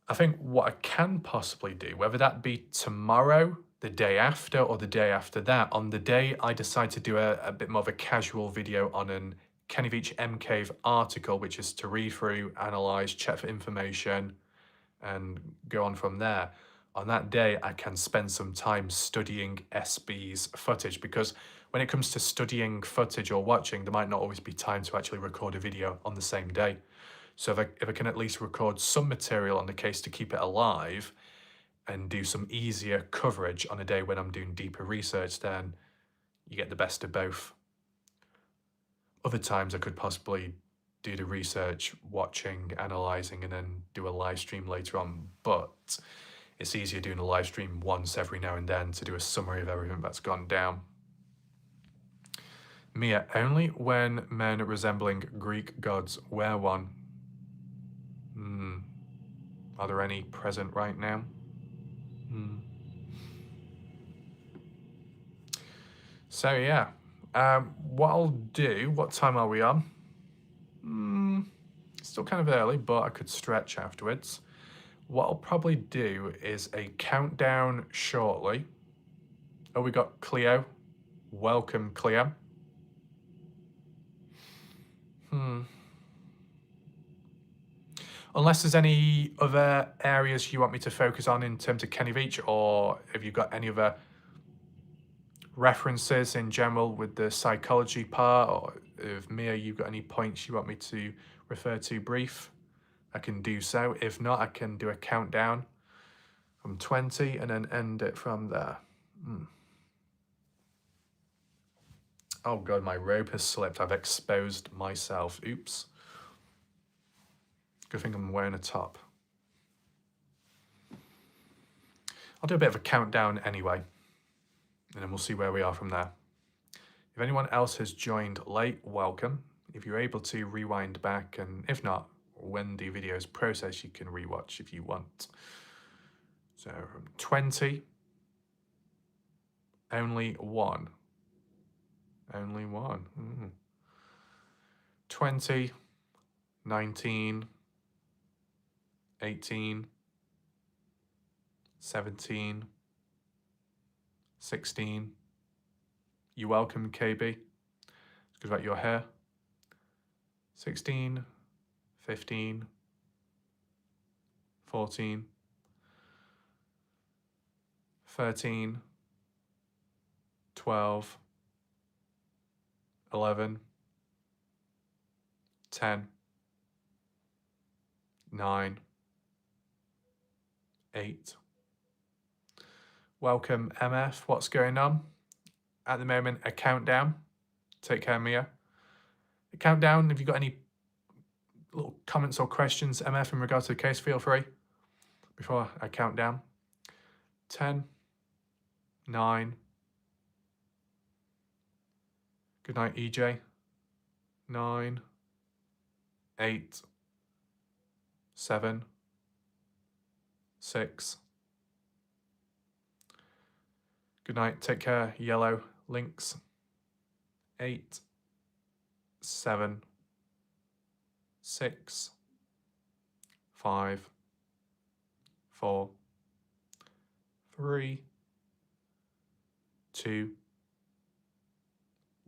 I think what I can possibly do, whether that be tomorrow, the day after, or the day after that, on the day I decide to do a bit more of a casual video on an Kenny Veach MCave article, which is to read through, analyse, check for information, and go on from there. On that day, I can spend some time studying SB's footage, because when it comes to studying footage or watching, there might not always be time to actually record a video on the same day. So if I can at least record some material on the case to keep it alive and do some easier coverage on a day when I'm doing deeper research, then you get the best of both. Other times I could possibly do the research, watching, analysing, and then do a live stream later on, but it's easier doing a live stream once every now and then to do a summary of everything that's gone down. Mia, only when men resembling Greek gods wear one. Are there any present right now? So yeah, what I'll do, what time are we on? It's still kind of early, but I could stretch afterwards. What I'll probably do is a countdown shortly. Oh, we got Cleo. Welcome, Cleo. Unless there's any other areas you want me to focus on in terms of Kenny Veach, or have you got any other references in general with the psychology part, or if Mia, you've got any points you want me to refer to brief, I can do so. If not, I can do a countdown from 20 and then end it from there. Oh God, my robe has slipped. I've exposed myself. Oops. Good thing I'm wearing a top. I'll do a bit of a countdown anyway, and then we'll see where we are from there. If anyone else has joined late, welcome. If you're able to rewind back, and if not, when the video is processed, you can rewatch if you want. So from 20, only one. Only one. 20, 19, 18, 17, 16. You're welcome, KB. It's good about your hair. 16, 15, 14, 13, 12, 11, 10, 9, 8. Welcome, MF. What's going on? At the moment, a countdown. Take care, Mia. A countdown. Have you got any little comments or questions, MF, in regards to the case? Feel free before I count down. 10, 9. Good night, EJ. 9, 8, 7, 6. Good night. Take care, Yellow Lynx. 8, 7, 6, 5, 4, 3, 2,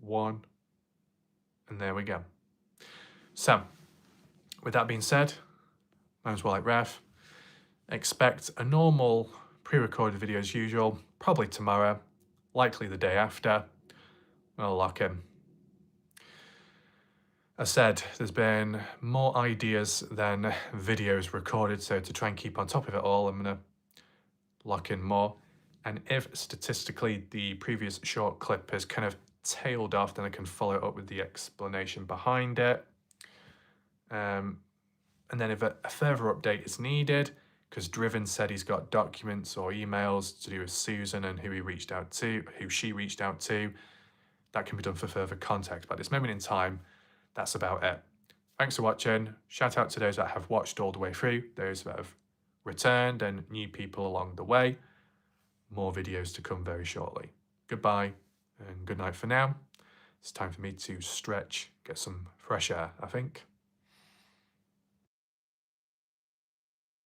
1. And there we go. So, with that being said, my name's Wallach Ref. Expect a normal pre-recorded video as usual, probably tomorrow, likely the day after. We'll lock in. As said, there's been more ideas than videos recorded, so to try and keep on top of it all, I'm going to lock in more. And if statistically the previous short clip has kind of tailed off, then I can follow it up with the explanation behind it. And then if a further update is needed, because Driven said he's got documents or emails to do with Susan and who she reached out to, that can be done for further context. But at this moment in time, that's about it. Thanks for watching. Shout out to those that have watched all the way through, those that have returned and new people along the way. More videos to come very shortly. Goodbye and good night for now. It's time for me to stretch, get some fresh air, I think.